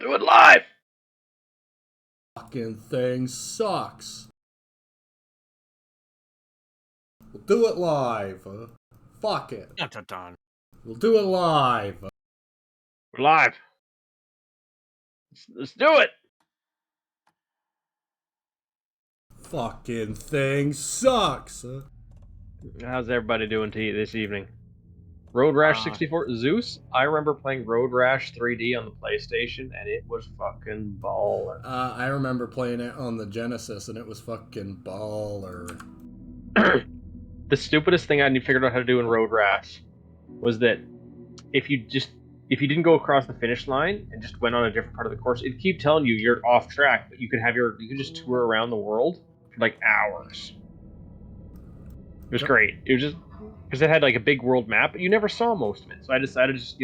Do it live! Fucking thing sucks. We'll do it live. Fuck it. Dun, dun, dun. We'll do it live. We're live. Let's do it! Fucking thing sucks. How's everybody doing this evening? Road Rash 64? Zeus? I remember playing Road Rash 3D on the PlayStation, and it was fucking baller. I remember playing it on the Genesis, and it was fucking baller. The stupidest thing I figured out how to do in Road Rash was that if you didn't go across the finish line and just went on a different part of the course, it'd keep telling you you're off track, but you could just tour around the world for like hours. It was great. It was just because it had like a big world map, but you never saw most of it. So I decided to just,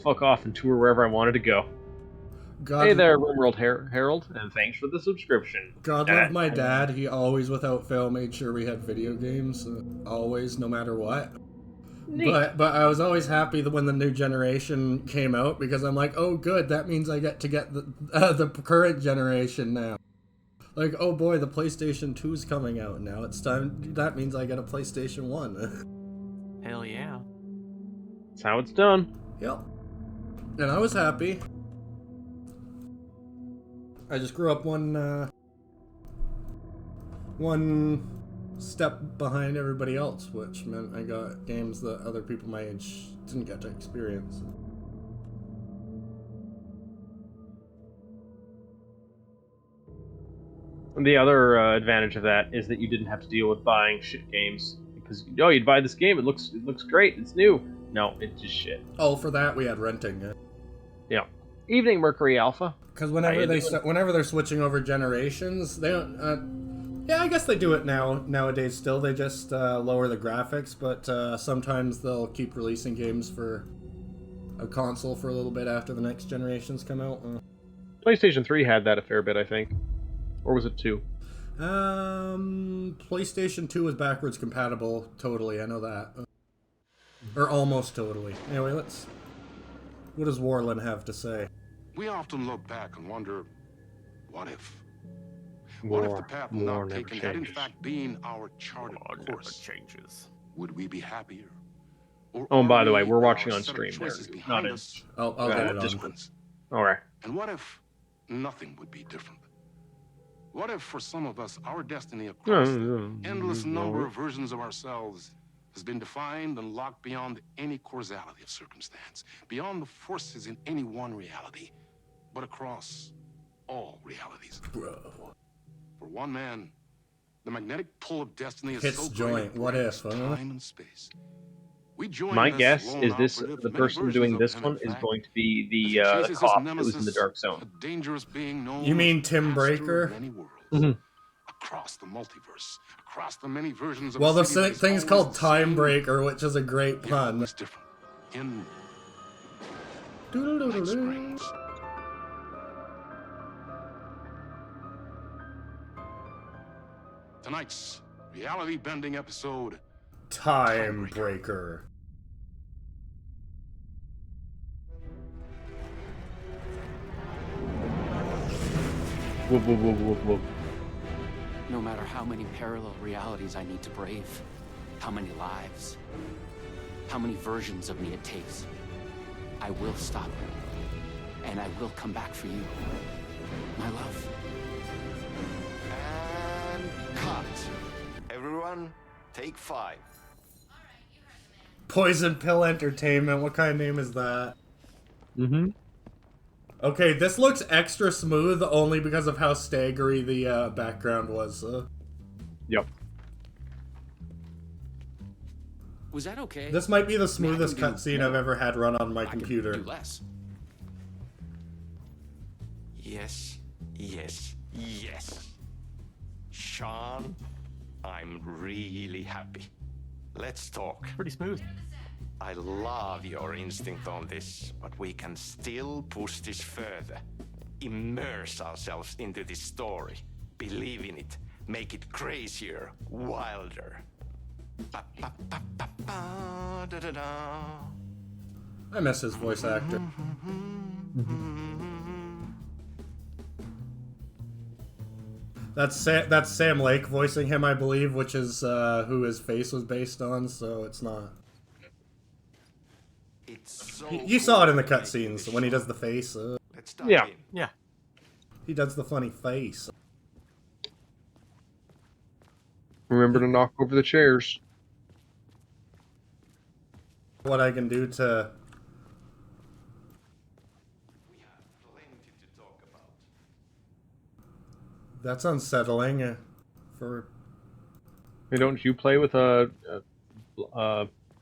fuck off and tour wherever I wanted to go. Hey there, World Herald, and thanks for the subscription. God love my dad. He always, without fail, made sure we had video games. Always, no matter what. Neat. But I was always happy that when the new generation came out, because I'm like, oh good, that means I get to get the current generation now. Like, oh boy, the PlayStation 2's coming out now. It's time. That means I get a PlayStation 1. Hell yeah. That's how it's done. Yep. And I was happy. I just grew up one step behind everybody else, which meant I got games that other people my age didn't get to experience. And the other advantage of that is that you didn't have to deal with buying shit games. Because, you'd buy this game, it looks great, it's new. No, it's just shit. Oh, for that we had renting. Yeah. Evening, Mercury Alpha. Because whenever they're switching over generations, they don't... yeah, I guess they do it nowadays still. They just lower the graphics, but sometimes they'll keep releasing games for a console for a little bit after the next generations come out. PlayStation 3 had that a fair bit, I think. Or was it 2? PlayStation 2 is backwards compatible, totally, I know that. Or almost totally. Anyway, what does Warland have to say? We often look back and wonder, what if? What if the path not taken had in fact been our charted course? Changes. Would we be happier? Oh, and by the way, we're watching on stream there. Not in... I'll get it on. Alright. And what if nothing would be different? What if for some of us, our destiny across the endless number of versions of ourselves has been defined and locked beyond any causality of circumstance, beyond the forces in any one reality, but across all realities? Bro. For one man, the magnetic pull of destiny is Hits so joint. great, What if? time and space. My guess is the person doing this one is going to be the cop that was in the Dark Zone. Dangerous being known You mean Tim Breaker? Across the multiverse, across the many versions of well, the thing's called Time Breaker, which is a great pun. It's different. In tonight's reality-bending episode, Time Breaker. Whoop, whoop, whoop, whoop, whoop. No matter how many parallel realities I need to brave, how many lives, how many versions of me it takes, I will stop it, and I will come back for you, my love. And cut. Everyone, take 5. Poison Pill Entertainment. What kind of name is that? Okay, this looks extra smooth only because of how staggery the background was. Yep. Was that okay? This might be the smoothest cutscene I've ever had run on my computer. I can do less. Yes, yes, yes. Sean, I'm really happy. Let's talk. Pretty smooth. I love your instinct on this, but we can still push this further. Immerse ourselves into this story. Believe in it. Make it crazier, wilder. Ba, ba, ba, ba, ba, da, da, da. I miss his voice actor. That's Sam Lake voicing him, I believe, which is who his face was based on. So it's not. It's so You saw it in the cool cutscenes when he does the face. Let's dive Yeah. in. Yeah. He does the funny face. Remember to knock over the chairs. What I can do to... We have plenty to talk about. That's unsettling. For Hey, don't you play with a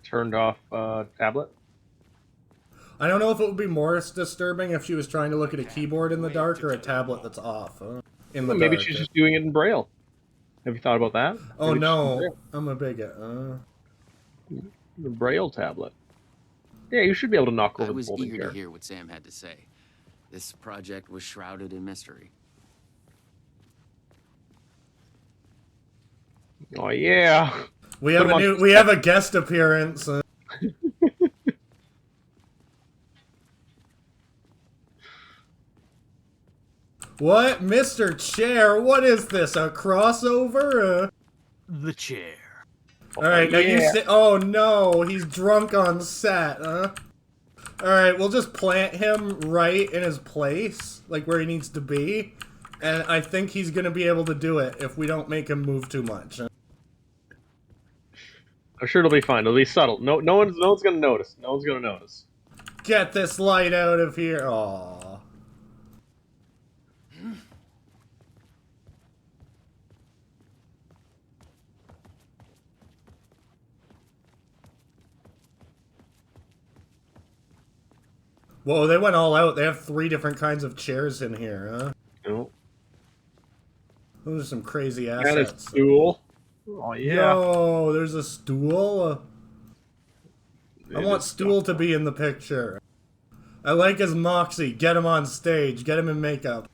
turned off tablet? I don't know if it would be more disturbing if she was trying to look at a keyboard in the dark or a tablet that's off in the Maybe dark. she's just doing it in Braille. Have you thought about that? Oh Maybe no, I'm a bigot. the Braille tablet. Yeah, you should be able to knock over I the was folding eager chair. to hear what Sam had to say. This project was shrouded in mystery. Oh yeah. We have we have a guest appearance. What, Mr. Chair? What is this? A crossover? The chair. All right, now you yeah. say. Oh no, he's drunk on set, huh? All right, we'll just plant him right in his place, like where he needs to be, and I think he's gonna be able to do it if we don't make him move too much. I'm sure it'll be fine. It'll be subtle. No one's gonna notice. No one's gonna notice. Get this light out of here. Aww. Whoa, they went all out. They have 3 different kinds of chairs in here, huh? No. Those are some crazy And a assets. stool. Oh yeah. Yo, there's a stool. I want Stool to be in the picture. I like his moxie. Get him on stage. Get him in makeup.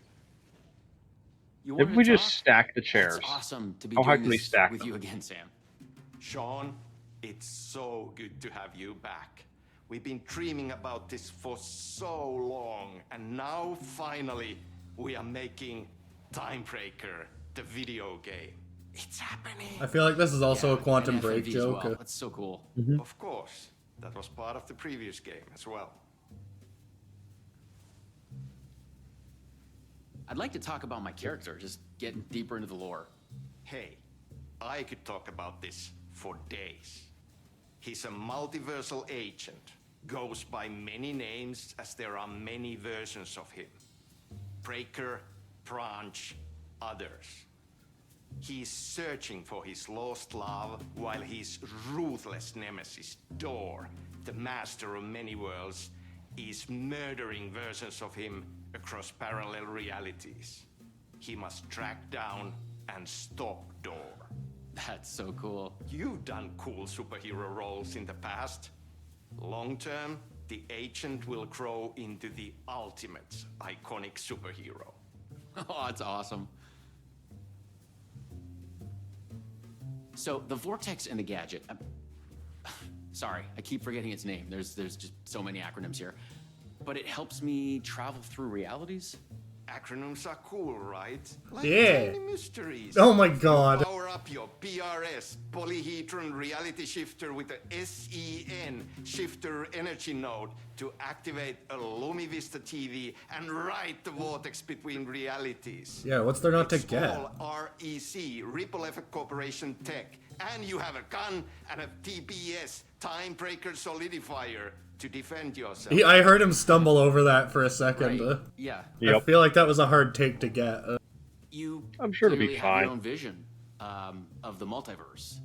You Maybe wanted we to just talk? stack the chairs. It's awesome to be How high doing can we this stack with them? you again, Sam. Sean, it's so good to have you back. We've been dreaming about this for so long, and now finally we are making Timebreaker, the video game. It's happening. I feel like this is also a Yeah, Quantum and Break FMV as joke. well. That's so cool. Of course, that was part of the previous game as well. I'd like to talk about my character, just get deeper into the lore. Hey, I could talk about this for days. He's a multiversal agent, goes by many names as there are many versions of him. Breaker, Branch, others. He's searching for his lost love while his ruthless nemesis, Door, the master of many worlds, is murdering versions of him across parallel realities. He must track down and stop Door. That's so cool. You've done cool superhero roles in the past. Long term, the agent will grow into the ultimate iconic superhero. Oh, that's awesome. So, the Vortex and the Gadget. Sorry, I keep forgetting its name. There's just so many acronyms here. But it helps me travel through realities? Acronyms are cool, right? Like Yeah. tiny mysteries. Oh my god. Power up your PRS, polyhedron reality shifter with a SEN shifter energy node to activate a LumiVista TV and ride the vortex between realities. Yeah, what's there not to It's get? all REC, Ripple Effect Corporation tech. And you have a gun and a TPS, Timebreaker Solidifier, to defend yourself. I heard him stumble over that for a second. Right. Yeah. I Yep. feel like that was a hard take to get. You I'm sure it'll be clearly have fine. your own vision of the multiverse.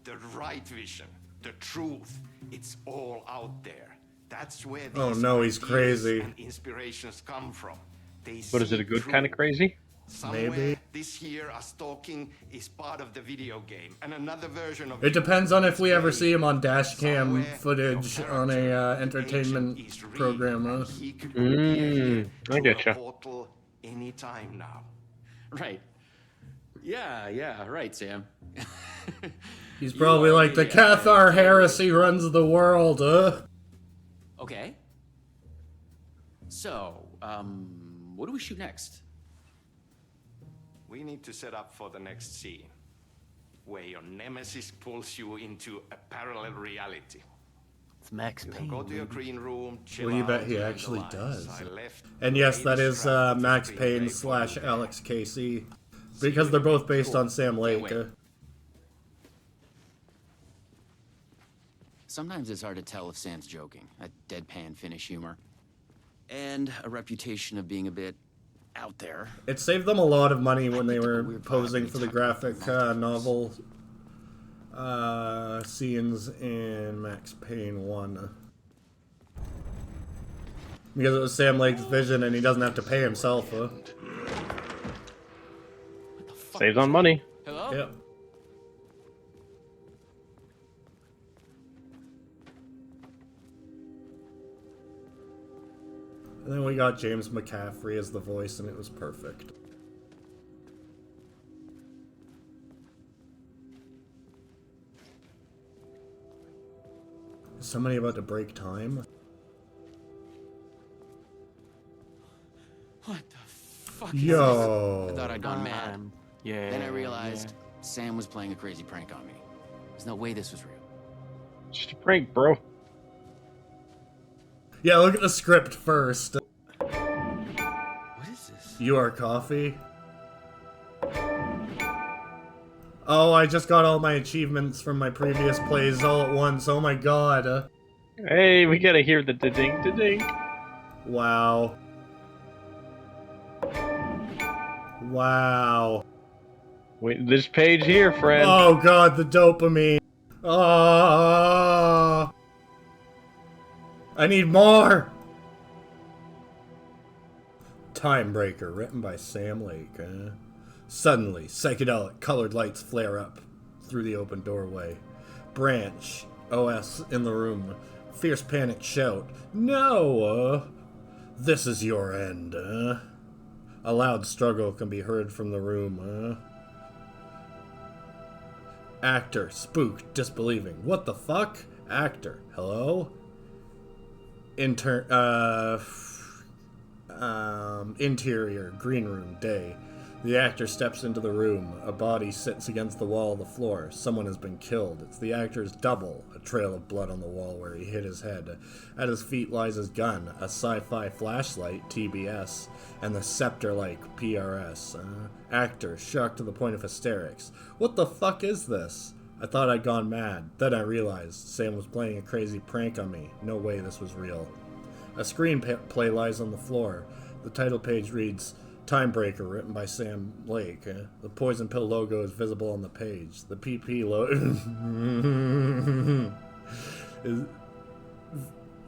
The right vision, the truth, it's all out there. That's where these Oh no, he's ideas crazy. and inspirations come from. They But is it see a good through. kind of crazy? Somewhere Maybe. this here, us talking, is part of the video game, and another version of It depends on if we ever see him on dash cam Somewhere footage your on a character, entertainment agent, is real, program. and he could appear here I through a getcha. portal anytime now. Right. Yeah, right, Sam. He's You probably are like, the the, Cathar heresy runs the world, Okay. So, what do we shoot next? we need to set up for the next scene, where your nemesis pulls you into a parallel reality. It's Max Payne. Go to your green room, chill Well, you bet out, he learn the actually lines. does. I left And yes, that latest is draft of the Max screenplay Payne for / you. Alex Casey. Because they're both based on Sam Lake. wait. Sometimes it's hard to tell if Sam's joking. That deadpan Finnish humor. And a reputation of being a bit out there. It saved them a lot of money when I they picked up a were weird vibe posing when for he the talked about graphic multiverse. novel scenes in Max Payne 1. Because it was Sam Lake's vision and he doesn't have to pay himself. Saves on money. Hello? Yep. And then we got James McCaffrey as the voice, and it was perfect. Is somebody about to break time? What the fuck is Yo. this? I thought I'd gone mad. Yeah. Then I realized Sam was playing a crazy prank on me. There's no way this was real. Just a prank, bro. Yeah, look at the script first. What is this? You are coffee. Oh, I just got all my achievements from my previous plays all at once. Oh my god. Hey, we gotta hear the da-ding, da-ding. Wow. Wow. Wait, this page here, friend. Oh god, the dopamine. Oh. I need more. Timebreaker, written by Sam Lake. Suddenly, psychedelic colored lights flare up through the open doorway. Branch, OS in the room. Fierce panic shout. No! This is your end. A loud struggle can be heard from the room. Actor, spooked, disbelieving. What the fuck? Actor, hello? Interior, green room, day. The actor steps into the room. A body sits against the wall of the floor. Someone has been killed. It's the actor's double. A trail of blood on the wall where he hit his head. At his feet lies his gun, a sci-fi flashlight, TBS, and the scepter-like PRS. Actor, shocked to the point of hysterics. What the fuck is this? I thought I'd gone mad. Then I realized Sam was playing a crazy prank on me. No way this was real. A screenplay lies on the floor. The title page reads, Timebreaker, written by Sam Lake. The poison pill logo is visible on the page. The PP logo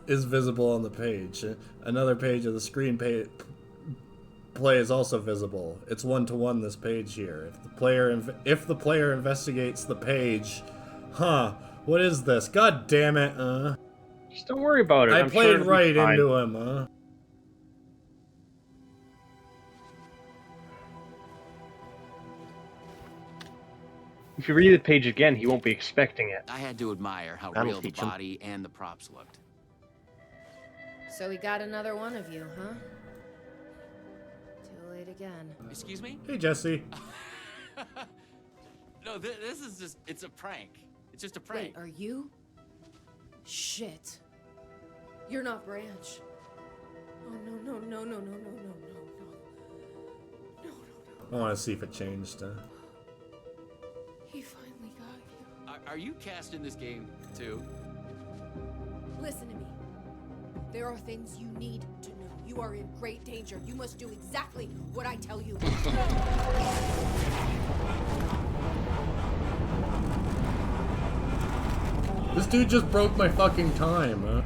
is visible on the page. Another page of the screenplay is also visible. It's 1-to-1 this page here. If the player investigates the page, what is this? God damn it! Just don't worry about it. I I'm played sure it'll be right fine. into him. If you read the page again, he won't be expecting it. I had to admire how That'll real the teach him. body and the props looked. So we got another one of you, huh? Too late again. Excuse me? Hey, Jesse. No, this is just, it's a prank. It's just a prank. Wait, are you? Shit. You're not Branch. Oh, no, no, no, no, no, no, no, no, no. No, no, no. I want to see if it changed. He finally got you. Are you cast in this game, too? Listen to me. There are things you need to know. You are in great danger. You must do exactly what I tell you. This dude just broke my fucking time.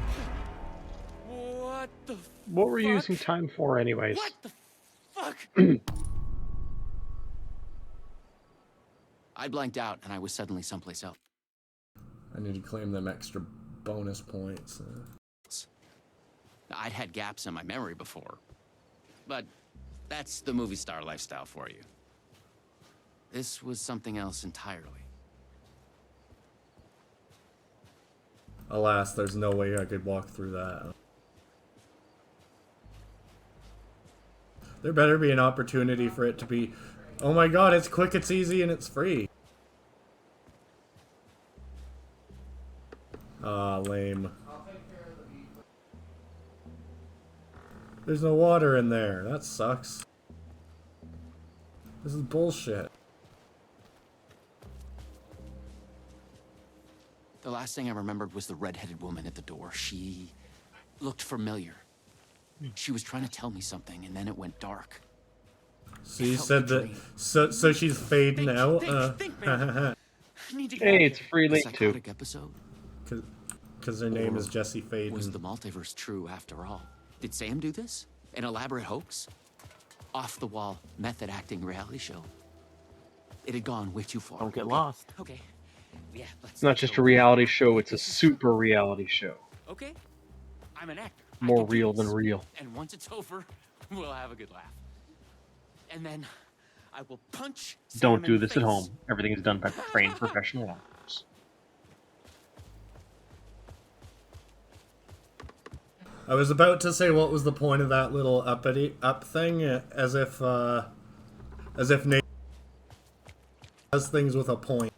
What the What were you fuck? using time for, anyways? What the fuck? I blanked out and I was suddenly someplace else. I need to claim them extra bonus points. I'd had gaps in my memory before, but that's the movie star lifestyle for you. This was something else entirely. Alas, there's no way I could walk through that. There better be an opportunity for it to be Oh my god, it's quick, it's easy, and it's free. Ah, lame. There's no water in there. That sucks. This is bullshit. The last thing I remembered was the red-headed woman at the door. She looked familiar. She was trying to tell me something, and then it went dark. So you said that. So she's fading out. Hey, it's free The link too. psychotic episode? Because her name is Or Jessie Faden. Was the multiverse true after all? Did Sam do this? An elaborate hoax? Off-the-wall, method-acting reality show? It had gone way too far. Don't get lost. Okay. Yeah, let's It's not just a reality show, it's a super reality show. Okay. I'm an actor. I More can do real this. than real. And once it's over, we'll have a good laugh. And then I will punch Sam Don't do in the this at face. home. Everything is done by trained professional actors. I was about to say what was the point of that little up thing, as if Nate does things with a point.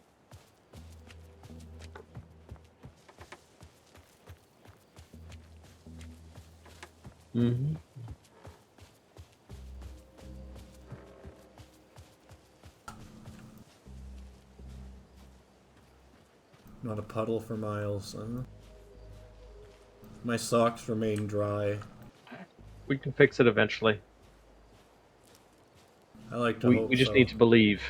Mm-hmm. Not a puddle for miles. My socks remain dry. We can fix it eventually. I like to hope We just so. need to believe.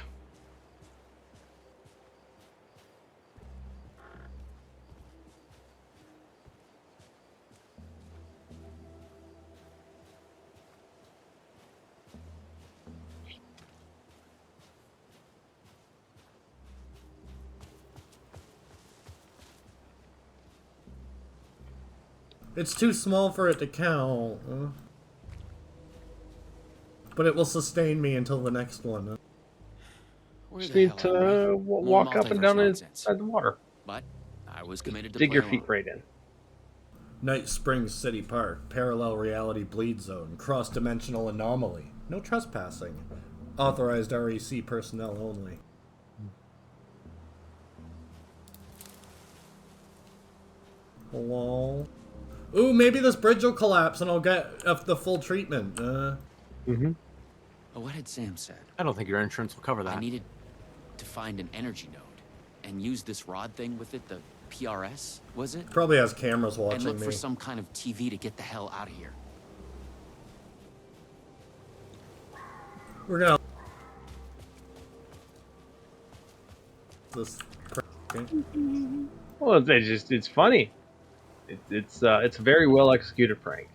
It's too small for it to count. But it will sustain me until the next one. Where Just the need hell am I? to More walk up and multiverse down nonsense. inside the water. But I was committed to Dig your play feet along. right in. Night Springs City Park. Parallel reality bleed zone. Cross-dimensional anomaly. No trespassing. Authorized REC personnel only. Hello? Ooh, maybe this bridge will collapse and I'll get the full treatment. Mm-hmm. What had Sam said? I don't think your insurance will cover that. I needed to find an energy node and use this rod thing with it, the PRS, was it? Probably has cameras And watching look me. for some kind of TV to get the hell out of here. We're gonna... This... Well, it's funny. It's a very well executed prank.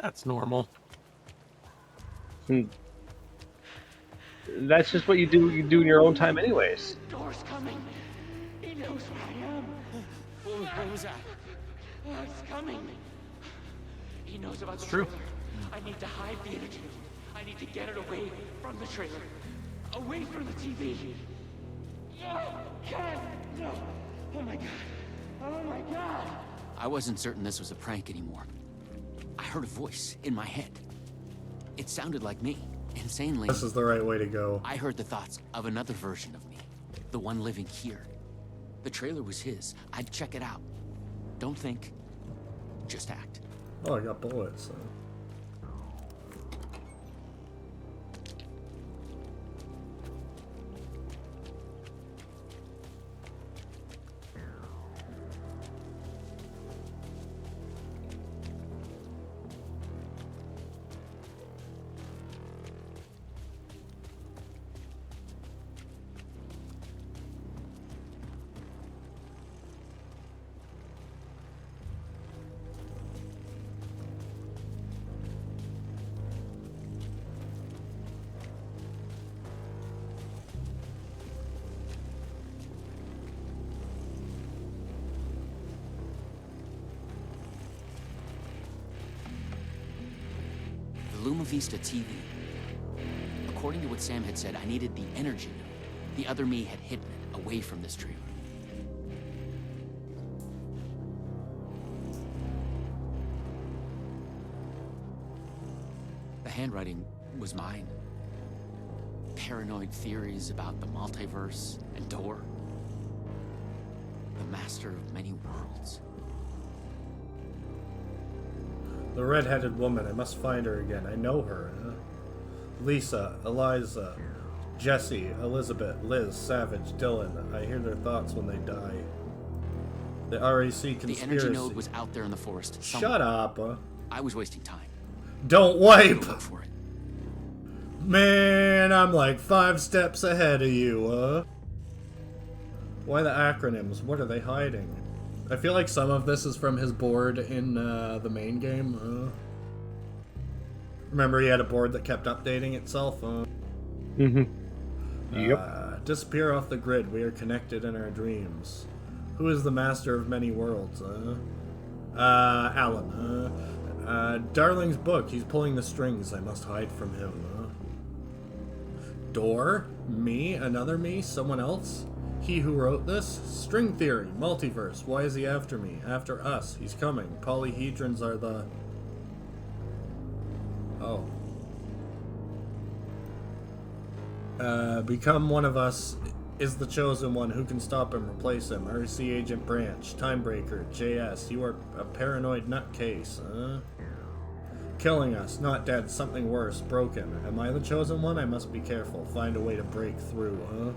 That's normal. That's just what you do. You do in your own time, anyways. Door's coming. He knows where I am. What was that? It's coming. He knows about the true. trailer. I need to hide the energy. I need to get it away from the trailer. Away from the TV. No! Ken! No! Oh my god. Oh my god! I wasn't certain this was a prank anymore. I heard a voice in my head. It sounded like me. Insanely. This is the right way to go. I heard the thoughts of another version of me. The one living here. The trailer was his. I'd check it out. Don't think. Just act. Oh, I got bullets. The Luma Vista TV. According to what Sam had said, I needed the energy node. The other me had hidden it away from this trailer. handwriting was mine. Paranoid theories about the multiverse and Door. The master of many worlds. The red-headed woman. I must find her again. I know her. Lisa, Eliza, Jesse, Elizabeth, Liz, Savage, Dylan. I hear their thoughts when they die. The RAC conspiracy. The energy node was out there in the forest. Shut up. I was wasting time. Don't wipe. Go look for it. Man, I'm like 5 steps ahead of you. Why the acronyms? What are they hiding? I feel like some of this is from his board in the main game. Remember he had a board that kept updating itself? Yep. Disappear off the grid. We are connected in our dreams. Who is the master of many worlds? Alan. Darling's book. He's pulling the strings. I must hide from him. Door? Me? Another me? Someone else? He who wrote this? String theory. Multiverse. Why is he after me? After us. He's coming. Polyhedrons are the... Oh. Become one of us is the chosen one. Who can stop him, replace him? RC Agent Branch, Timebreaker, JS. You are a paranoid nutcase, huh? Killing us, not dead, something worse, broken. Am I the chosen one? I must be careful. Find a way to break through, huh?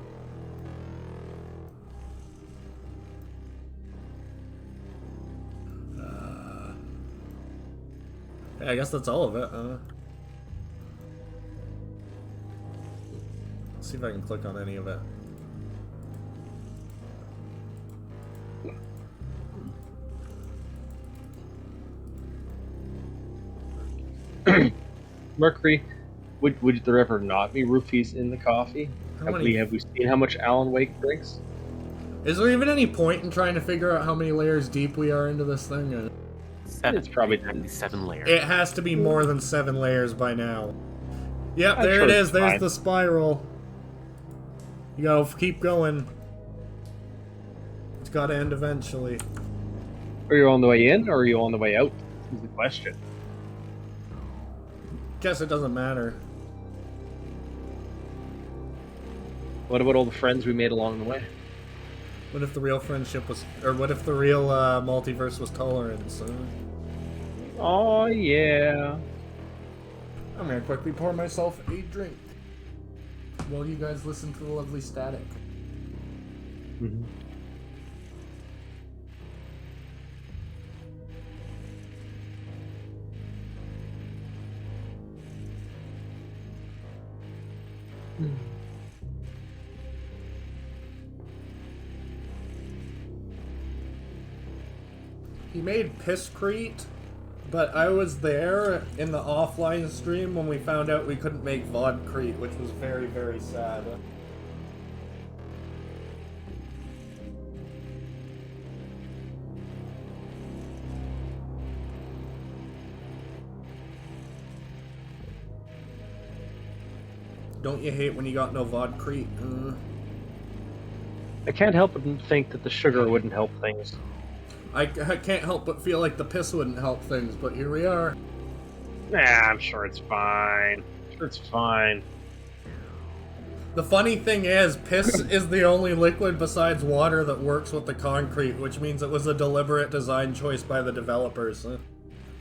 Yeah, I guess that's all of it, huh? Let's see if I can click on any of it. Mercury, would there ever not be roofies in the coffee? Have we seen how much Alan Wake drinks? Is there even any point in trying to figure out how many layers deep we are into this thing? It's probably 7 layers. It has to be more than 7 layers by now. Yep, I'm there sure it it's is. There's fine. the spiral. You gotta keep going. It's gotta end eventually. Are you on the way in, or are you on the way out? Is the question. Guess it doesn't matter. What about all the friends we made along the way? What if the real friendship was... Or what if the real multiverse was tolerance? Oh, yeah. I'm gonna quickly pour myself a drink. While you guys listen to the lovely static. Mm-hmm. He made Pisscrete, but I was there in the offline stream when we found out we couldn't make Vodcrete, which was very, very sad. Don't you hate when you got no Vodcrete? I can't help but think that the sugar wouldn't help things. I can't help but feel like the piss wouldn't help things, but here we are. Nah, I'm sure it's fine. It's fine. The funny thing is, piss is the only liquid besides water that works with the concrete, which means it was a deliberate design choice by the developers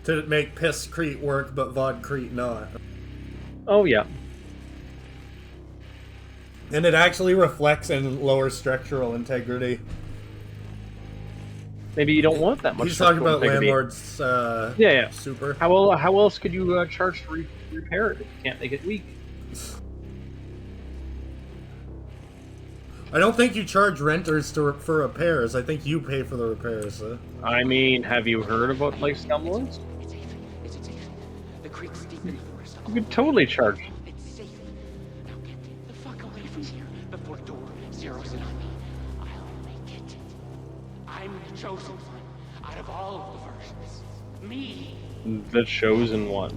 to make Pisscrete work, but Vodcrete not. Oh, yeah. And it actually reflects in lower structural integrity. Maybe you don't want that much. He's talking about integrity. Landlord's yeah. super. How else could you charge to repair it if you can't make it weak? I don't think you charge renters for repairs. I think you pay for the repairs. I mean, have you heard about lifestyle loans? It's safe. It's safe. The creek's deep in the forest. You could totally charge. It's safe. Now get the fuck away from here before Door zeroes in on me. I'll make it. I'm the chosen one out of all of the versions. Me. The chosen one.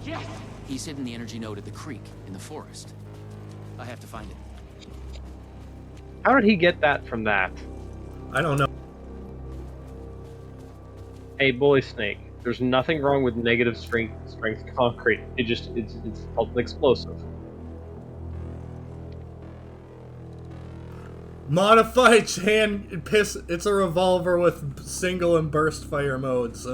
Yes. He's hidden the energy node at the creek in the forest. I have to find it. How did he get that from that? I don't know. Hey, Bully Snake. There's nothing wrong with negative strength concrete. It's called an explosive. Modified hand piss. It's a revolver with single and burst fire modes.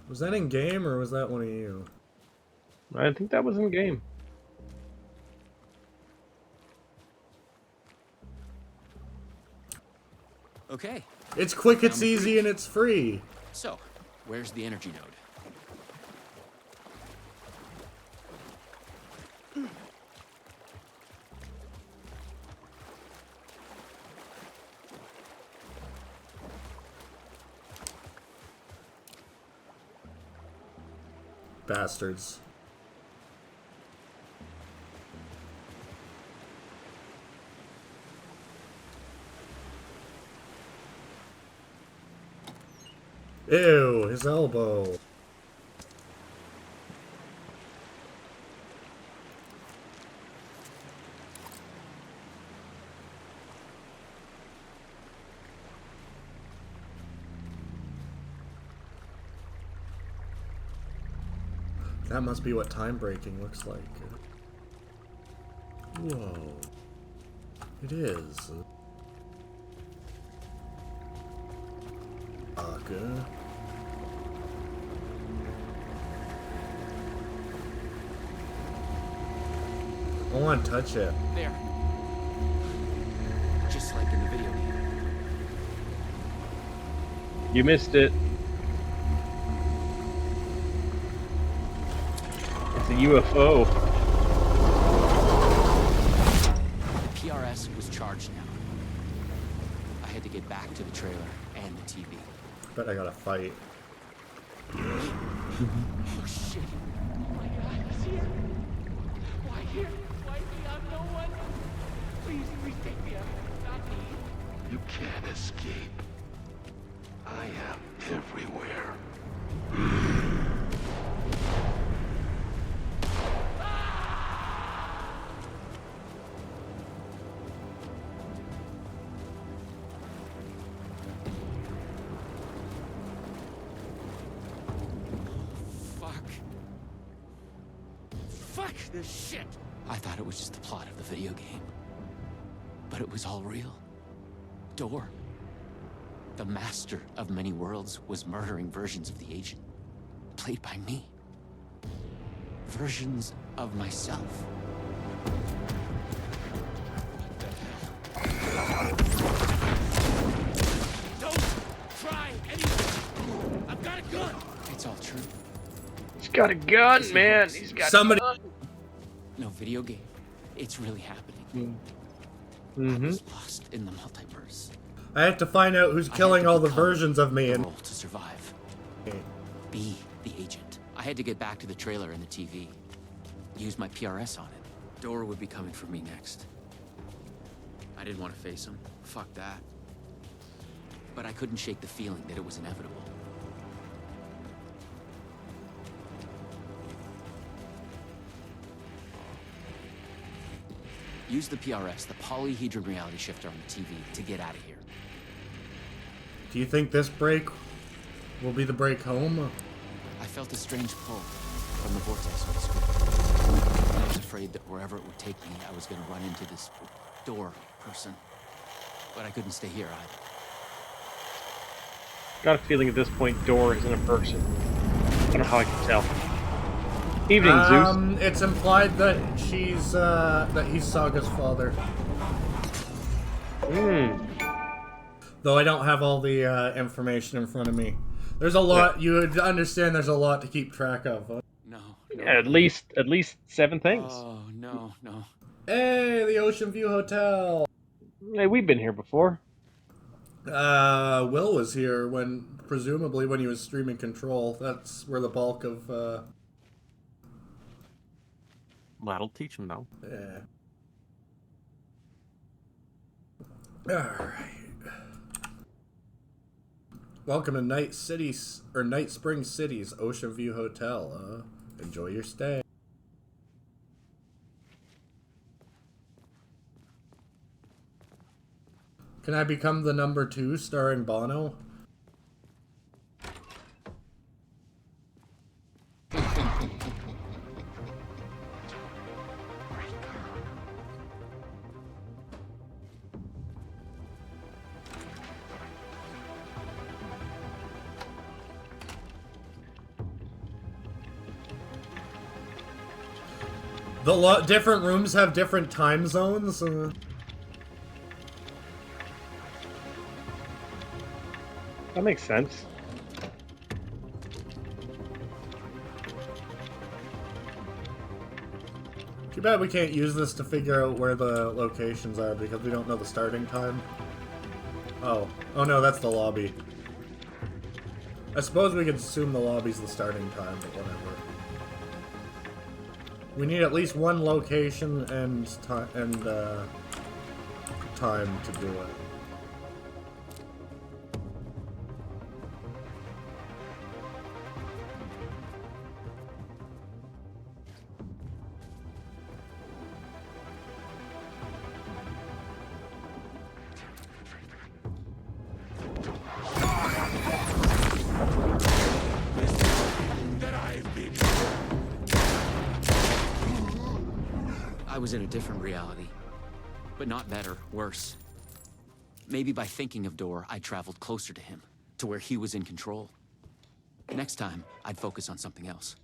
Was that in game or was that one of you? I think that was in game. Okay, It's quick, it's easy, and it's free. so where's the energy node? Bastards. Ew, his elbow. That must be what time breaking looks like. Whoa. It is. Okay. I want to touch it. There. Just like in the video game. You missed it. It's a UFO. The PRS was charged now. I had to get back to the trailer and the TV. Bet I gotta fight. Oh shit. Oh my god, he's here. Why here? Why me? I'm no one. Please take me out. Not me. You can't escape. I am everywhere. Fuck this shit! I thought it was just the plot of the video game. But it was all real. Door, the master of many worlds, was murdering versions of the agent. Played by me. Versions of myself. What the hell? Don't try anything! I've got a gun! It's all true. He's got a gun, man. He's got Somebody. a gun. No video game. It's really happening. I Mm-hmm. was lost in the multiverse. I have to find out who's I had killing to all the become versions of me the and. role to survive. Be the agent. I had to get back to the trailer and the TV. Use my PRS on it. Dora would be coming for me next. I didn't want to face him. Fuck that. But I couldn't shake the feeling that it was inevitable. Use the PRS, the polyhedron reality shifter on the TV, to get out of here. Do you think this break will be the break home? I felt a strange pull from the vortex on the screen. I was afraid that wherever it would take me, I was going to run into this door person. But I couldn't stay here either. Got a feeling at this point Door isn't a person. I don't know how I can tell. Evening, Zeus. It's implied that she's that he's Saga's father. Though I don't have all the information in front of me. There's a lot. You would understand. There's a lot to keep track of. No. Yeah, at least 7 things. Oh, no. Hey, the Ocean View Hotel. Hey, we've been here before. Will was here presumably when he was streaming Control. That's where the bulk of That'll teach him, though. Yeah. Alright. Welcome to Night Spring City's Ocean View Hotel. Enjoy your stay. Can I become the number 2 starring Bono? The different rooms have different time zones. That makes sense. Too bad we can't use this to figure out where the locations are because we don't know the starting time. Oh no, that's the lobby. I suppose we could assume the lobby's the starting time, but whatever. We need at least one location and time to do it. I was in a different reality. But not better, worse. Maybe by thinking of Door, I traveled closer to him, to where he was in control. Next time, I'd focus on something else.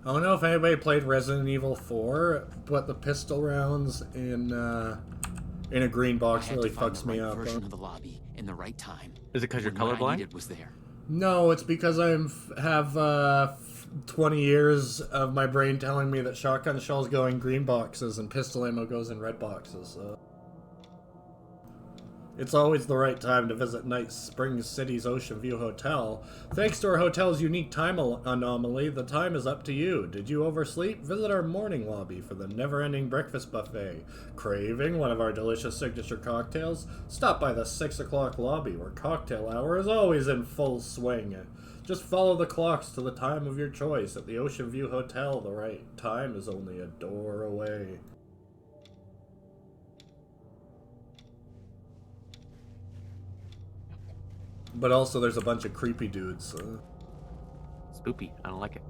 I don't know if anybody played Resident Evil 4, but the pistol rounds in a green box really fucks me up. Version of the lobby in the right time. Is it because you're What I colorblind? needed was there. No, it's because I have 20 years of my brain telling me that shotgun shells go in green boxes and pistol ammo goes in red boxes. So. It's always the right time to visit Night Spring City's Ocean View Hotel. Thanks to our hotel's unique time anomaly, the time is up to you. Did you oversleep? Visit our morning lobby for the never-ending breakfast buffet. Craving one of our delicious signature cocktails? Stop by the 6 o'clock lobby, where cocktail hour is always in full swing. Just follow the clocks to the time of your choice. At the Ocean View Hotel, the right time is only a door away. But also, there's a bunch of creepy dudes. Spoopy. I don't like it.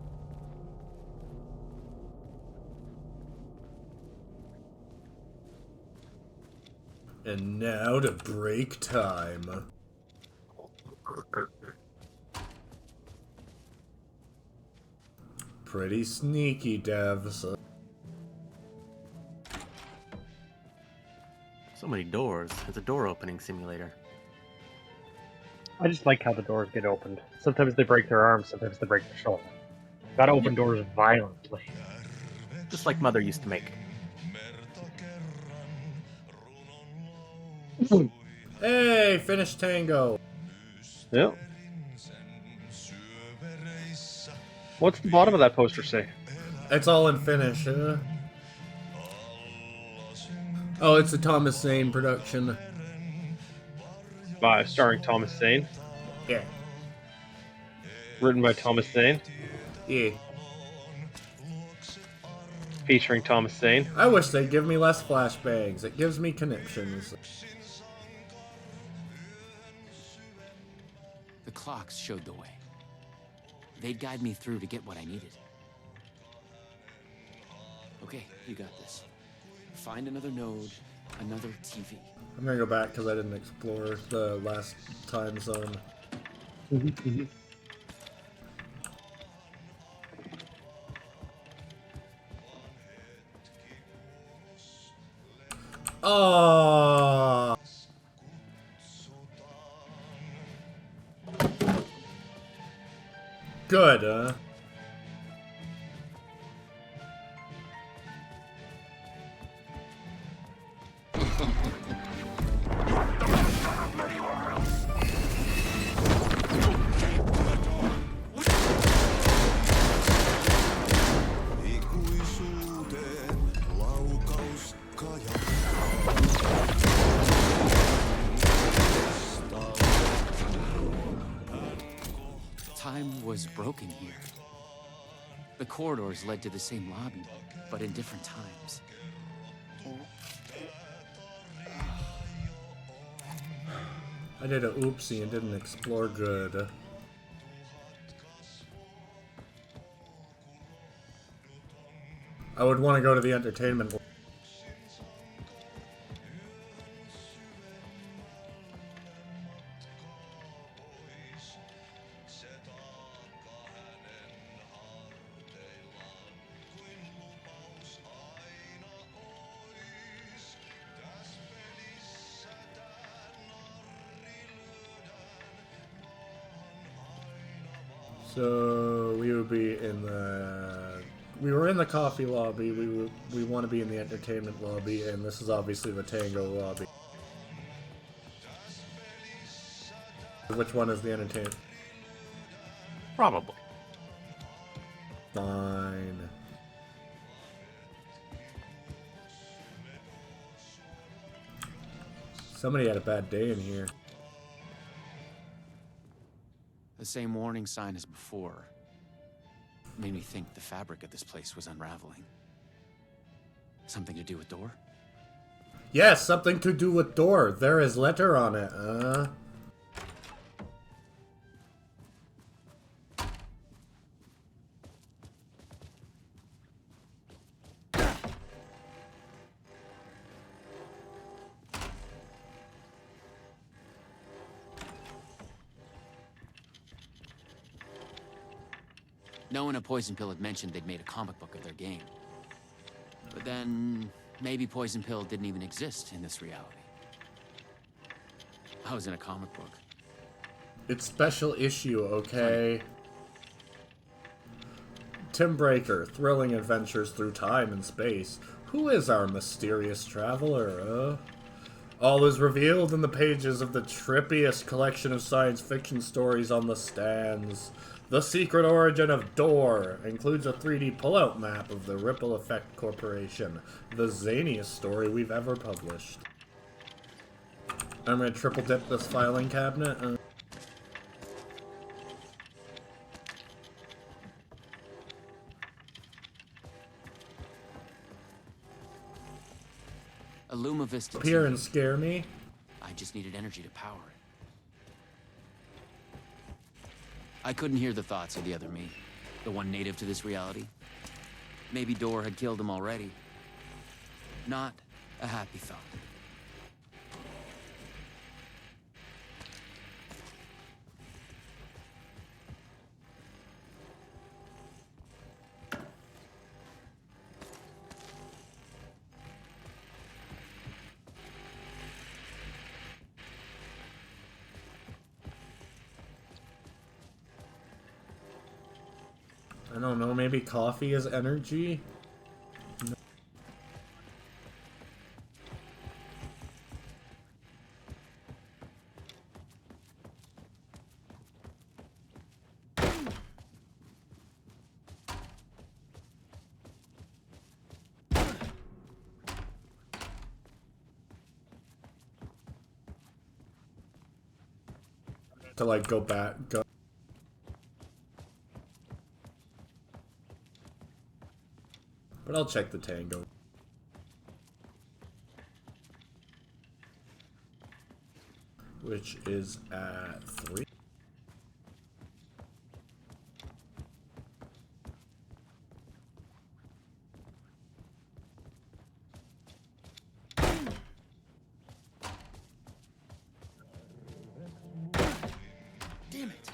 And now to break time. Pretty sneaky, devs. So many doors. It's a door opening simulator. I just like how the doors get opened. Sometimes they break their arms, sometimes they break their shoulder. Gotta open doors violently. Just like Mother used to make. Hey, finished Tango. Yep. What's the bottom of that poster say? It's all in Finnish. Oh, it's a Thomas Zane production. Starring Thomas Zane. Yeah. Written by Thomas Zane. Yeah. Featuring Thomas Zane. I wish they'd give me less flashbangs. It gives me connections. The clocks showed the way. They'd guide me through to get what I needed. Okay, you got this. Find another node, another TV. I'm gonna go back because I didn't explore the last time zone. Oh. Good, Time was broken here. The corridors led to the same lobby, but in different times. I did a oopsie and didn't explore good. I would want to go to the entertainment. So we would be in the. We were in the coffee lobby. We want to be in the entertainment lobby, and this is obviously the tango lobby. Which one is the entertainment? Probably. Fine. Somebody had a bad day in here. The same warning sign as before. Made me think the fabric of this place was unraveling. Something to do with door? Yes, something to do with door. There is letter on it. No one at Poison Pill had mentioned they'd made a comic book of their game. But then, maybe Poison Pill didn't even exist in this reality. I was in a comic book. It's special issue, okay? Tim Breaker, thrilling adventures through time and space. Who is our mysterious traveler, All is revealed in the pages of the trippiest collection of science fiction stories on the stands. The Secret Origin of Door includes a 3D pullout map of the Ripple Effect Corporation, the zaniest story we've ever published. I'm gonna triple dip this filing cabinet. Illumavista Appear TV. and scare me. I just needed energy to power it. I couldn't hear the thoughts of the other me, the one native to this reality. Maybe Door had killed him already. Not a happy thought. I don't know, maybe coffee is energy? To like go back, go. But I'll check the tango. Which is at 3. Damn it!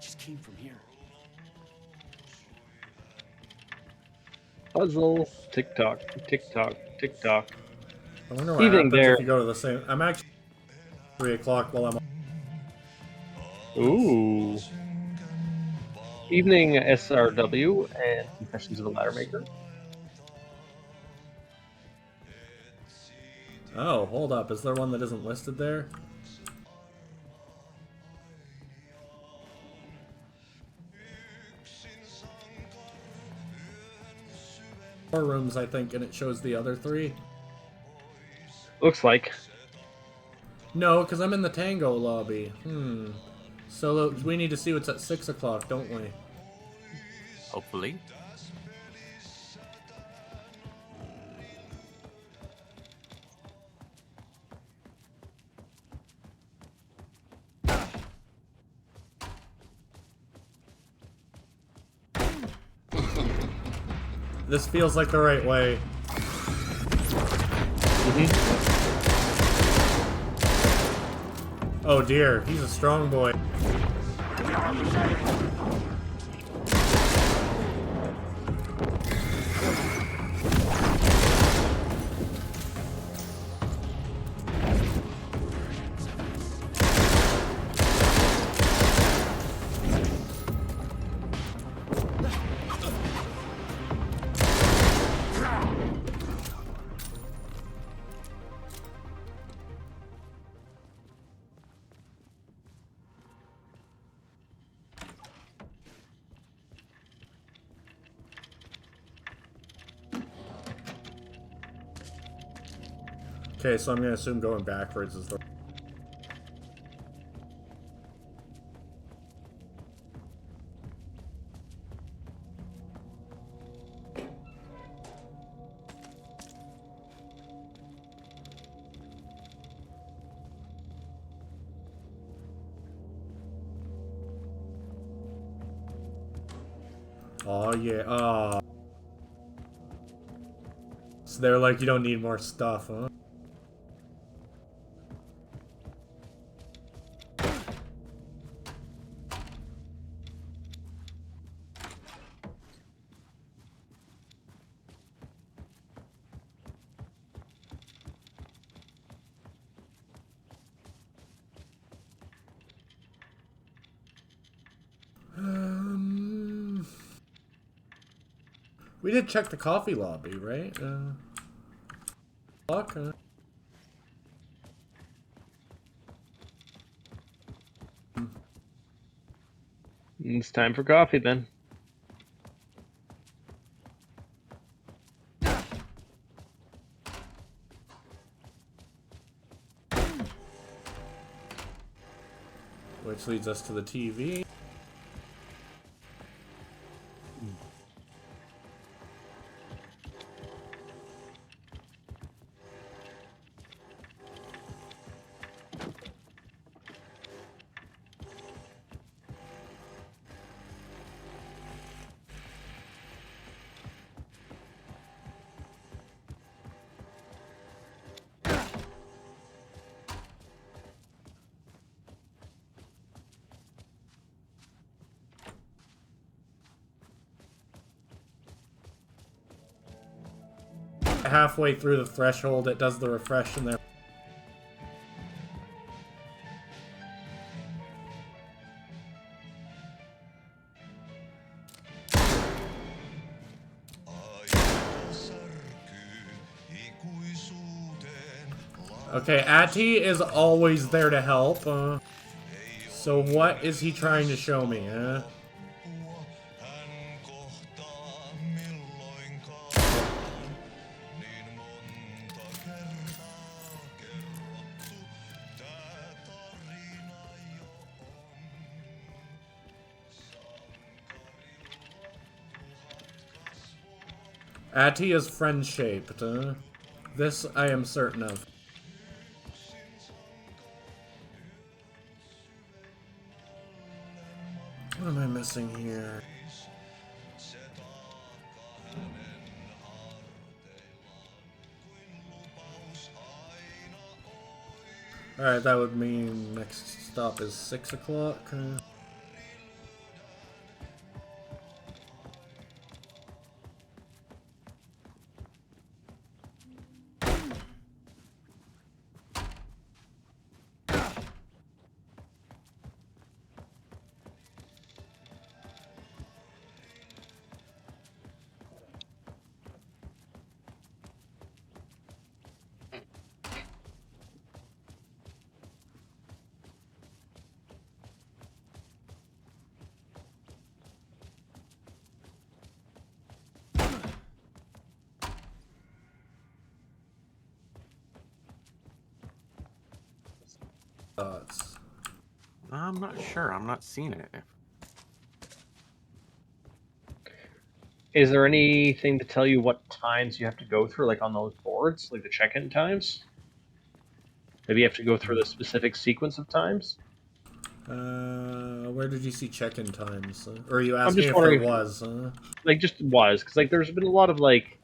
Just came from here. Puzzle. Tick-tock. Tick-tock. Tick-tock. I wonder what Evening happens there. if you go to the same. I'm actually 3 o'clock while I'm. Ooh. Evening SRW and Confessions of the Ladder Maker. Oh, hold up. Is there one that isn't listed there? Four rooms, I think, and it shows the other 3. Looks like. No, because I'm in the tango lobby. So we need to see what's at 6 o'clock, don't we? Hopefully. This feels like the right way. Oh dear, he's a strong boy. Okay, so I'm gonna assume going backwards is the... Oh yeah, oh. So they're like, you don't need more stuff, huh? We did check the coffee lobby, right? Okay. It's time for coffee then. Which leads us to the TV. Halfway through the threshold, it does the refresh in there. Okay, Ati is always there to help. So what is he trying to show me, huh? Ati is friend-shaped, huh? This I am certain of. What am I missing here? Alright, that would mean next stop is 6 o'clock. Thoughts. I'm not sure. I'm not seeing it. Is there anything to tell you what times you have to go through, like on those boards, like the check-in times? Maybe you have to go through the specific sequence of times? Where did you see check-in times? Or are you I'm asking just if there wondering, was? like, just was, because, like, there's been a lot of, like,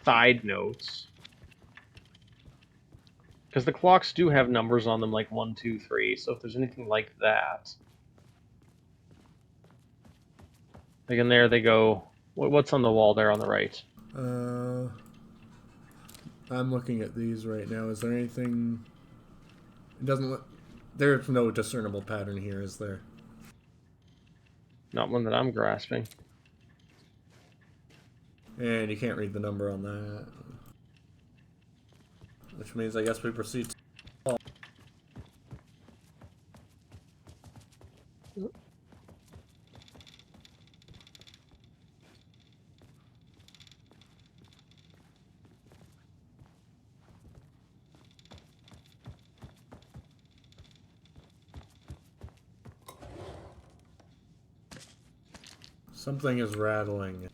side notes. Because the clocks do have numbers on them, like 1, 2, 3, so if there's anything like that. Like, in there they go... What's on the wall there on the right? I'm looking at these right now. Is there anything... It doesn't look... There's no discernible pattern here, is there? Not one that I'm grasping. And you can't read the number on that. Which means I guess we proceed to... Something is rattling.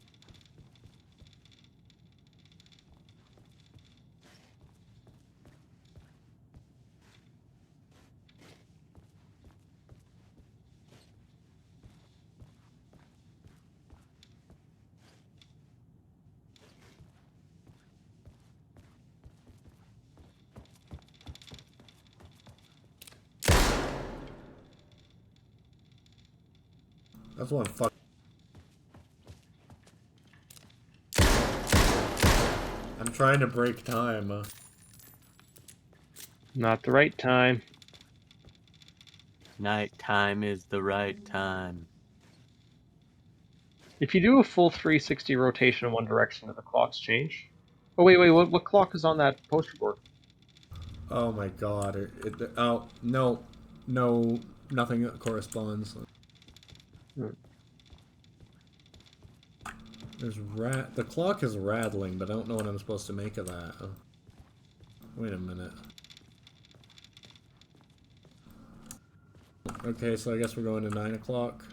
That's one fuck. I'm trying to break time. Not the right time. Nighttime is the right time. If you do a full 360 rotation in one direction, do the clocks change? Oh, wait, what clock is on that poster board? Oh my god. Oh, no. No, nothing that corresponds. The clock is rattling, but I don't know what I'm supposed to make of that. Oh. Wait a minute. Okay, so I guess we're going to 9 o'clock.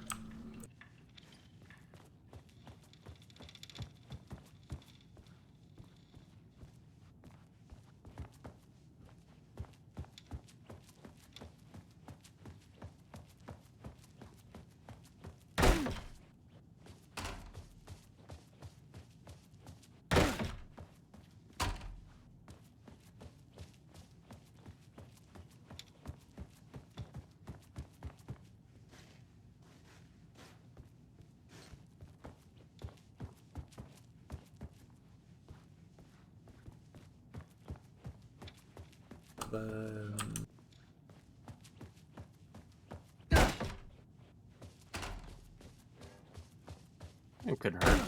Then... It could hurt.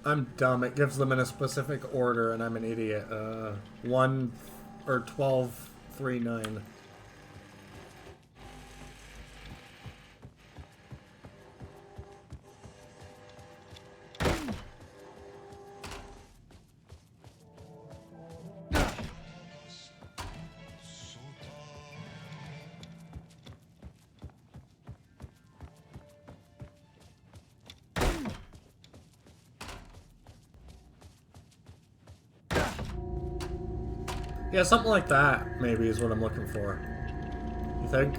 I'm dumb. It gives them in a specific order, and I'm an idiot. 1 or 12, 3, 9. Yeah, something like that, maybe, is what I'm looking for. You think?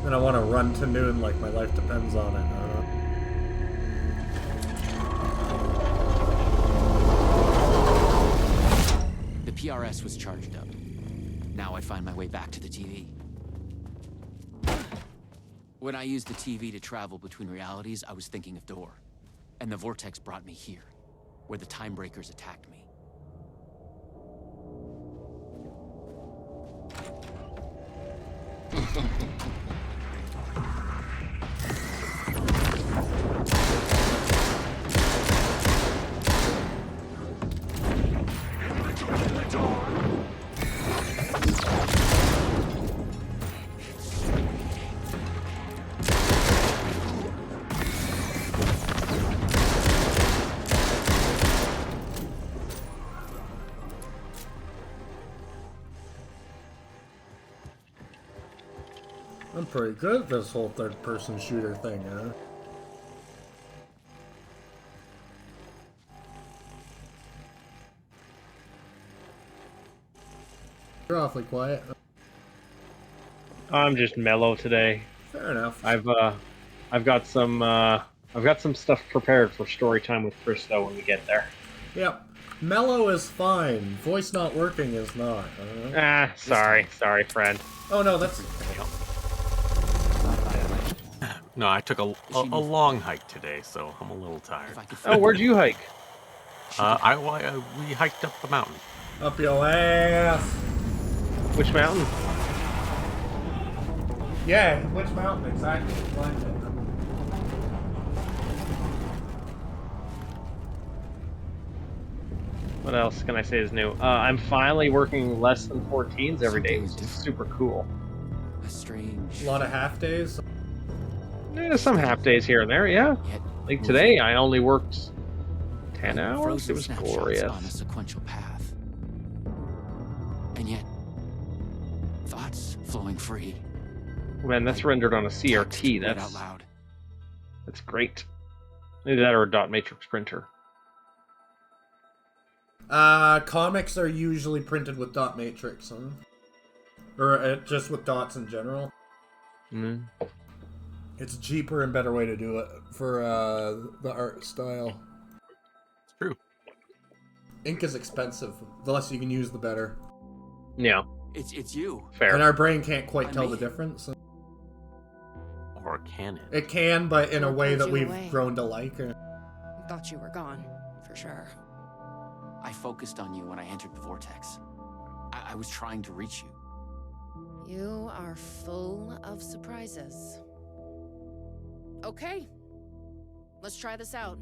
And I want to run to noon like my life depends on it. The PRS was charged up. Now I find my way back to the TV. When I used the TV to travel between realities, I was thinking of Door. And the vortex brought me here, where the Time Breakers attacked me. I'm pretty good at this whole third-person shooter thing, huh? You're awfully quiet. I'm just mellow today. Fair enough. I've got some stuff prepared for story time with Chris though when we get there. Yep. Mellow is fine. Voice not working is not. Sorry, friend. Oh no, that's... No, I took a long hike today, so I'm a little tired. Oh, where'd you hike? We hiked up the mountain. Up your ass. Which mountain? Yeah, which mountain exactly? What else can I say is new? I'm finally working less than 14s every day, which is super cool. A strange... A lot of half days. Some half days here and there, yeah. Like today, I only worked 10 hours. It was glorious. On a sequential path. And yet, thoughts flowing free. Man, that's rendered on a CRT. Read out loud. That's great. Maybe that or a dot matrix printer. Comics are usually printed with dot matrix, huh? Or just with dots in general. Mm. It's a cheaper and better way to do it for the art style. It's true. Ink is expensive. The less you can use, the better. Yeah. It's you. Fair. And our brain can't quite tell the difference. Or can it? It can, but in a way that we've away. grown to like. Thought you were gone, for sure. I focused on you when I entered the vortex. I was trying to reach you. You are full of surprises. Okay. Let's try this out.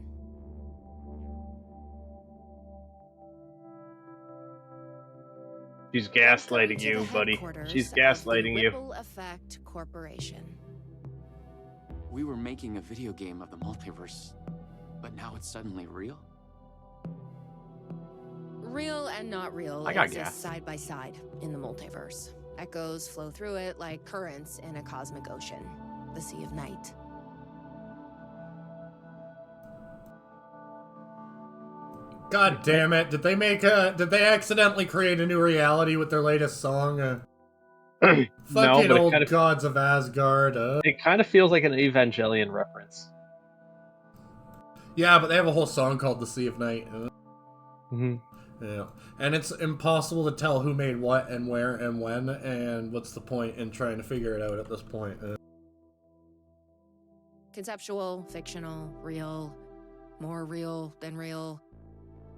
She's gaslighting you, Welcome to the buddy. headquarters She's of the gaslighting you. Ripple Effect Corporation. We were making a video game of the multiverse, but now it's suddenly real? Real and not real I got exist gas. side by side in the multiverse. Echoes flow through it like currents in a cosmic ocean, the Sea of Night. God damn it! Did they accidentally create a new reality with their latest song? Fucking but it old kind of- gods of Asgard. It kind of feels like an Evangelion reference. Yeah, but they have a whole song called "The Sea of Night." Mm-hmm. Yeah, and it's impossible to tell who made what and where and when, and what's the point in trying to figure it out at this point? Conceptual, fictional, real, more real than real.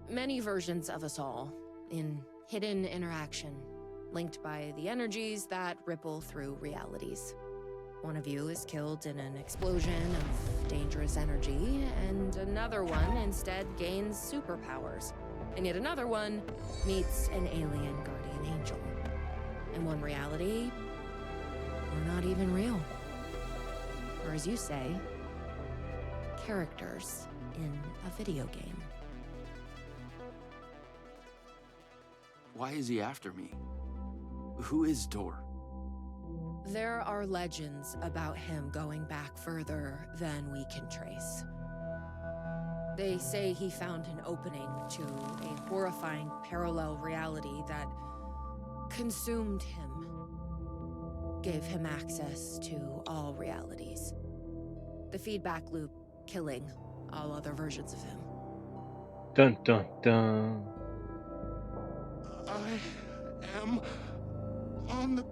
Many versions of us all, in hidden interaction, linked by the energies that ripple through realities. One of you is killed in an explosion of dangerous energy, and another one instead gains superpowers. And yet another one meets an alien guardian angel. In one reality, we're not even real. Or as you say, characters in a video game. Why is he after me? Who is Door? There are legends about him going back further than we can trace. They say he found an opening to a horrifying parallel reality that consumed him, give him access to all realities. The feedback loop killing all other versions of him. Dun dun dun. I am on the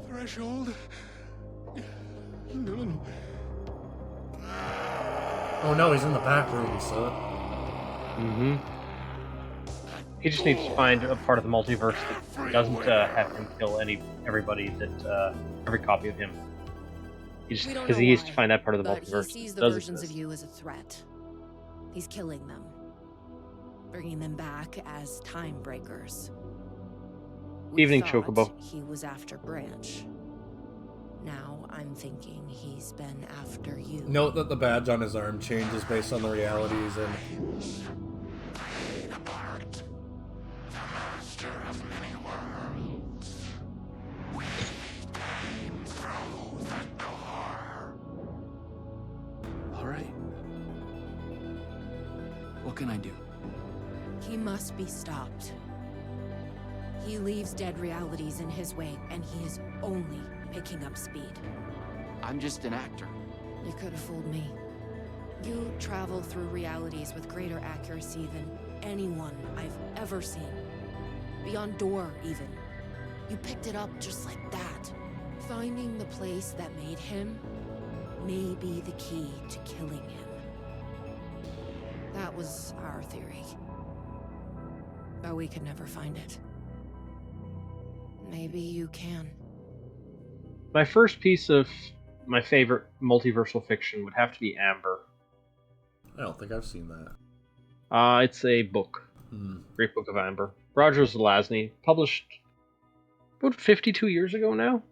threshold. No. Oh no, he's in the back room, so. Mm-hmm. He just needs to find a part of the multiverse that doesn't have him kill everybody every copy of him. Because he needs to find that part of the but multiverse. He sees the that does versions exist. of you as a threat. He's killing them, bringing them back as time breakers. We Evening, thought Chocobo. He was after Branch. Now I'm thinking he's been after you. Note that the badge on his arm changes based on the realities and. All right. What can I do? He must be stopped. He leaves dead realities in his wake, and he is only picking up speed. I'm just an actor. You could have fooled me. You travel through realities with greater accuracy than anyone I've ever seen. Beyond Door, even. You picked it up just like that. Finding the place that made him may be the key to killing him. That was our theory. But we could never find it. Maybe you can. My first piece of my favorite multiversal fiction would have to be Amber. I don't think I've seen that. It's a book. Great book of Amber. Roger Zelazny, published about 52 years ago now?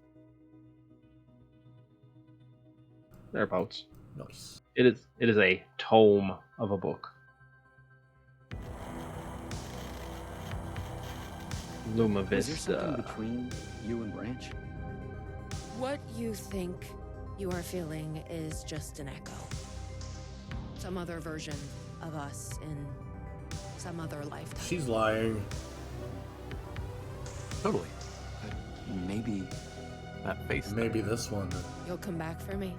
Thereabouts. Nice. It is a tome of a book. Luma Is there something Vista. between you and Branch? What you think you are feeling is just an echo. Some other version of us in some other lifetime. She's lying. Totally. Maybe. That face. Maybe this one. You'll come back for me?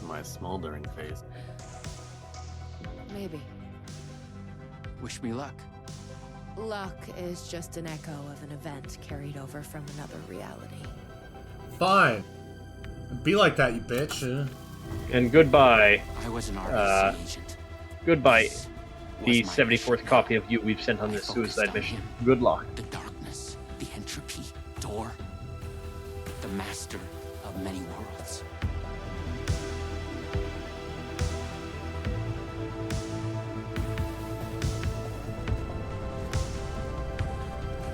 My smoldering face. Maybe. Wish me luck. Luck is just an echo of an event carried over from another reality. Fine. Be like that, you bitch. And goodbye. I was an RBC agent. Goodbye. This The was my 74th mission. copy of you we've sent on this I focused suicide on mission. him. Good luck. The darkness, the entropy, Door, the master of many worlds.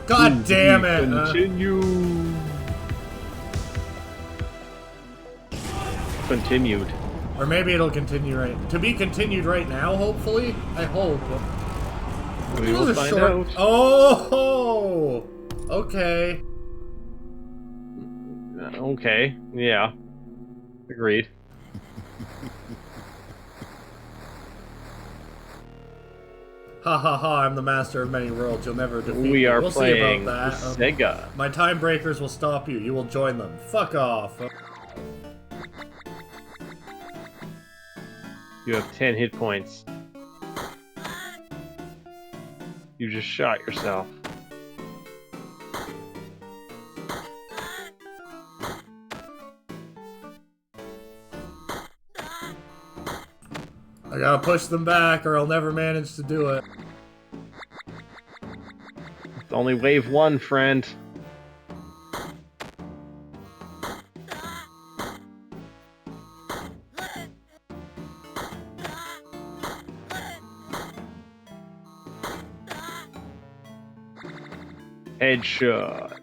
God damn it! Continue. Continued. Or maybe it'll continue to be continued right now, hopefully? I hope. We It was will a find short- out. Oh! Okay. Okay. Yeah. Agreed. Ha ha ha, I'm the master of many worlds. You'll never defeat me. We are We'll playing see about that. Sega. My time breakers will stop you. You will join them. Fuck off. You have 10 hit points. You just shot yourself. I gotta push them back or I'll never manage to do it. It's only wave 1, friend. Headshot.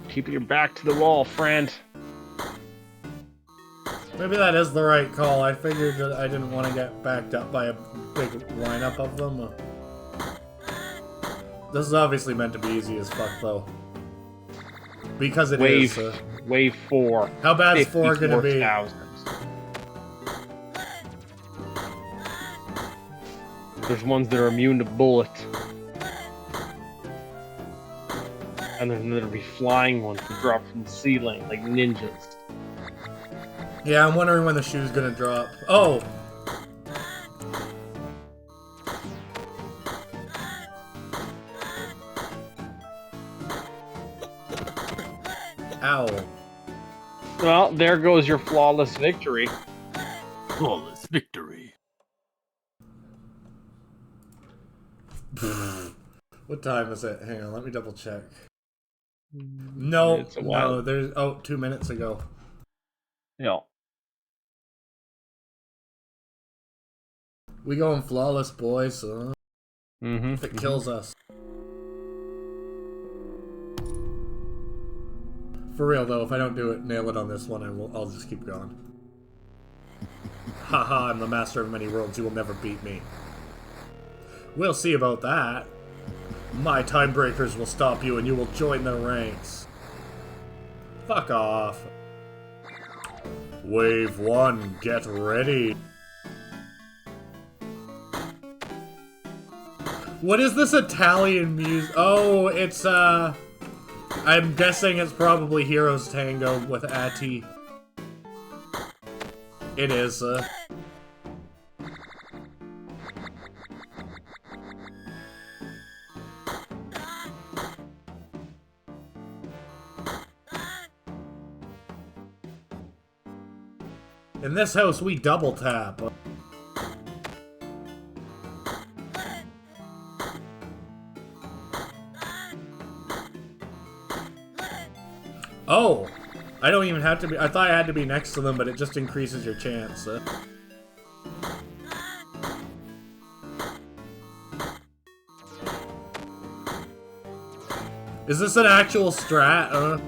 Keep your back to the wall, friend. Maybe that is the right call. I figured that I didn't want to get backed up by a big lineup of them. This is obviously meant to be easy as fuck, though. Because it is. Wave 4. How bad is 4 gonna be? 54,000. There's ones that are immune to bullet. And then there'll be flying ones that drop from the ceiling, like ninjas. Yeah, I'm wondering when the shoe's gonna drop. Oh! Ow. Well, there goes your flawless victory. Flawless victory. What time is it? Hang on, let me double check. No, It's a while. no, there's... Oh, 2 minutes ago. Yeah. We going flawless, boys. Mm-hmm. If it kills us. For real, though, if I don't nail it on this one, I'll just keep going. Haha, I'm the master of many worlds. You will never beat me. We'll see about that. My time breakers will stop you and you will join their ranks. Fuck off. Wave 1, get ready. What is this Italian music? Oh, it's, I'm guessing it's probably Heroes Tango with Ati. It is, In this house, we double tap. Oh! I don't even have to be... I thought I had to be next to them, but it just increases your chance. Is this an actual strat?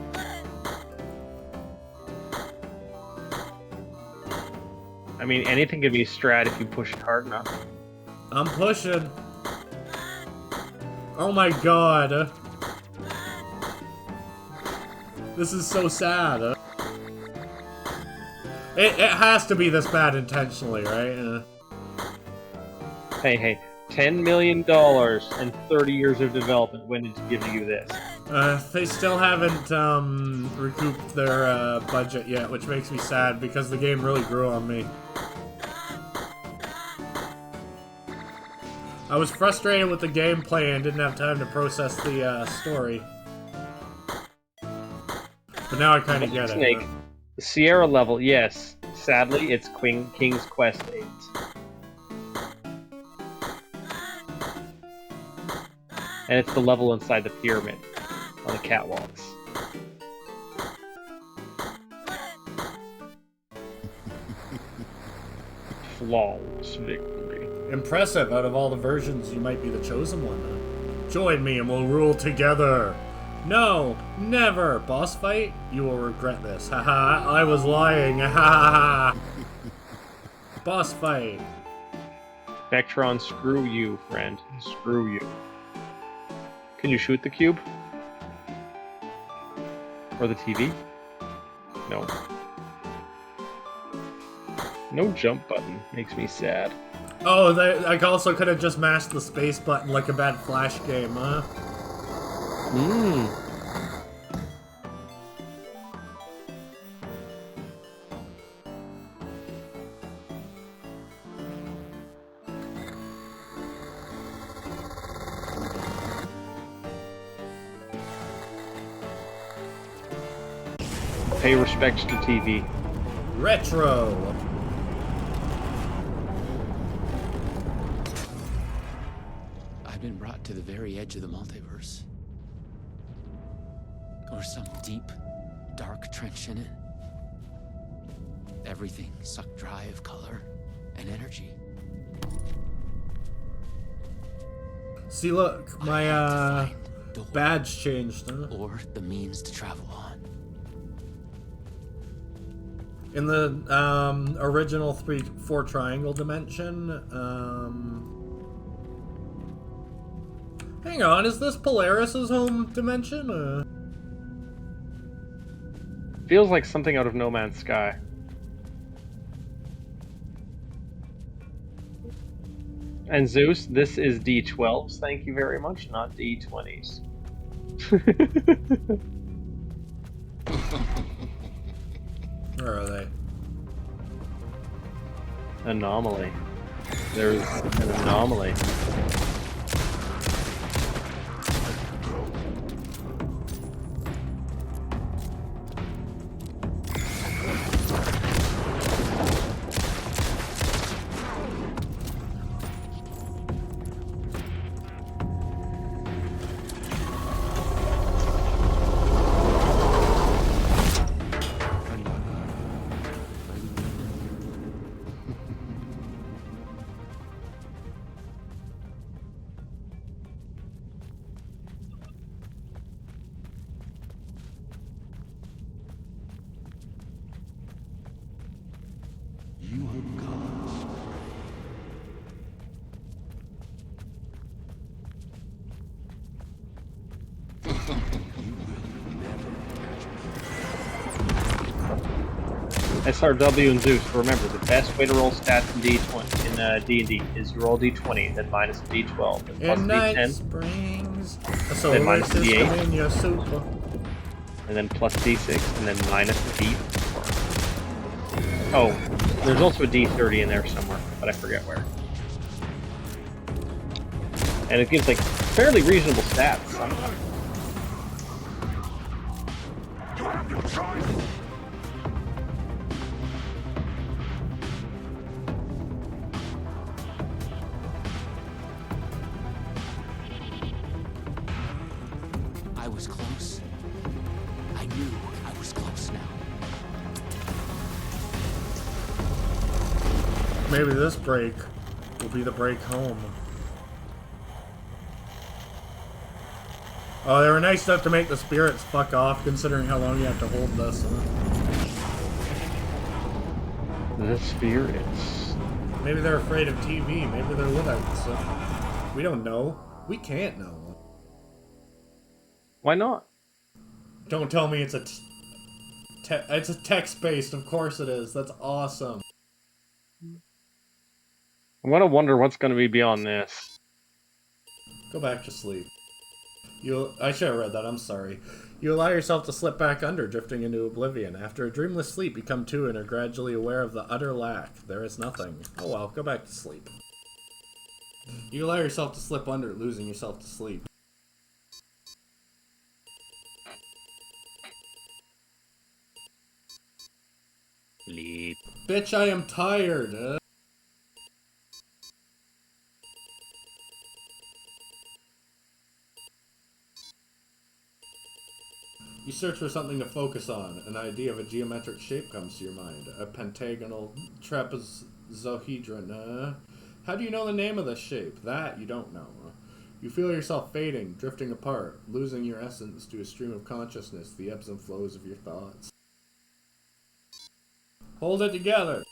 I mean, anything can be strat if you push it hard enough. I'm pushing. Oh my god. This is so sad. It has to be this bad intentionally, right? Hey, $10 million and 30 years of development went into giving you this. They still haven't recouped their budget yet, which makes me sad because the game really grew on me. I was frustrated with the gameplay and didn't have time to process the story. But now I kind of get Snake. it. The Sierra level, yes. Sadly, it's King's Quest 8. And it's the level inside the pyramid on the catwalks. Flawless victory. Impressive. Out of all the versions, you might be the chosen one. Join me and we'll rule together. No, never. Boss fight? You will regret this. Haha, I was lying. Haha. Boss fight. Vectron, screw you, friend. Screw you. Can you shoot the cube? Or the TV? No. No jump button. Makes me sad. Oh, I also could have just mashed the space button like a bad Flash game, huh? Pay respects to TV. Retro. I've been brought to the very edge of the multiverse. Or some deep, dark trench in it. Everything sucked dry of color and energy. See, look, my badge changed, huh? Or the means to travel on. In the original 4 triangle dimension, hang on, is this Polaris's home dimension? Feels like something out of No Man's Sky. And Zeus, this is D12s, thank you very much, not D20s. Where are they? Anomaly. There's an anomaly. SRW and Zeus. Remember, the best way to roll stats in D20 in D&D is you roll D20, then minus a D12, then plus In a Night D10, Springs, a then solar minus a system D8, in your soup. and then plus D6, and then minus a D4. Oh, there's also a D30 in there somewhere, but I forget where. And it gives like fairly reasonable stats sometimes. You have your choice. I was close. I knew I was close now. Maybe this break will be the break home. Oh, they were nice enough to make the spirits fuck off, considering how long you have to hold this. The spirits. Maybe they're afraid of TV. Maybe they're Luddites. We don't know. We can't know. Why not? Don't tell me it's it's a text-based. Of course it is. That's awesome. I want to wonder what's going to be beyond this. Go back to sleep. I should have read that. I'm sorry. You allow yourself to slip back under, drifting into oblivion. After a dreamless sleep, you come to and are gradually aware of the utter lack. There is nothing. Oh well, go back to sleep. You allow yourself to slip under, losing yourself to sleep. Sleep. Bitch, I am tired. You search for something to focus on. An idea of a geometric shape comes to your mind. A pentagonal trapezohedron. How do you know the name of this shape? That you don't know. You feel yourself fading, drifting apart, losing your essence to a stream of consciousness, the ebbs and flows of your thoughts. Hold it together!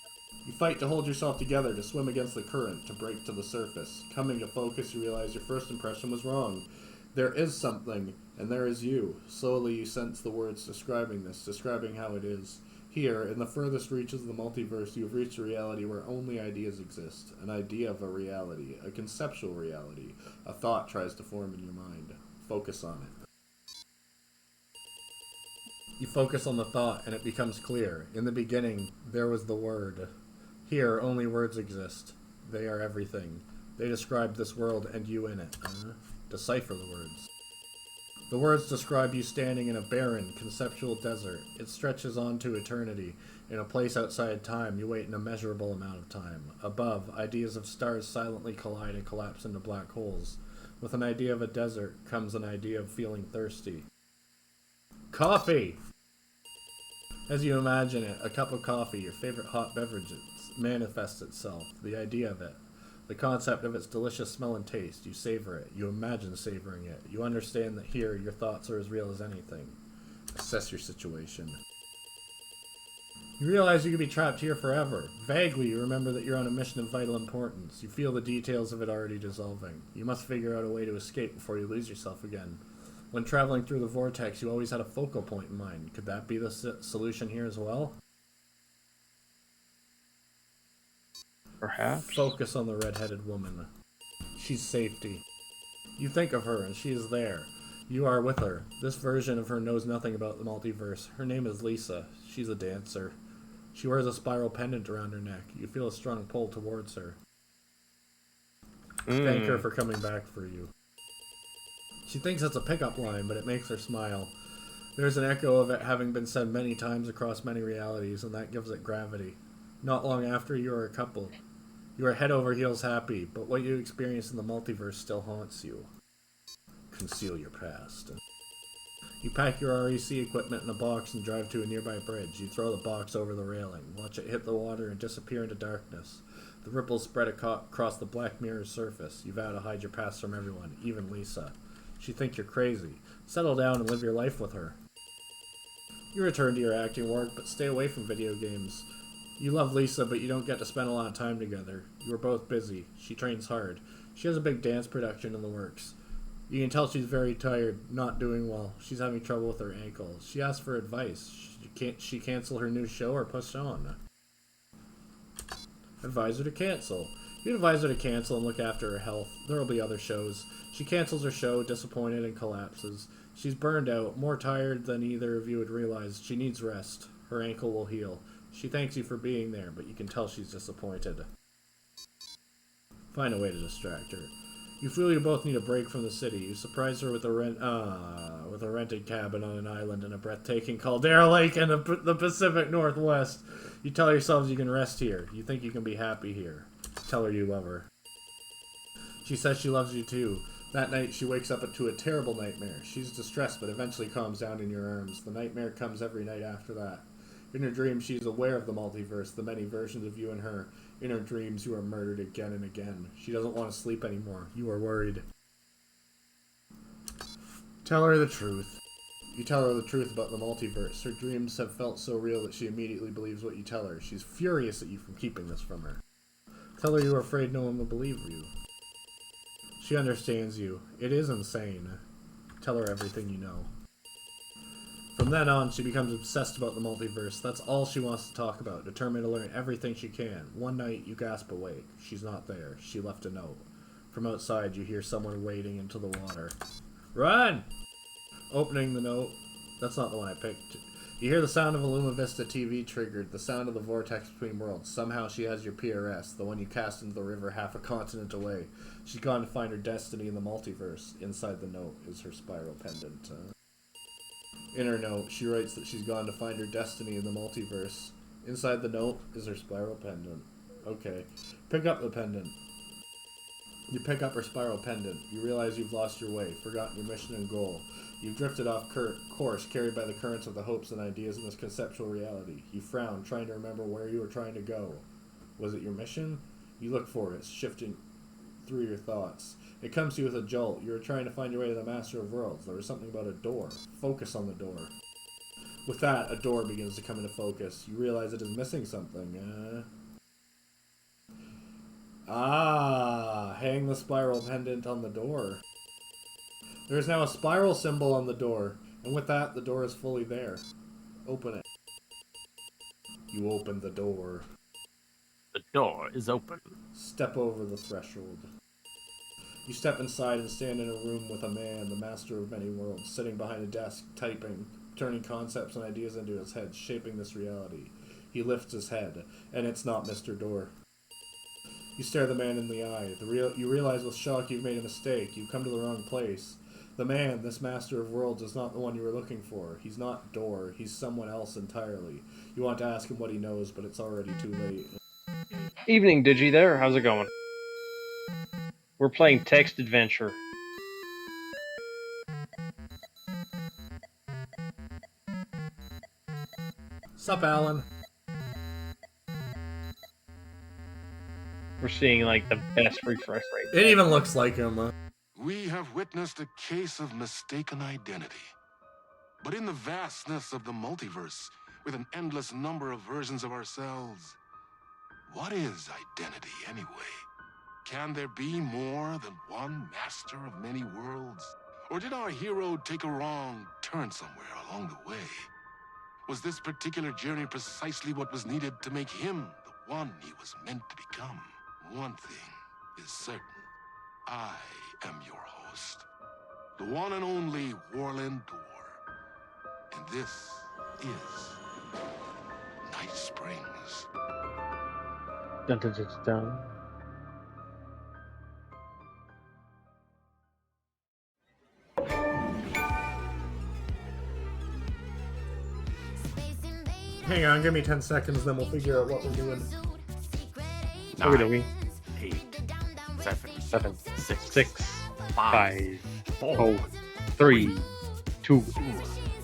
You fight to hold yourself together, to swim against the current, to break to the surface. Coming to focus, you realize your first impression was wrong. There is something, and there is you. Slowly you sense the words describing this, describing how it is. Here, in the furthest reaches of the multiverse, you have reached a reality where only ideas exist. An idea of a reality, a conceptual reality. A thought tries to form in your mind. Focus on it. You focus on the thought, and it becomes clear. In the beginning, there was the word. Here, only words exist. They are everything. They describe this world and you in it. Decipher the words. The words describe you standing in a barren, conceptual desert. It stretches on to eternity. In a place outside time, you wait an immeasurable amount of time. Above, ideas of stars silently collide and collapse into black holes. With an idea of a desert comes an idea of feeling thirsty. Coffee! As you imagine it, a cup of coffee, your favorite hot beverage, manifests itself. The idea of it. The concept of its delicious smell and taste. You savor it. You imagine savoring it. You understand that here, your thoughts are as real as anything. Assess your situation. You realize you could be trapped here forever. Vaguely, you remember that you're on a mission of vital importance. You feel the details of it already dissolving. You must figure out a way to escape before you lose yourself again. When traveling through the vortex, you always had a focal point in mind. Could that be the solution here as well? Perhaps. Focus on the red-headed woman. She's safety. You think of her, and she is there. You are with her. This version of her knows nothing about the multiverse. Her name is Lisa. She's a dancer. She wears a spiral pendant around her neck. You feel a strong pull towards her. Thank her for coming back for you. She thinks it's a pickup line, but it makes her smile. There's an echo of it having been said many times across many realities, and that gives it gravity. Not long after, you are a couple. You are head over heels happy, but what you experienced in the multiverse still haunts you. Conceal your past. You pack your REC equipment in a box and drive to a nearby bridge. You throw the box over the railing, watch it hit the water and disappear into darkness. The ripples spread across the black mirror's surface. You vow to hide your past from everyone, even Lisa. She thinks you're crazy. Settle down and live your life with her. You return to your acting work, but stay away from video games. You love Lisa, but you don't get to spend a lot of time together. You are both busy. She trains hard. She has a big dance production in the works. You can tell she's very tired, not doing well. She's having trouble with her ankle. She asks for advice. Can't she cancel her new show or push on? Advise her to cancel. You advise her to cancel and look after her health. There will be other shows. She cancels her show, disappointed, and collapses. She's burned out, more tired than either of you would realize. She needs rest. Her ankle will heal. She thanks you for being there, but you can tell she's disappointed. Find a way to distract her. You feel you both need a break from the city. You surprise her with a rented cabin on an island in a breathtaking Caldera Lake in the Pacific Northwest. You tell yourselves you can rest here. You think you can be happy here. Tell her you love her. She says she loves you too. That night, she wakes up to a terrible nightmare. She's distressed, but eventually calms down in your arms. The nightmare comes every night after that. In her dreams, she's aware of the multiverse, the many versions of you and her. In her dreams, you are murdered again and again. She doesn't want to sleep anymore. You are worried. Tell her the truth. You tell her the truth about the multiverse. Her dreams have felt so real that she immediately believes what you tell her. She's furious at you for keeping this from her. Tell her you are afraid no one will believe you. She understands you. It is insane. Tell her everything you know. From then on, she becomes obsessed about the multiverse. That's all she wants to talk about, determined to learn everything she can. One night, you gasp awake. She's not there. She left a note. From outside, you hear someone wading into the water. Run! Opening the note. That's not the one I picked. You hear the sound of a Luma Vista TV triggered, the sound of the vortex between worlds. Somehow she has your PRS, the one you cast into the river half a continent away. She's gone to find her destiny in the multiverse. Inside the note is her spiral pendant. In her note, she writes that she's gone to find her destiny in the multiverse. Inside the note is her spiral pendant. Okay. Pick up the pendant. You pick up her spiral pendant. You realize you've lost your way, forgotten your mission and goal. You've drifted off course, carried by the currents of the hopes and ideas in this conceptual reality. You frown, trying to remember where you were trying to go. Was it your mission? You look for it, shifting through your thoughts. It comes to you with a jolt. You were trying to find your way to the Master of Worlds. There was something about a door. Focus on the door. With that, a door begins to come into focus. You realize it is missing something. Hang the spiral pendant on the door. There is now a spiral symbol on the door, and with that, the door is fully there. Open it. You open the door. The door is open. Step over the threshold. You step inside and stand in a room with a man, the master of many worlds, sitting behind a desk, typing, turning concepts and ideas into his head, shaping this reality. He lifts his head, and it's not Mr. Door. You stare the man in the eye. You realize with shock you've made a mistake. You've come to the wrong place. The man, this Master of Worlds, is not the one you were looking for. He's not Door. He's someone else entirely. You want to ask him what he knows, but it's already too late. Evening, Digi there. How's it going? We're playing Text Adventure. Sup, Alan? We're seeing, like, the best refresh rate. It even looks like him. We have witnessed a case of mistaken identity. But in the vastness of the multiverse, with an endless number of versions of ourselves, what is identity anyway? Can there be more than one master of many worlds? Or did our hero take a wrong turn somewhere along the way? Was this particular journey precisely what was needed to make him the one he was meant to become? One thing is certain. I am your host. the one and only Warland Door. And this is Night Springs. Dun, dun, dun, dun. Hang on, give me 10 seconds, then we'll figure out what we're doing. 9, 8, 7, 6, 5, 4, 3, 2,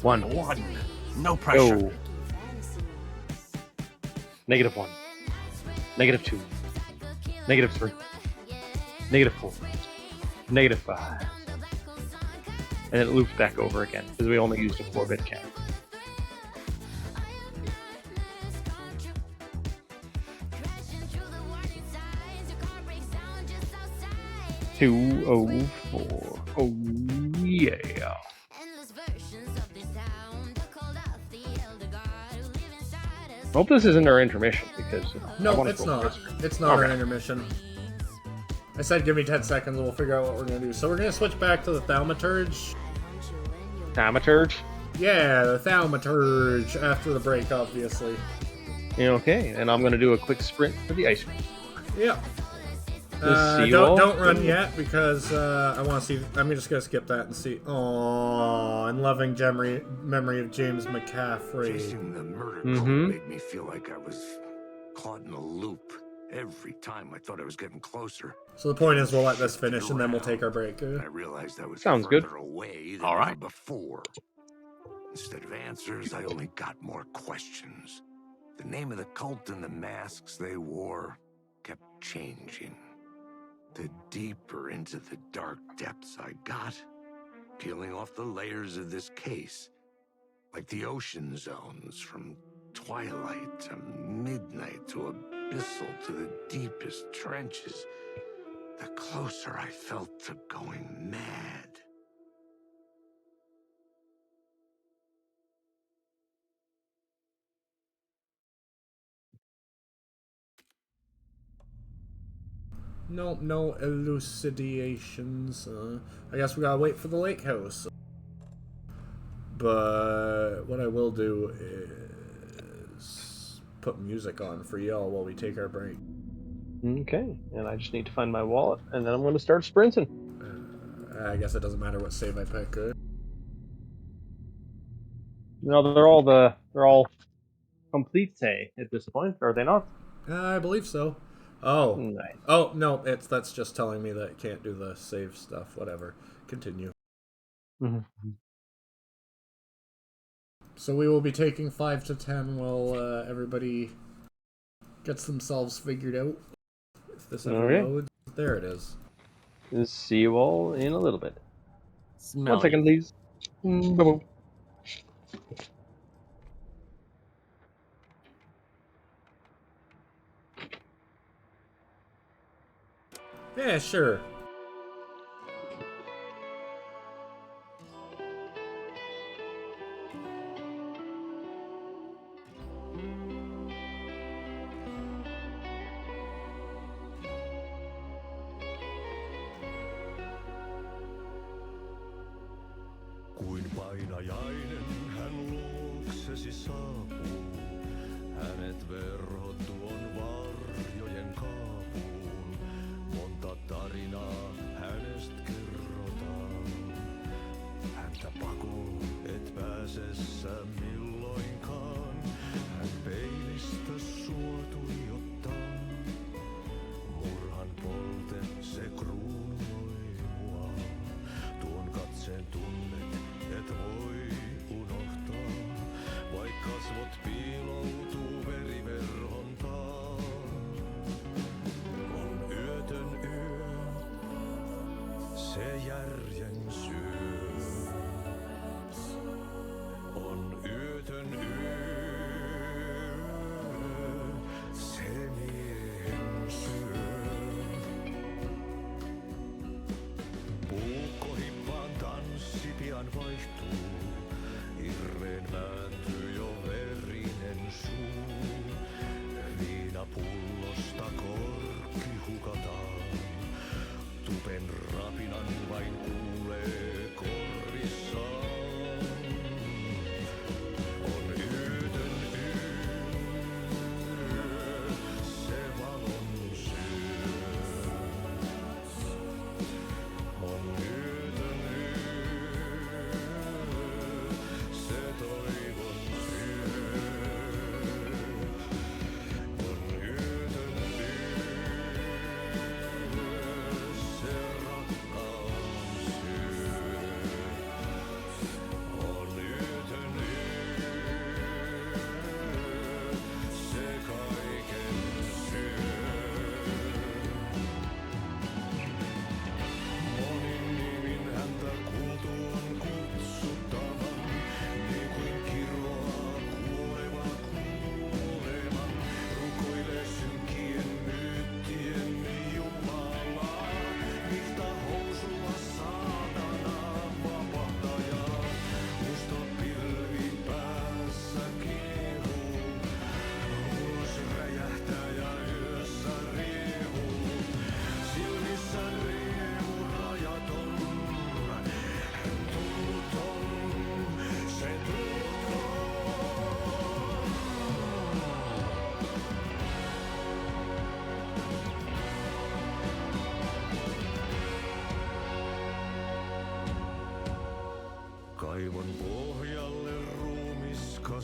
1. 1. No pressure. Go. -1. -2. -3. -4. -5. And it loops back over again because we only used a 4-bit count. 204. Oh yeah. I hope this isn't our intermission because I No, wanna it's go not. first. It's not Okay. our intermission. I said give me 10 seconds and we'll figure out what we're gonna do. So we're gonna switch back to the Thaumaturge. Thaumaturge? Yeah, the Thaumaturge after the break, obviously. Yeah, okay, and I'm gonna do a quick sprint for the ice cream. Yeah. The seawall? Don't run yet because I want to see. I'm just gonna skip that and see. Oh, and loving memory of James McCaffrey. Chasing the murder Mhm. cult made me feel like I was caught in a loop. Every time I thought I was getting closer, So the point is, we'll let this finish and then we'll take our break. I realized I was Sounds good. further away than All right. ever before. Instead of answers, I only got more questions. The name of the cult and the masks they wore kept changing. The deeper into the dark depths I got, peeling off the layers of this case, like the ocean zones from twilight to midnight to abyssal to the deepest trenches, the closer I felt to going mad. No elucidations. I guess we gotta wait for the lake house. But what I will do is put music on for y'all while we take our break. Okay, and I just need to find my wallet, and then I'm gonna start sprinting. I guess it doesn't matter what save I pick. No, they're all complete say at this point, are they not? I believe so. Oh. Nice. Oh, no, that's just telling me that it can't do the save stuff. Whatever. Continue. Mm-hmm. So we will be taking 5 to 10 while everybody gets themselves figured out. If this ever Okay. loads. There it is. See you all in a little bit. Smelly. 1 second, please. Boom. Yeah, sure. Kuin painajainen hän luoksesi saapuu, hänet verhot tuon varjojen kaapuun. Monta tarinaa hänestä kerrotaan, häntä pakoon et pääse sä milloinkaan. Hän peilistä sua tuijottaa, murhan polte se kruunoi mua. Tuon katseen tunnet et voi unohtaa, vaik kasvot piiloutuu veriverhon taa. On yötön yö, se järjen syö. On yötön yö, se miehen syö. Puukkohippaan tanssi pian vaihtuu, irreen vääntyy jo verinen suu. Viinapullosta korkki hukataan, tupen rapinan vain kuulee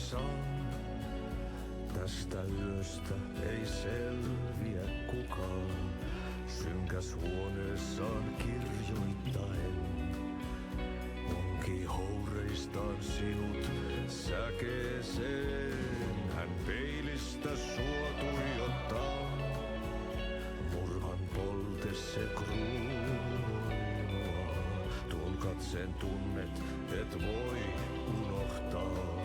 unissaan. Tästä yöstä ei selviä kukaan. Synkäs huoneessaan kirjoittaen. Onki houreistaan sinut säkeeseen. Hän peilistä sua tuijottaa. Murhan polte se kruunoaa. Tuon katseen tunnet, et voi unohtaa.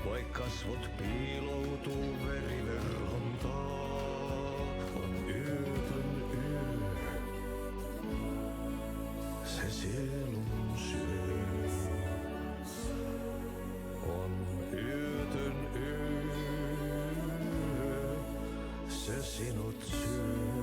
Vaik kasvot piiloutuu veriverhon taa. On yötön yö. Se sielun syö. On yötön yö. Se sinut syö.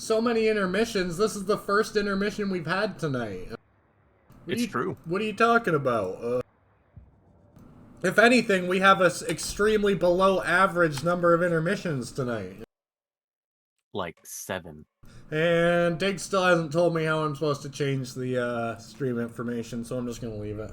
So many intermissions. This is the first intermission we've had tonight. It's true. What are you talking about? If anything, we have an extremely below average number of intermissions tonight. Like 7. And Dig still hasn't told me how I'm supposed to change the stream information, so I'm just going to leave it.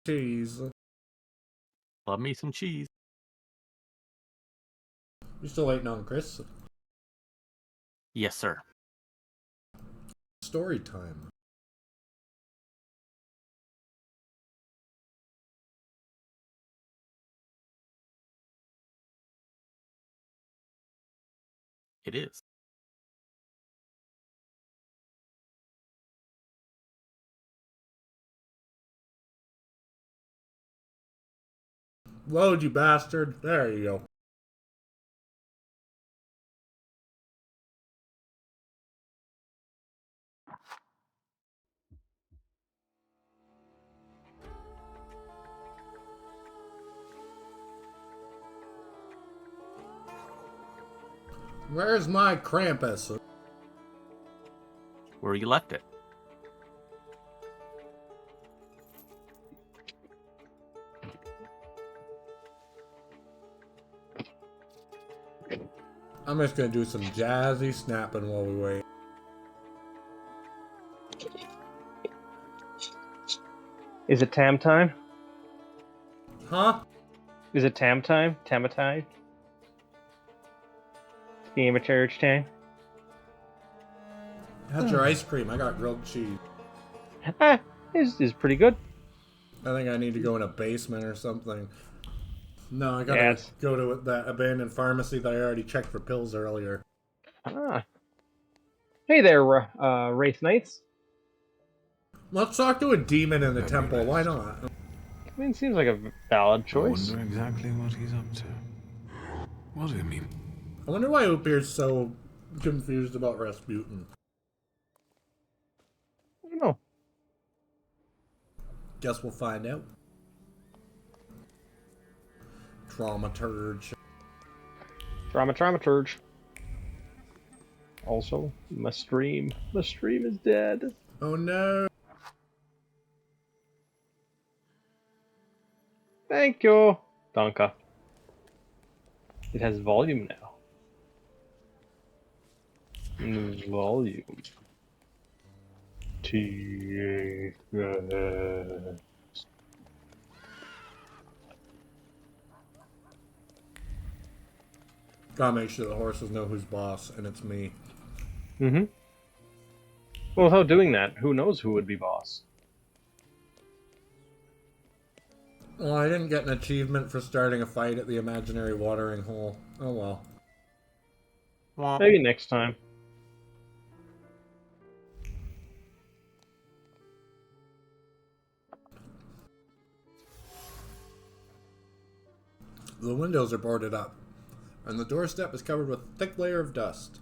Cheese. Love me some cheese. You still waiting on Chris? Yes, sir. story time. It is. Load, you bastard. There you go. Where's my Krampus? Where you left it. I'm just gonna do some jazzy snapping while we wait. Is it Tam time? Huh? Is it Tam time? Tamatide? Game of church time? How's your ice cream? I got grilled cheese. Ah, is pretty good. I think I need to go in a basement or something. No, I gotta go to that abandoned pharmacy that I already checked for pills earlier. Ah. Hey there, Wraith Knights. Let's talk to a demon in the temple. Why not? I mean, it seems like a valid choice. I wonder exactly what he's up to. What do you mean? I wonder why Opier's so confused about Rasputin. I don't know. Guess we'll find out. Dramaturge. Dramaturge. Also, my stream. My stream is dead. Oh no. Thank you, Donka. It has volume now. Volume. Gotta make sure the horses know who's boss, and it's me. Mm-hmm. Well, without doing that, who knows who would be boss? Well, I didn't get an achievement for starting a fight at the imaginary watering hole. Oh well. Maybe next time. The windows are boarded up, and the doorstep is covered with a thick layer of dust.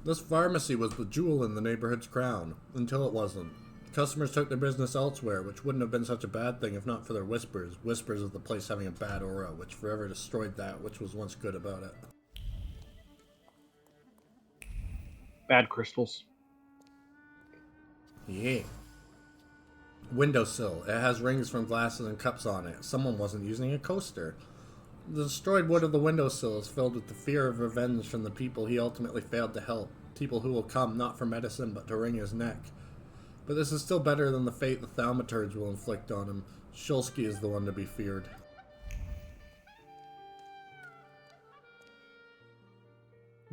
This pharmacy was the jewel in the neighborhood's crown, until it wasn't. Customers took their business elsewhere, which wouldn't have been such a bad thing if not for their whispers. Whispers of the place having a bad aura, which forever destroyed that which was once good about it. Bad crystals. Yeah. Windowsill. It has rings from glasses and cups on it. Someone wasn't using a coaster. The destroyed wood of the windowsill is filled with the fear of revenge from the people he ultimately failed to help. People who will come not for medicine but to wring his neck. But this is still better than the fate the thaumaturge will inflict on him. Shulsky is the one to be feared.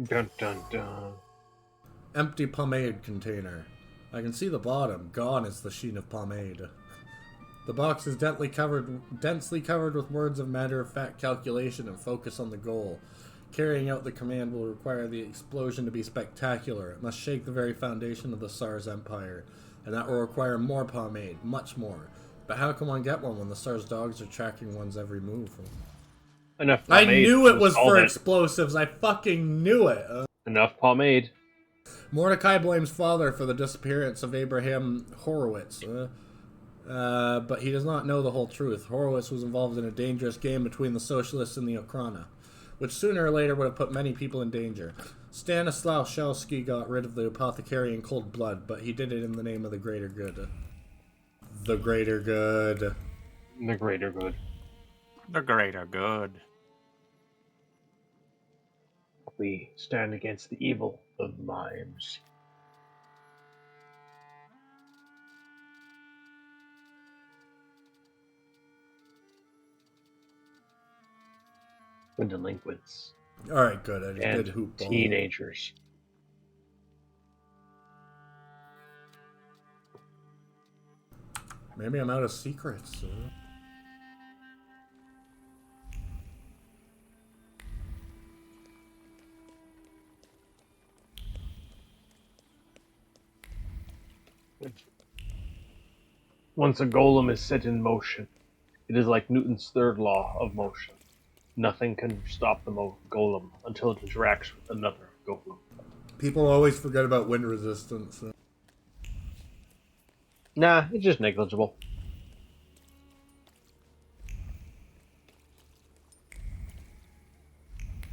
Dun dun dun. Empty pomade container. I can see the bottom. Gone is the sheen of pomade. The box is densely covered with words of matter-of-fact calculation and focus on the goal. Carrying out the command will require the explosion to be spectacular. It must shake the very foundation of the Tsar's empire. And that will require more pomade, much more. But how can one get one when the Tsar's dogs are tracking one's every move? Enough I pomade. knew it was All for that. explosives. I fucking knew it. Enough pomade. Mordecai blames father for the disappearance of Abraham Horowitz. But he does not know the whole truth. Horowitz was involved in a dangerous game between the socialists and the Okhrana, which sooner or later would have put many people in danger. Stanislaw Shelsky got rid of the apothecary in cold blood, but he did it in the name of the greater good. The greater good. The greater good. The greater good. We stand against the evil of mimes. The delinquents. Alright, good. I just And did hoop ball. teenagers. Maybe I'm out of secrets. Once a golem is set in motion, it is like Newton's third law of motion. Nothing can stop the golem until it interacts with another golem. People always forget about wind resistance. Nah, it's just negligible.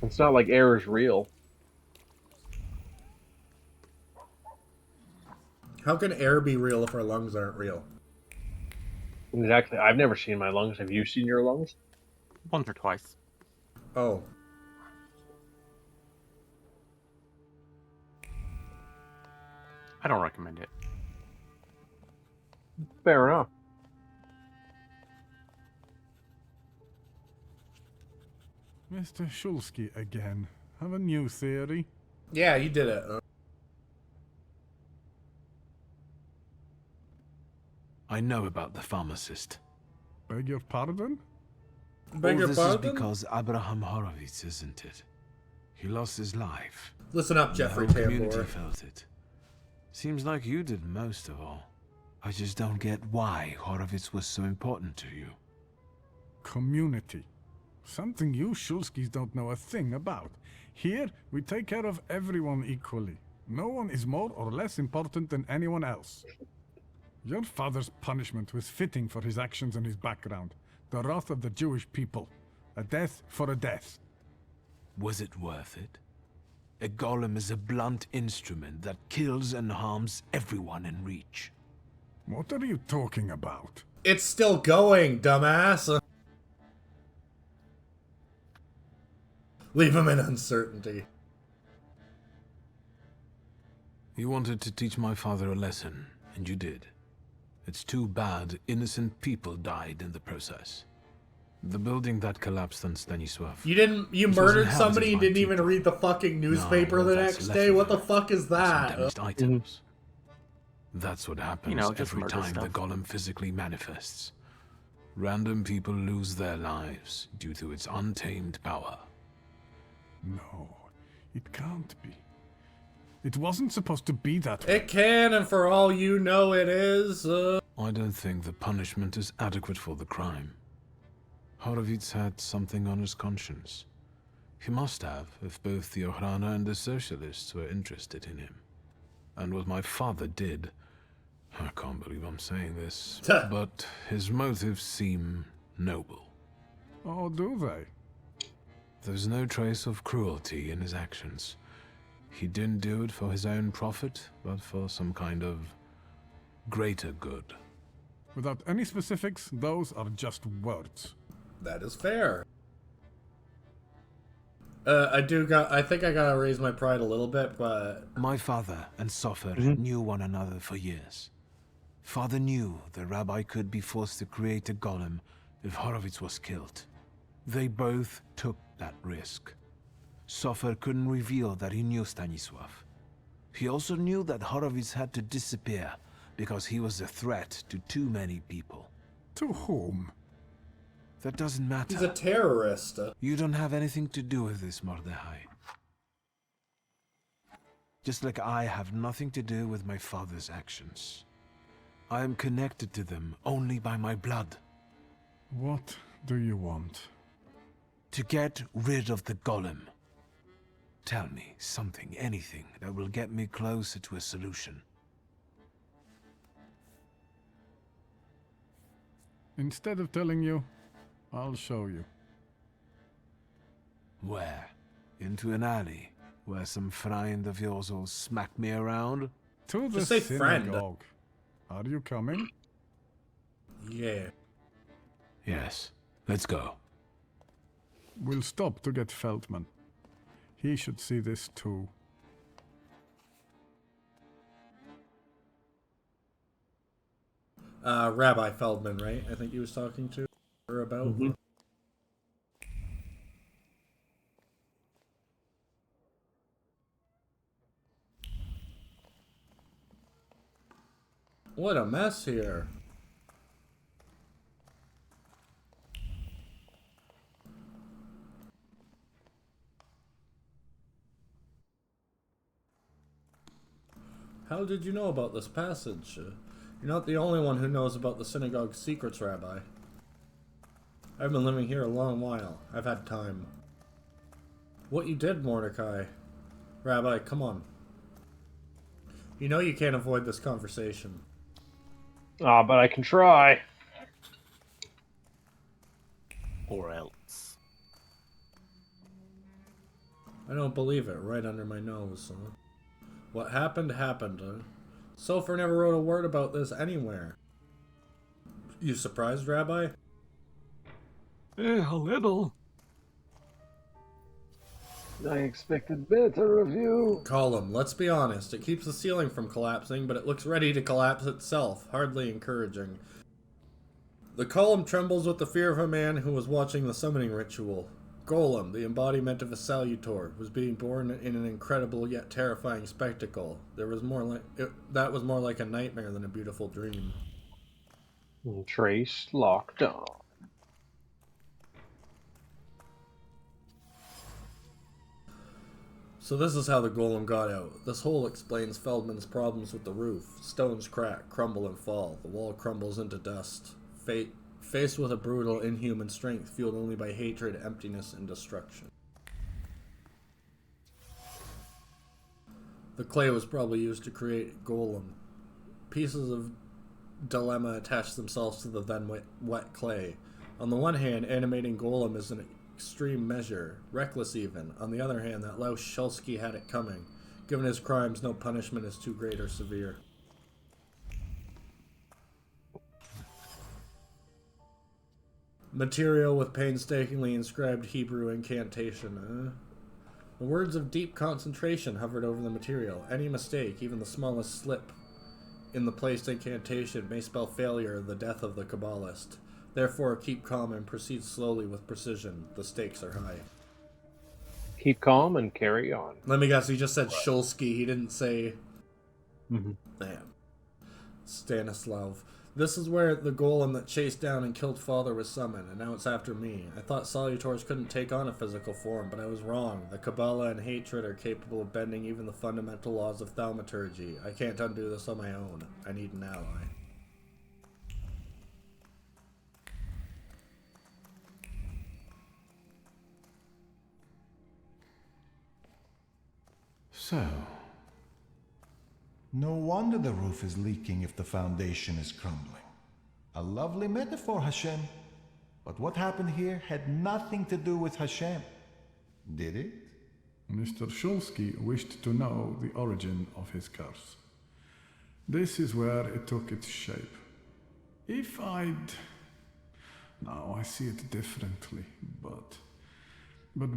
It's not like air is real. How can air be real if our lungs aren't real? Exactly. I've never seen my lungs. Have you seen your lungs? Once or twice. Oh. I don't recommend it. Fair enough. Mr. Shulsky again. Have a new theory? Yeah, you did it. I know about the pharmacist. Beg your pardon? Beg your This pardon? is because Abraham Horowitz, isn't it? He lost his life. Listen up, Jeffrey The whole community Tambor. felt it. Seems like you did most of all. I just don't get why Horowitz was so important to you. Community. Something you Shulskis don't know a thing about. Here, we take care of everyone equally. No one is more or less important than anyone else. Your father's punishment was fitting for his actions and his background. The wrath of the Jewish people. A death for a death. Was it worth it? A golem is a blunt instrument that kills and harms everyone in reach. What are you talking about? It's still going, dumbass. Leave him in uncertainty. You wanted to teach my father a lesson, and you did. It's too bad innocent people died in the process. The building that collapsed on Stanisław. You was murdered inhabited somebody and by didn't even people. read the fucking newspaper the that's next left day? of What the it. fuck is Some that? damaged items. That's what happens just every murder time the stuff. golem physically manifests. Random people lose their lives due to its untamed power. No, it can't be. It wasn't supposed to be that way. It can, and for all you know, it is. I don't think the punishment is adequate for the crime. Horowitz had something on his conscience. He must have, if both the Ohrana and the Socialists were interested in him. And what my father did, I can't believe I'm saying this, but his motives seem noble. Oh, do they? There's no trace of cruelty in his actions. He didn't do it for his own profit, but for some kind of greater good. Without any specifics, those are just words. That is fair. I think I gotta raise my pride a little bit, but... My father and Sofer knew one another for years. Father knew the rabbi could be forced to create a golem if Horowitz was killed. They both took that risk. Sofer couldn't reveal that he knew Stanisław. He also knew that Horowitz had to disappear because he was a threat to too many people. To whom? That doesn't matter. He's a terrorist. You don't have anything to do with this, Mordechai. Just like I have nothing to do with my father's actions. I am connected to them only by my blood. What do you want? To get rid of the golem. Tell me something, anything, that will get me closer to a solution. Instead of telling you, I'll show you. Where? Into an alley, where some friend of yours will smack me around? To the Just say friend. synagogue. Are you coming? Yeah. Yes, let's go. We'll stop to get Feldman. He should see this too. Rabbi Feldman, right? I think he was talking to her about. Mm-hmm. What a mess here. How did you know about this passage? You're not the only one who knows about the synagogue's secrets, Rabbi. I've been living here a long while. I've had time. What you did, Mordecai. Rabbi, come on. You know you can't avoid this conversation. Ah, but I can try. Or else. I don't believe it, right under my nose. Huh? What happened, happened. Sulfur never wrote a word about this anywhere. You surprised, Rabbi? A little. I expected better of you. Column, let's be honest. It keeps the ceiling from collapsing, but it looks ready to collapse itself. Hardly encouraging. The column trembles with the fear of a man who was watching the summoning ritual. Golem, the embodiment of a salutor, was being born in an incredible yet terrifying spectacle. That was more like a nightmare than a beautiful dream. Trace locked on. So this is how the golem got out. This hole explains Feldman's problems with the roof. Stones crack, crumble, and fall. The wall crumbles into dust. Faced with a brutal, inhuman strength fueled only by hatred, emptiness, and destruction. The clay was probably used to create Golem. Pieces of dilemma attached themselves to the then wet clay. On the one hand, animating Golem is an extreme measure, reckless even. On the other hand, that louse Shulsky had it coming. Given his crimes, no punishment is too great or severe. Material with painstakingly inscribed Hebrew incantation. The words of deep concentration hovered over the material. Any mistake, even the smallest slip in the placed incantation, may spell failure or the death of the Kabbalist. Therefore, keep calm and proceed slowly with precision. The stakes are high. Keep calm and carry on. Let me guess, he just said Shulsky. He didn't say... Damn. Stanislav. This is where the golem that chased down and killed Father was summoned, and now it's after me. I thought Salutors couldn't take on a physical form, but I was wrong. The Kabbalah and hatred are capable of bending even the fundamental laws of thaumaturgy. I can't undo this on my own. I need an ally. So, no wonder the roof is leaking if the foundation is crumbling. A lovely metaphor, Hashem. But what happened here had nothing to do with Hashem. Did it? Mr. Shulsky wished to know the origin of his curse. This is where it took its shape. If I'd... Now I see it differently, but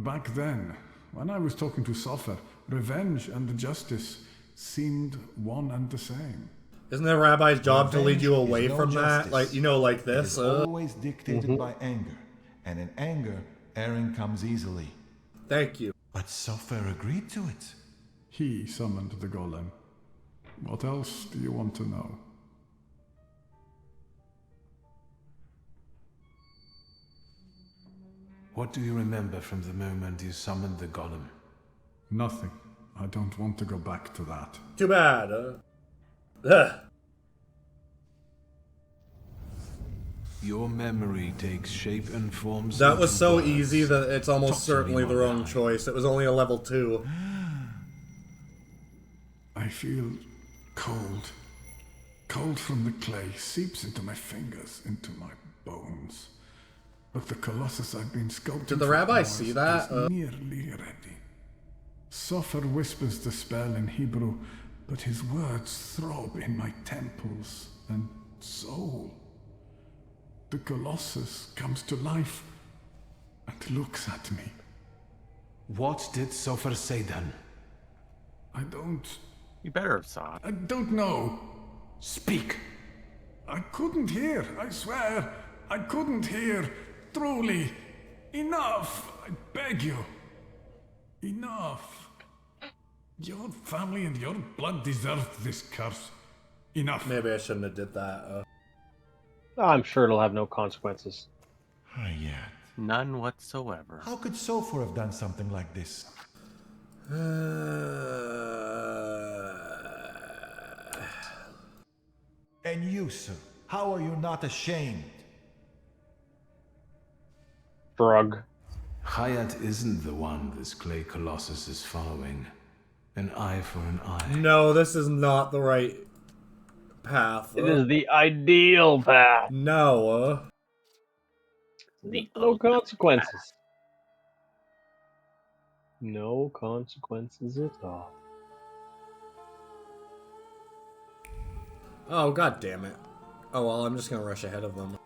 back then, when I was talking to Sofer, revenge and justice seemed one and the same. Isn't the rabbi's job to lead you away from justice. that? Like, you know, like this? It is always dictated by anger. And in anger, erring comes easily. Thank you. But Sofer agreed to it. He summoned the golem. What else do you want to know? What do you remember from the moment you summoned the golem? Nothing. I don't want to go back to that. Too bad. Ugh. Your memory takes shape and forms. That was so words. easy that it's almost Talk to me, certainly the wrong Mordecai. choice. It was only a level 2. I feel cold. Cold from the clay seeps into my fingers, into my bones. But the Colossus I've been sculpting Did the for rabbi hours see that? is nearly ready. Sofer whispers the spell in Hebrew, but his words throb in my temples and soul. The Colossus comes to life and looks at me. What did Sofer say then? I don't... You better have saw it. I don't know. Speak! I couldn't hear, I swear. I couldn't hear. Truly. Enough, I beg you. Enough. Your family and your blood deserved this curse. Enough. Maybe I shouldn't have did that. I'm sure it'll have no consequences. Yeah. None whatsoever. How could Sofer have done something like this? And you, sir, how are you not ashamed? Shrug. Hayat isn't the one this clay colossus is following. An eye for an eye. No, this is not the right path. It is the ideal path. No. No consequences. No consequences at all. Oh, god damn it. Oh well, I'm just gonna rush ahead of them.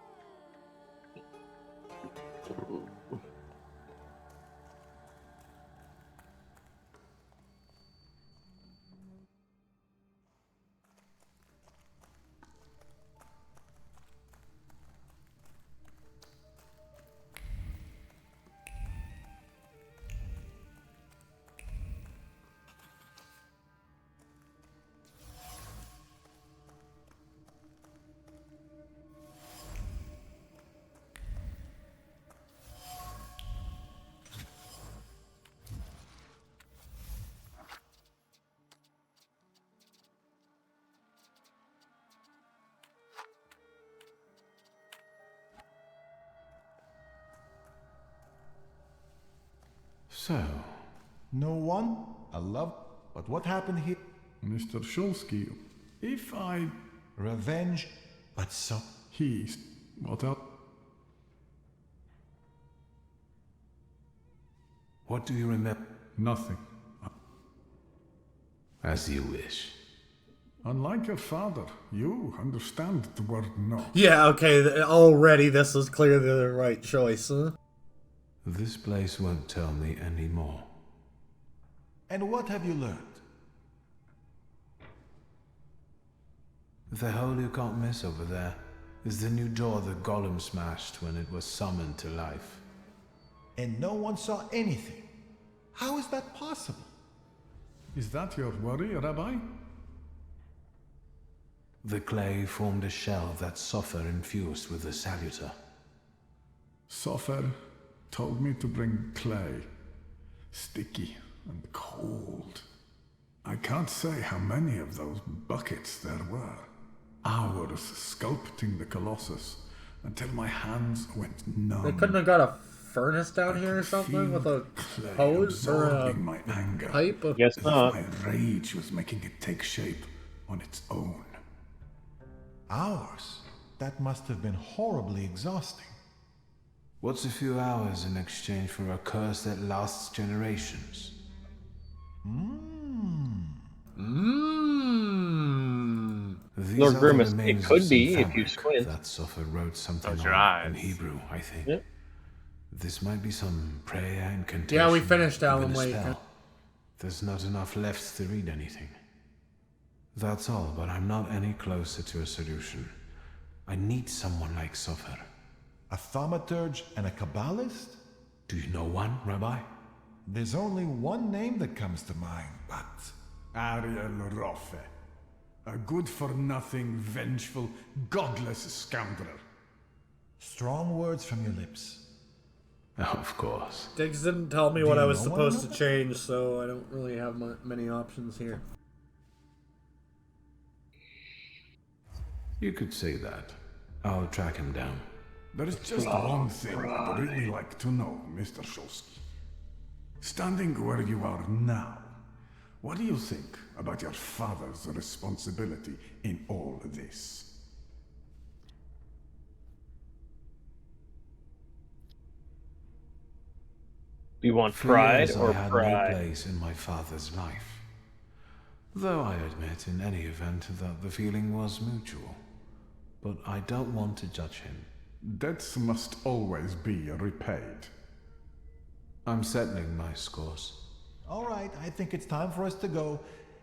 So, No one? I love. But what happened here? Mr. Shulsky, if I... Revenge? But so. He's... What else? what do you remember? Nothing. As you wish. Unlike your father, you understand the word no. Yeah, okay, already this is clearly the right choice, huh? This place won't tell me any more. And what have you learned? The hole you can't miss over there is the new door the golem smashed when it was summoned to life. And no one saw anything. How is that possible? Is that your worry, Rabbi? The clay formed a shell that Sopher infused with the saluter. Sopher told me to bring clay. Sticky and cold. I can't say how many of those buckets there were. Hours sculpting the Colossus until my hands went numb. They couldn't have got a furnace down here or something with a hose or a my anger. pipe? Guess not. My rage was making it take shape on its own. Hours? That must have been horribly exhausting. What's a few hours in exchange for a curse that lasts generations? These Lord are the Grimace, it remains could of be some if you fabric squint. That Sopher wrote something Close your on in eyes. Hebrew, I think. Yep. This might be some prayer incantation. Yeah, we finished Alan even a Wake. spell. There's not enough left to read anything. That's all, but I'm not any closer to a solution. I need someone like Sopher. A thaumaturge and a Kabbalist? Do you know one, Rabbi? There's only one name that comes to mind, but... Ariel Roffe. A good-for-nothing, vengeful, godless scoundrel. Strong words from your lips. Of course. Diggs didn't tell me Do what I you was know supposed one? to change, so I don't really have many options here. You could say that. I'll track him down. There is just one thing I'd really like to know, Mr. Shulsky. Standing where you are now, what do you think about your father's responsibility in all this? Do you want For pride years, or I had pride? no place in my father's life. Though I admit in any event that the feeling was mutual. But I don't want to judge him. Debts must always be repaid. I'm settling my scores. All right, I think it's time for us to go.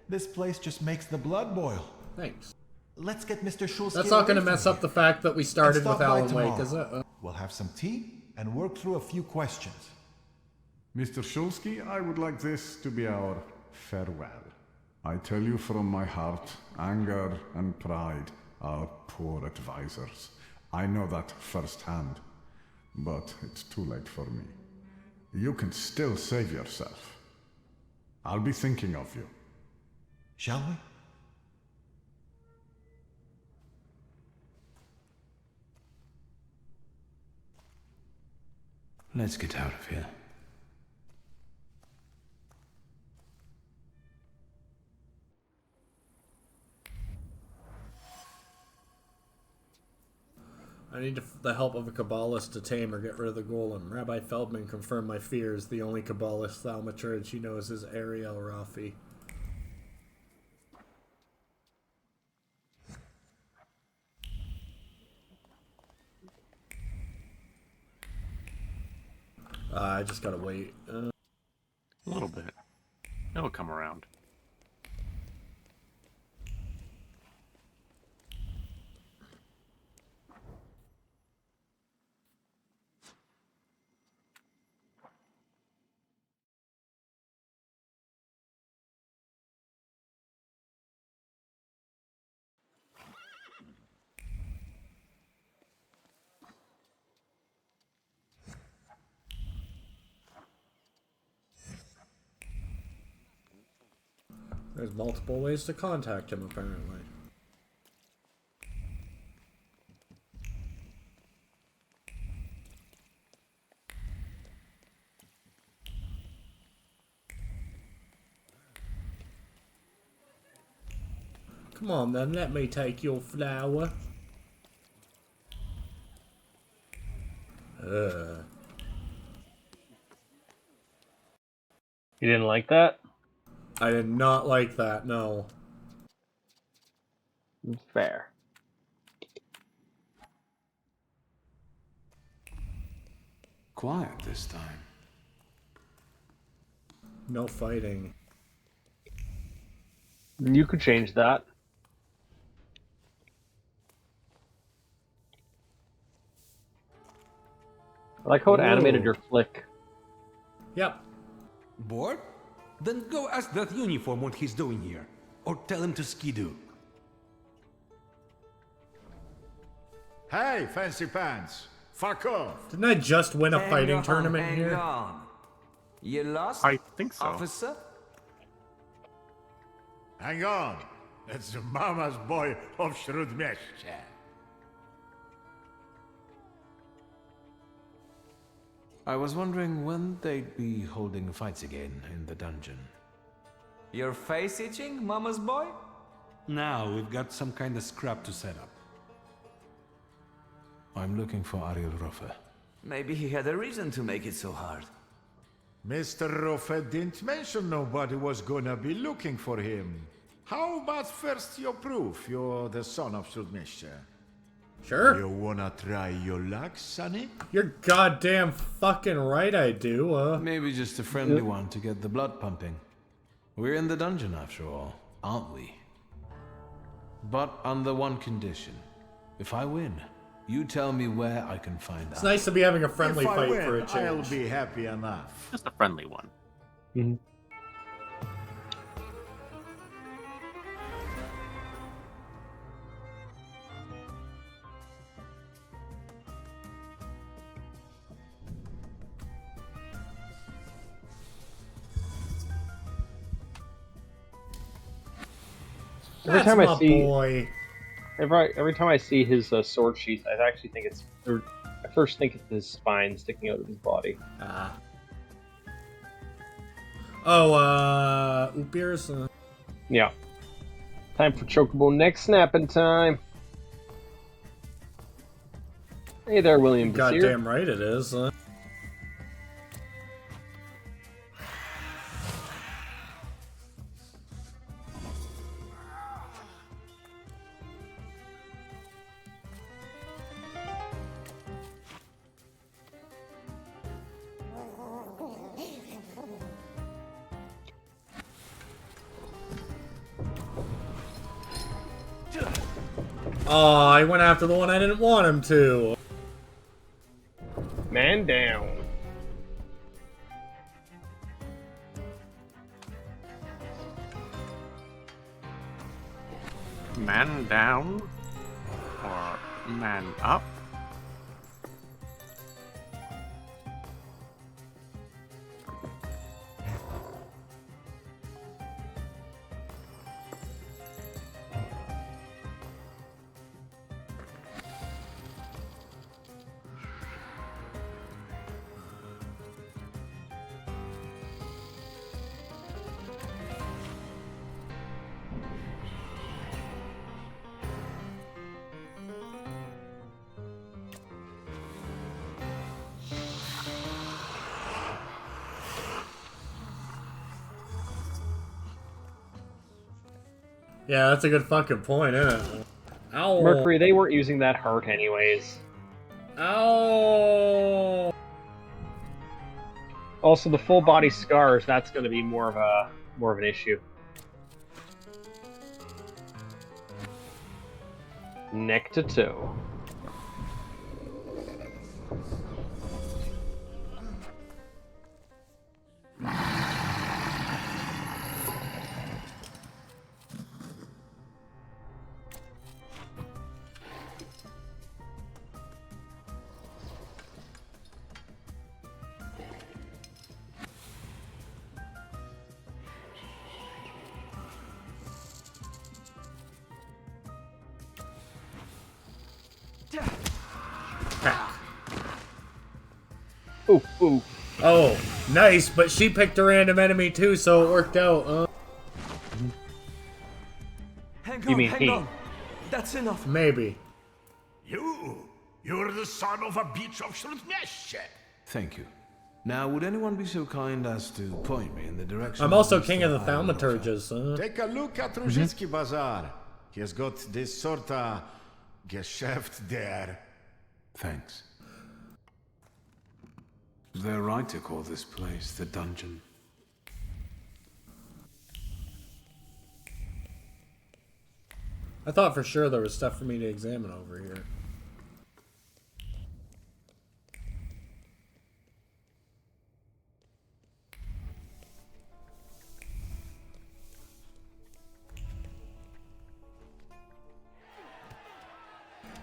This place just makes the blood boil. Thanks. Let's get Mr. Shulsky That's not going to away mess from up the here. fact that we started stop with by Alan Wake, tomorrow. is it? We'll have some tea and work through a few questions. Mr. Shulsky, I would like this to be our farewell. I tell you from my heart, anger and pride are poor advisors. I know that firsthand, but it's too late for me. You can still save yourself. I'll be thinking of you. Shall we? Let's get out of here. I need the help of a Kabbalist to tame or get rid of the golem. Rabbi Feldman confirmed my fears. The only Kabbalist thaumaturge he knows is Ariel Rafi. I just gotta wait. A little bit. It'll come around. There's multiple ways to contact him, apparently. Come on then, let me take your flower. You didn't like that? I did not like that, no. Fair. Quiet this time. No fighting. You could change that. I like how it animated your flick. Yep. Bored? Then go ask that uniform what he's doing here. Or tell him to skidoo. Hey, fancy pants! Fuck off! Didn't I just win a fighting tournament hang here? on. You lost, I think so. officer? Hang on! It's the mama's boy of Shrudmeshcha. I was wondering when they'd be holding fights again in the dungeon. Your face itching, mama's boy? Now we've got some kind of scrap to set up. I'm looking for Ariel Rofer. Maybe he had a reason to make it so hard. Mr. Rofe didn't mention nobody was gonna be looking for him. How about first your proof you're the son of Shrudmeshcha? Sure. You wanna try your luck, sonny? You're goddamn fucking right I do, Maybe just a friendly one to get the blood pumping. We're in the dungeon after all, aren't we? But under one condition. If I win, you tell me where I can find out. It's nice to be having a friendly If I fight win, for a change. I'll be happy enough. Just a friendly one. Mm-hmm. Every time I see, every time I see his sword sheath, I actually think it's. I first think it's his spine sticking out of his body. Ah. Oh, Upir's. Yeah. Time for Chocobo neck snapping time. Hey there, William. Goddamn right it is. Oh, I went after the one I didn't want him to. Man down. Man down? Or man up? Yeah, that's a good fucking point, isn't it? Ow. Mercury, they weren't using that heart anyways. Ow. Also, the full body scars, that's going to be more of an issue. Neck to toe. Ooh, ooh. Oh, nice, but she picked a random enemy too, so it worked out. Hang on. That's enough. Maybe. You're the son of a bitch of Shrutmesh. Thank you. Now, would anyone be so kind as to point me in the direction? I'm also king of the thaumaturges. Take a look at Ruzhitsky Bazaar. He has got this sort of Geschäft there. Thanks. They're right to call this place the dungeon. I thought for sure there was stuff for me to examine over here.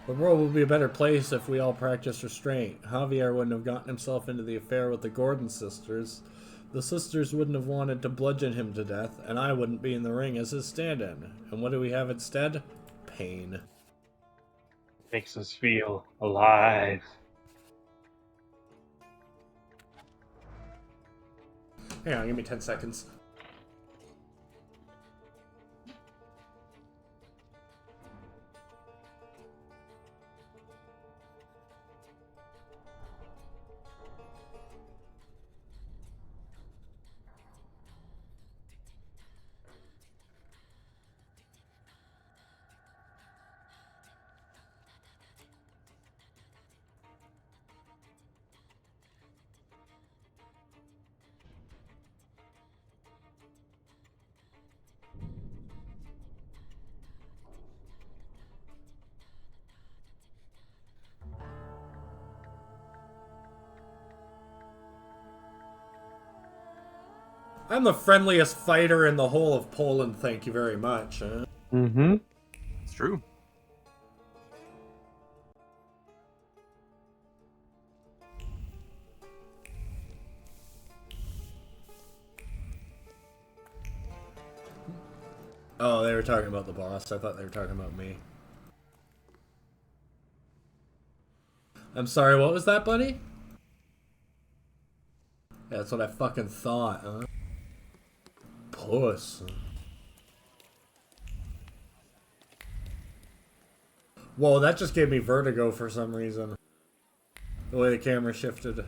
The world would be a better place if we all practiced restraint. Javier wouldn't have gotten himself into the affair with the Gordon sisters. The sisters wouldn't have wanted to bludgeon him to death, and I wouldn't be in the ring as his stand-in. And what do we have instead? Pain. Makes us feel alive. Hang on, give me 10 seconds. I'm the friendliest fighter in the whole of Poland, thank you very much. Mm-hmm. It's true. Oh, they were talking about the boss. I thought they were talking about me. I'm sorry, what was that, buddy? Yeah, that's what I fucking thought, huh? Puss. Whoa, that just gave me vertigo for some reason. The way the camera shifted.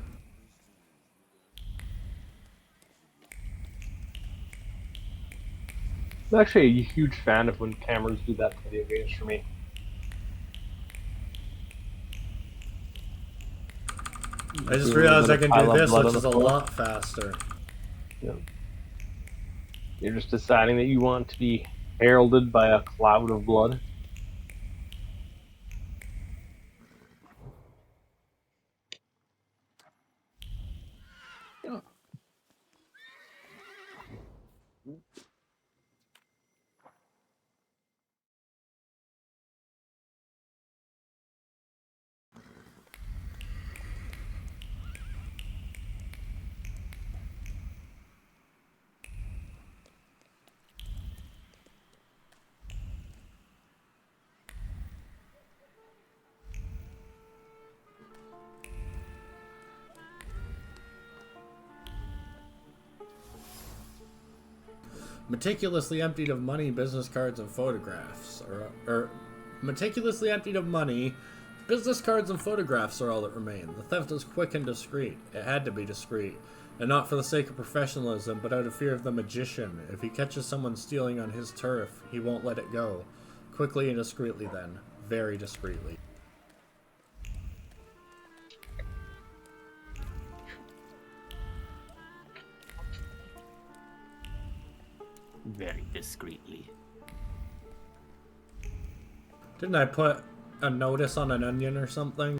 I'm actually a huge fan of when cameras do that to video games for me. I just realized I can do this, which is a lot faster. Yeah. You're just deciding that you want to be heralded by a cloud of blood. Meticulously emptied of money, business cards, and photographs. Or meticulously emptied of money, business cards and photographs are all that remain. The theft was quick and discreet. It had to be discreet. And not for the sake of professionalism, but out of fear of the magician. If he catches someone stealing on his turf, he won't let it go. Quickly and discreetly then. Very discreetly. Very discreetly. Didn't I put a notice on an onion or something?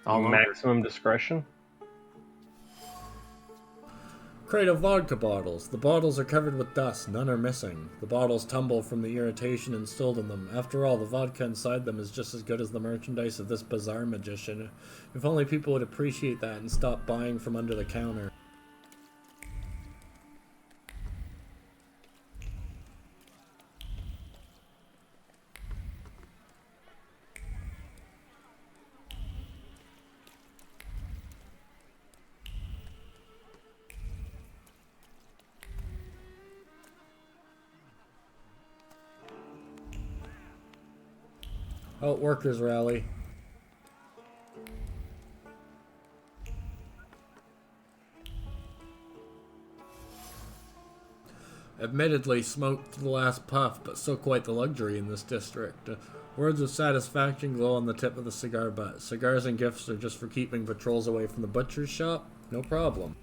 Maximum discretion? Crate of vodka bottles. The bottles are covered with dust. None are missing. The bottles tumble from the irritation instilled in them. After all, the vodka inside them is just as good as the merchandise of this bizarre magician. If only people would appreciate that and stop buying from under the counter. Oh, workers' rally. Admittedly, smoked to the last puff, but still quite the luxury in this district. Words of satisfaction glow on the tip of the cigar butt. Cigars and gifts are just for keeping patrols away from the butcher's shop? No problem.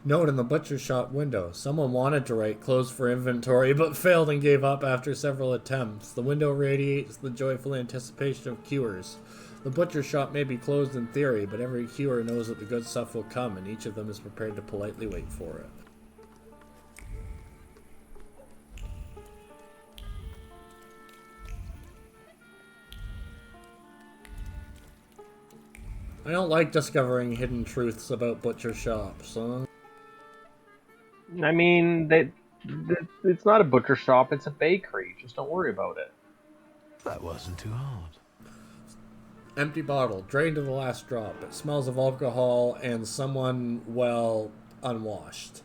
Note in the butcher shop window. Someone wanted to write closed for inventory, but failed and gave up after several attempts. The window radiates the joyful anticipation of cures. The butcher shop may be closed in theory, but every cure knows that the good stuff will come, and each of them is prepared to politely wait for it. I don't like discovering hidden truths about butcher shops, huh? I mean, it's not a butcher shop, it's a bakery. Just don't worry about it. That wasn't too hard. Empty bottle, drained to the last drop. It smells of alcohol and someone, well, unwashed.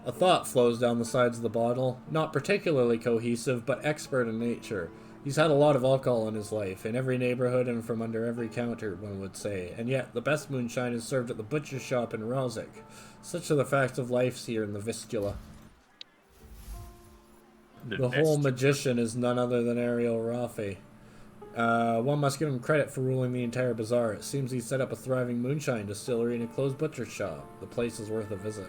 A thought flows down the sides of the bottle. Not particularly cohesive, but expert in nature. He's had a lot of alcohol in his life, in every neighborhood and from under every counter, one would say. And yet, the best moonshine is served at the butcher's shop in Rosic. Such are the facts of life here in the Vistula. The whole magician is none other than Ariel Rafi. One must give him credit for ruling the entire bazaar. It seems he set up a thriving moonshine distillery and a closed butcher shop. The place is worth a visit.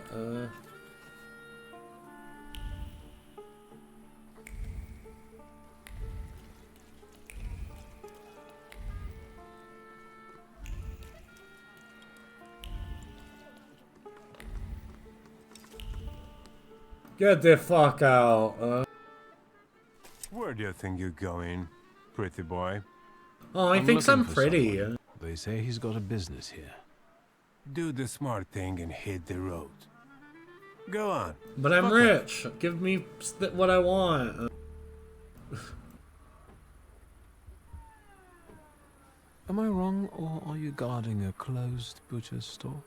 Get the fuck out. Where do you think you're going, pretty boy? Oh, he thinks I'm pretty. They say he's got a business here. Do the smart thing and hit the road. Go on. But I'm rich. Give me what I want. Am I wrong, or are you guarding a closed butcher's store?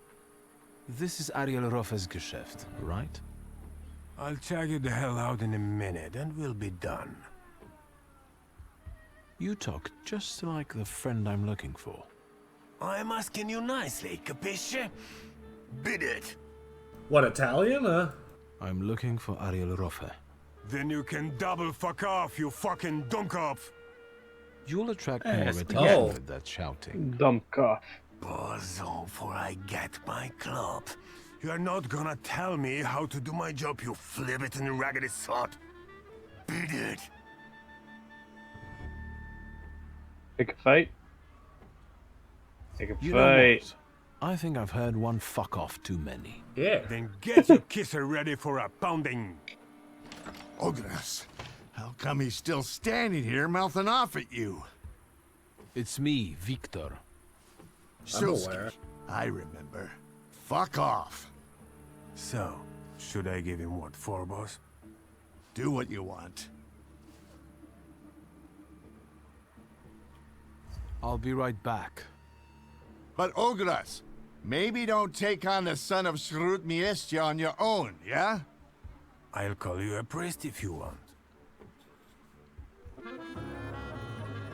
This is Ariel Rofe's Geschäft, right? I'll check you the hell out in a minute, and we'll be done. You talk just like the friend I'm looking for. I'm asking you nicely, capisce? Bid it. What, Italian, I'm looking for Ariel Rofe. Then you can double fuck off, you fucking dumkopf. You'll attract more attention with that shouting. Dumkopf. Bozo, for I get my club. You're not gonna tell me how to do my job, you flibbit and raggedy sot. Beat it. Pick a fight. Pick a You fight. know what? I think I've heard one fuck off too many. Yeah. Then get your kisser ready for a pounding. Ogres, how come he's still standing here mouthing off at you? It's me, Victor. Shulsky, I remember. Fuck off. So, should I give him what for, boss? Do what you want. I'll be right back. But Ogras, maybe don't take on the son of Shrut Miestia on your own, yeah? I'll call you a priest if you want.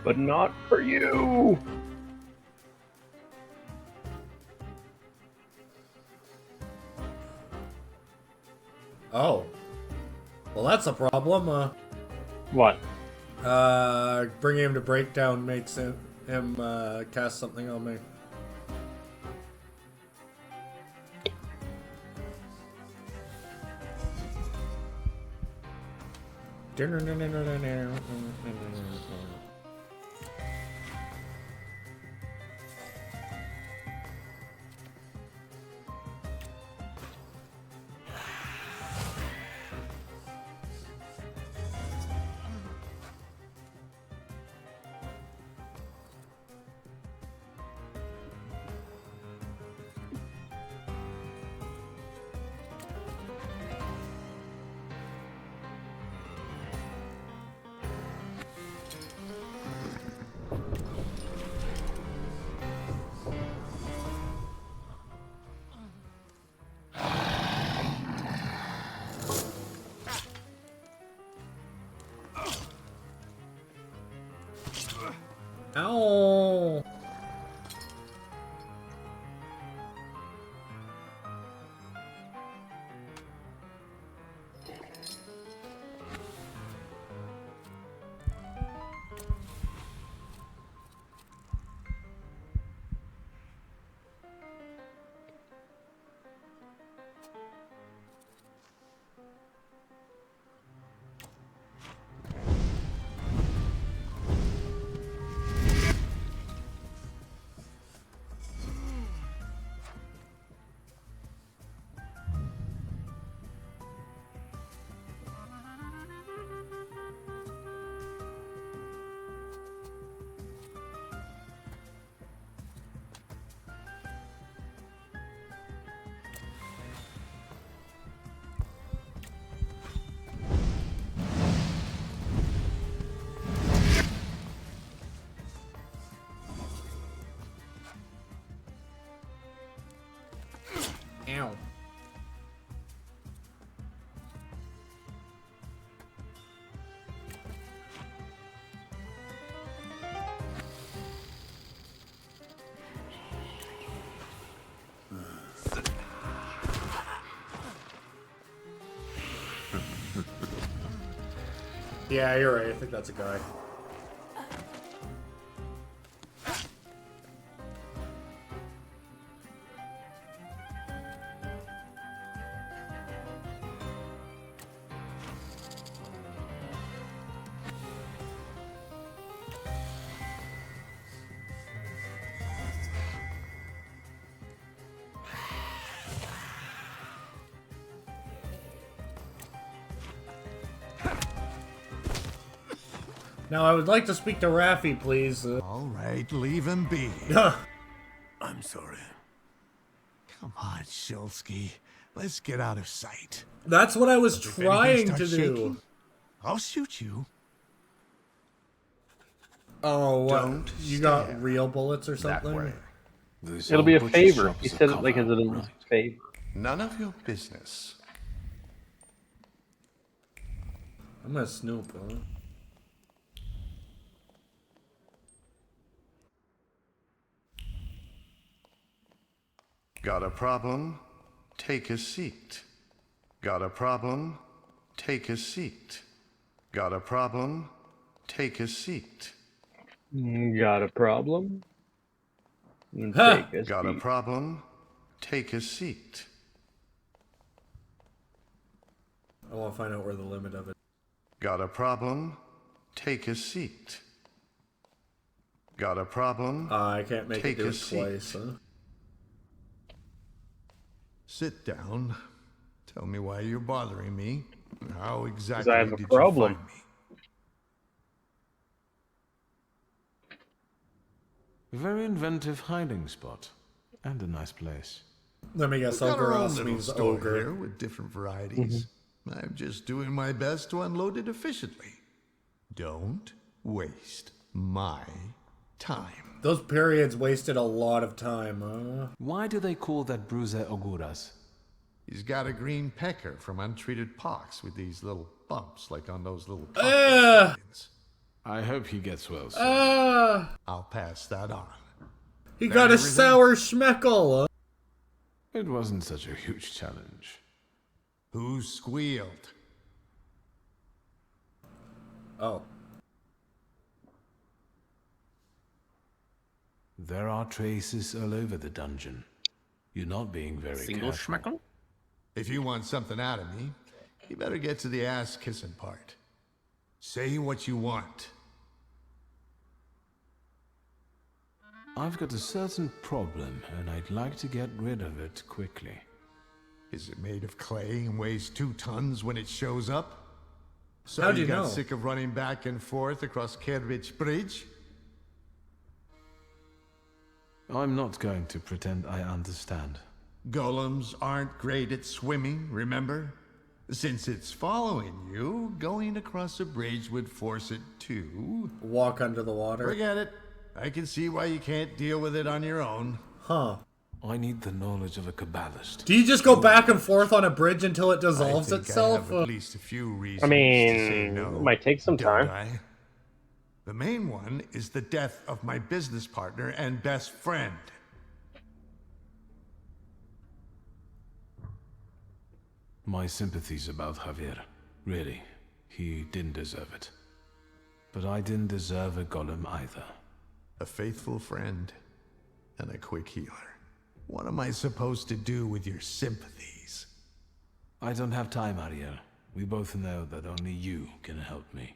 But not for you! Oh. Well, that's a problem. What? Bringing him to breakdown makes him cast something on me. Ow! Ow. Yeah, you're right. I think that's a guy. Now, I would like to speak to Raffi, please. All right, leave him be. I'm sorry. Come on, Shulsky. Let's get out of sight. That's what I was If trying anything to starts do. shaking, I'll shoot you. Oh, what? Don't You got stare real bullets or that something? way. It'll be a favor. He said it like as a favor. None of your business. I'm gonna snoop, huh? Got a problem? Take a seat. Got a problem? Take a seat. Got a problem? Take a seat. Got a problem? Huh. Take a Got a seat. problem? Take a seat. I want to find out where the limit of it. Got a problem? Take a seat. Got a problem? I can't make Take it do a it twice, seat. huh? Sit down. Tell me why you're bothering me. How 'Cause exactly I have a did problem. you find me? Very inventive hiding spot. And a nice place. Let me guess, We've got our own Ogreros little means store ogre. here with different varieties. I'm just doing my best to unload it efficiently. Don't waste my time. Those periods wasted a lot of time, Why do they call that bruiser Oguras? He's got a green pecker from untreated pox with these little bumps like on those little I hope he gets well soon. I'll pass that on. He got a sour schmeckle. It wasn't such a huge challenge. Who squealed? Oh. There are traces all over the dungeon. You're not being very Single careful. schmeckle? If you want something out of me, you better get to the ass-kissing part. Say what you want. I've got a certain problem, and I'd like to get rid of it quickly. Is it made of clay and weighs 2 tons when it shows up? So How'd you got know? sick of running back and forth across Kervich Bridge? I'm not going to pretend I understand. Golems aren't great at swimming, remember? Since it's following you, going across a bridge would force it to... Walk under the water. Forget it. I can see why you can't deal with it on your own. Huh. I need the knowledge of a Kabbalist. Do you just go back and forth on a bridge until it dissolves I think itself? I have at least a few reasons I mean, to say no, it might take some don't time. I? The main one is the death of my business partner and best friend. My sympathies about Javier. Really, he didn't deserve it. But I didn't deserve a golem either. A faithful friend and a quick healer. What am I supposed to do with your sympathies? I don't have time, Ariel. We both know that only you can help me.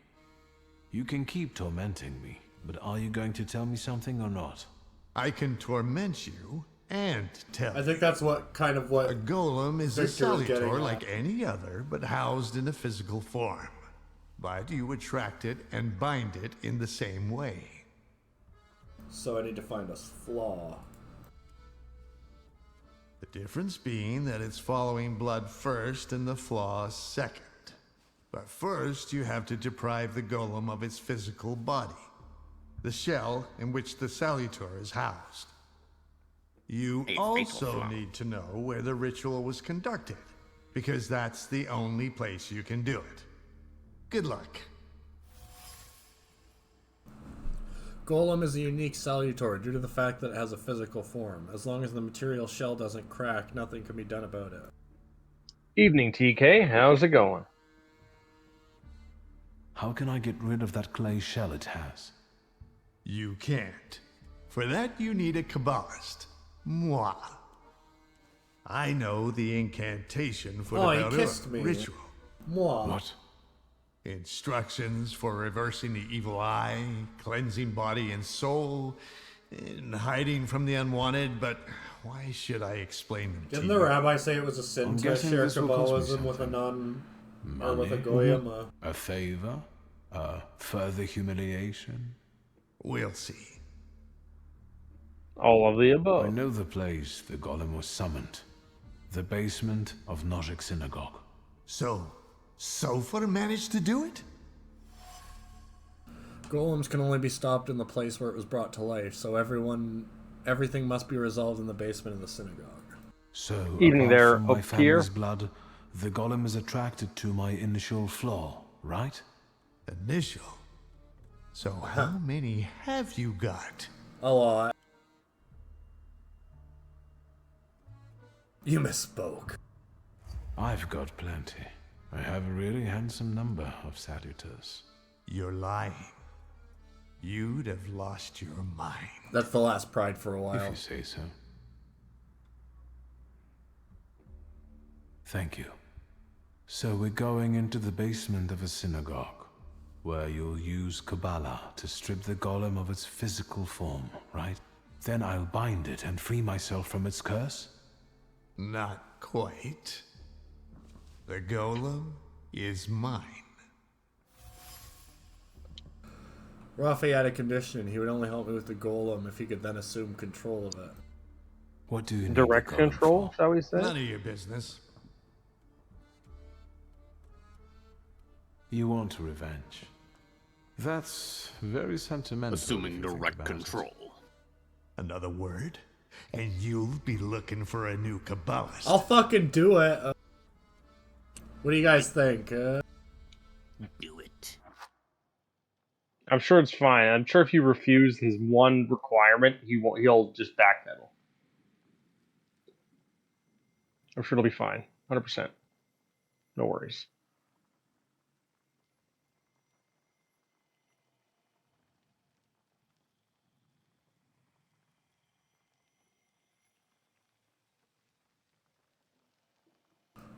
You can keep tormenting me, but are you going to tell me something or not? I can torment you and tell I think that's what kind of what a golem is Victor a was getting salutor at. like any other, but housed in a physical form. But you attract it and bind it in the same way. So I need to find a flaw. The difference being that it's following blood first and the flaw second. But first, you have to deprive the golem of its physical body, the shell in which the salutor is housed. You also need to know where the ritual was conducted, because that's the only place you can do it. Good luck. Golem is a unique salutor due to the fact that it has a physical form. As long as the material shell doesn't crack, nothing can be done about it. Evening, TK. How's it going? How can I get rid of that clay shell it has? You can't. For that, you need a Kabbalist. Moi. I know the incantation for Oh, the he Verur kissed me. ritual. Moi. What? Instructions for reversing the evil eye, cleansing body and soul, and hiding from the unwanted, but why should I explain them to Didn't you? the rabbi say it was a sin I'm to guessing share this will cost me Kabbalism with a something. non... or Money? with a goyim? A favor? A further humiliation? We'll see. All of the I above. know the place the golem was summoned. The basement of Nojek Synagogue. So, Sofer managed to do it? Golems can only be stopped in the place where it was brought to life, so everything must be resolved in the basement of the synagogue. So, Evening apart there, from my up here. family's blood, the golem is attracted to my initial flaw, right? Initial? So how many have you got? A lot. You misspoke. I've got plenty. I have a really handsome number of salutors. You're lying. You'd have lost your mind. That's the last pride for a If while. you say so. Thank you. So we're going into the basement of a synagogue, where you'll use Kabbalah to strip the golem of its physical form, right? Then I'll bind it and free myself from its curse? Not quite. The golem is mine. Rafi had a condition. He would only help me with the golem if he could then assume control of it. What do you need Direct the golem control, for? shall we say? None of your business. You want revenge. That's very sentimental. Assuming direct control. Another word, and you'll be looking for a new Kabbalist. I'll fucking do it. What do you guys think? Do it. I'm sure it's fine. I'm sure if you refuse his one requirement, he'll just backpedal. I'm sure it'll be fine. 100%. No worries.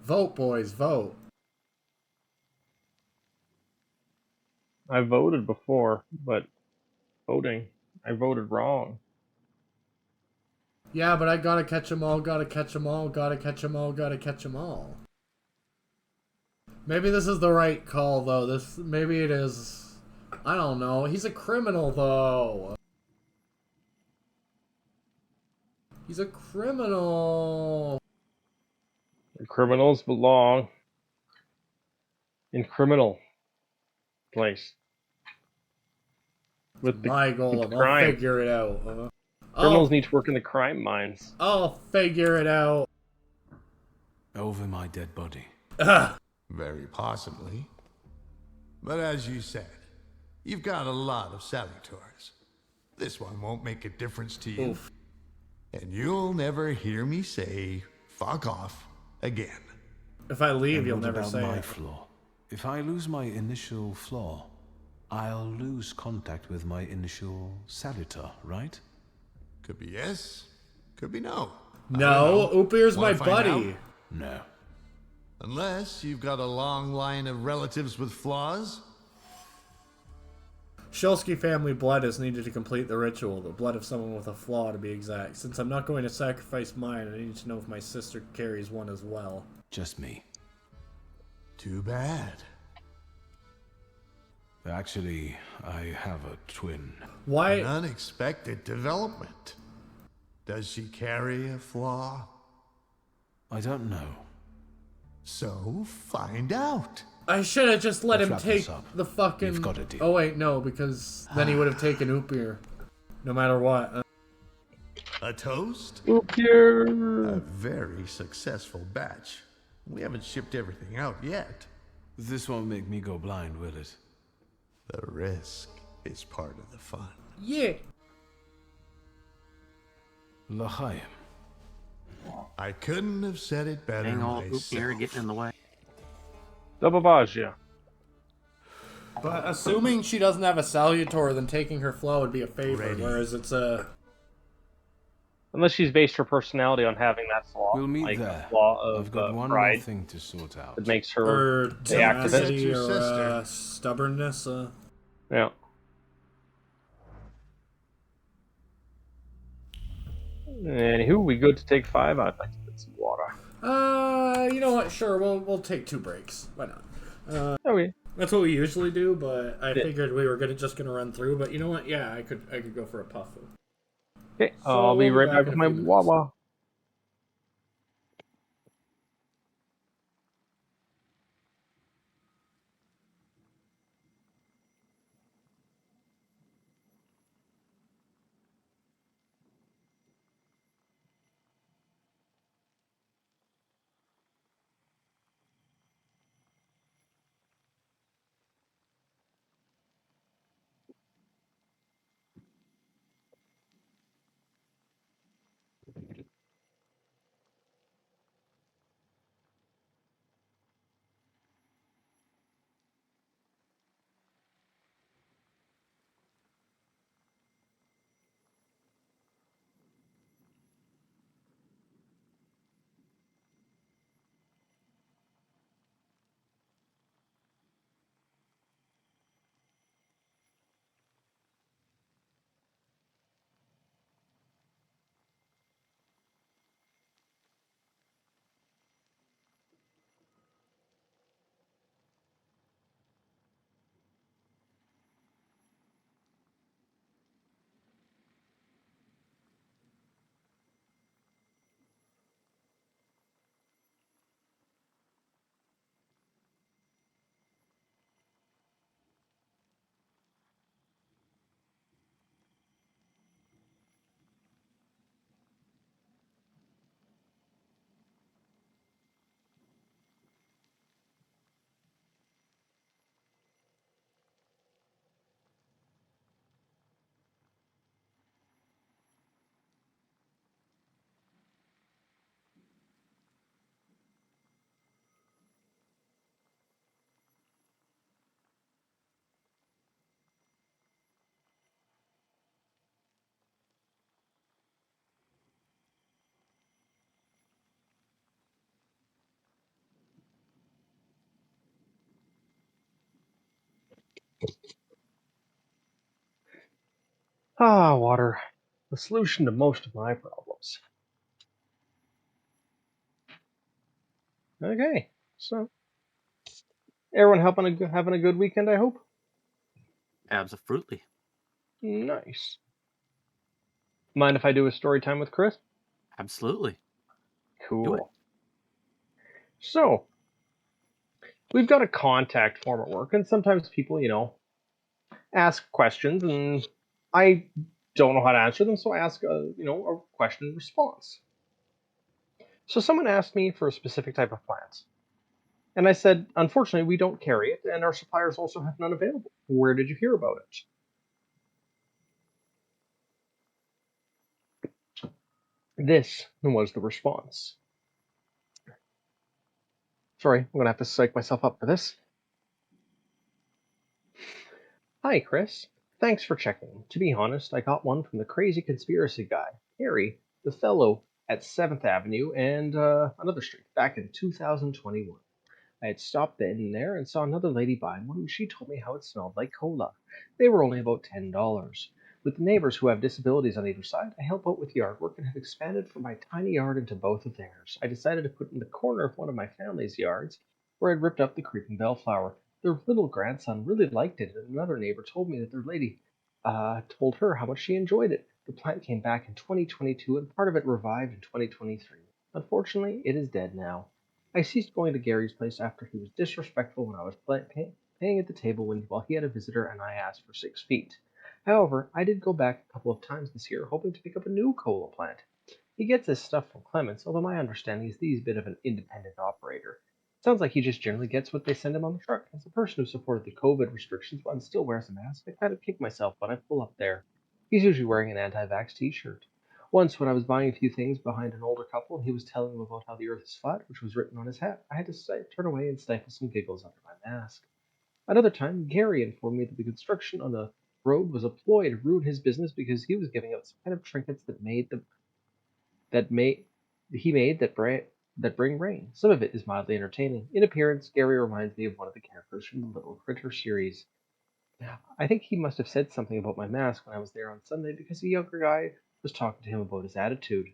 Vote, boys, vote. I voted before, but I voted wrong. Yeah, but I gotta catch 'em all, gotta catch 'em all, gotta catch 'em all, gotta catch 'em all. Maybe this is the right call, though. Maybe it is. I don't know. He's a criminal, though. He's a criminal. And criminals belong in criminal place. With My golem. I'll figure it out. Criminals need to work in the crime mines. I'll figure it out. Over my dead body. Very possibly. But as you said, you've got a lot of salutors. This one won't make a difference to you. Oof. And you'll never hear me say, fuck off, again. If I leave, And you'll what never about say my it. flaw? If I lose my initial flaw, I'll lose contact with my initial salutor, right? Could be yes, could be no. No, Upir's my Wanna find buddy. out? No. Unless you've got a long line of relatives with flaws. Shulsky family blood is needed to complete the ritual, the blood of someone with a flaw to be exact. Since I'm not going to sacrifice mine, I need to know if my sister carries one as well. Just me. Too bad. Actually, I have a twin. Why? An unexpected development. Does she carry a flaw? I don't know. So find out. I should have just let Let's him wrap this take up. the fucking... You've got a deal. Oh wait, no, because then he would have taken Upir. No matter what. A toast? Upir! A very successful batch. We haven't shipped everything out yet. This won't make me go blind, will it? The risk is part of the fun. Yeah. L'chaim. I couldn't have said it better Hang on, myself. Upir getting in the way. Dobavagia. But assuming she doesn't have a salutor, then taking her flaw would be a favor, Ready. whereas it's a... Unless she's based her personality on having that flaw. We'll meet like there. a flaw of I've got one more pride thing to sort out. that makes her Or the activist. tenacity, Your or sister. stubbornness. Yeah. Anywho, we good to take 5? I'd like to get some water. You know what? Sure, we'll take 2 breaks. Why not? Okay. That's what we usually do, but I figured we were just gonna run through. But you know what? Yeah, I could go for a puff. Okay, So I'll be we'll right back back in with a my few minutes. wawa. Ah, water. The solution to most of my problems. Okay, so everyone having a good weekend, I hope? Absolutely. Nice. Mind if I do a story time with Chris? Absolutely. Cool. So, we've got a contact form at work, and sometimes people, ask questions, and I don't know how to answer them, so I ask a question and response. So someone asked me for a specific type of plant, and I said, unfortunately, we don't carry it, and our suppliers also have none available. Where did you hear about it? This was the response. Sorry, I'm gonna have to psych myself up for this. Hi, Chris. Thanks for checking. To be honest, I got one from the crazy conspiracy guy, Harry, the fellow at 7th Avenue and another street, back in 2021. I had stopped in there and saw another lady buying one, and she told me how it smelled like cola. They were only about $10. With the neighbors who have disabilities on either side, I help out with yard work and have expanded from my tiny yard into both of theirs. I decided to put it in the corner of one of my family's yards, where I'd ripped up the creeping bellflower. Their little grandson really liked it, and another neighbor told me that their lady told her how much she enjoyed it. The plant came back in 2022, and part of it revived in 2023. Unfortunately, it is dead now. I ceased going to Gary's place after he was disrespectful when I was paying at the table while he had a visitor and I asked for 6 feet. However, I did go back a couple of times this year, hoping to pick up a new cola plant. He gets his stuff from Clements, although my understanding is he's a bit of an independent operator. Sounds like he just generally gets what they send him on the truck. As a person who supported the COVID restrictions but still wears a mask, I kind of kick myself when I pull up there. He's usually wearing an anti-vax t-shirt. Once, when I was buying a few things behind an older couple, and he was telling them about how the earth is flat, which was written on his hat, I had to turn away and stifle some giggles under my mask. Another time, Gary informed me that the construction on the road was a ploy to ruin his business because he was giving out some kind of trinkets that bring rain. Some of it is mildly entertaining. In appearance, Gary reminds me of one of the characters from the Little Critter series. I think he must have said something about my mask when I was there on Sunday because a younger guy was talking to him about his attitude.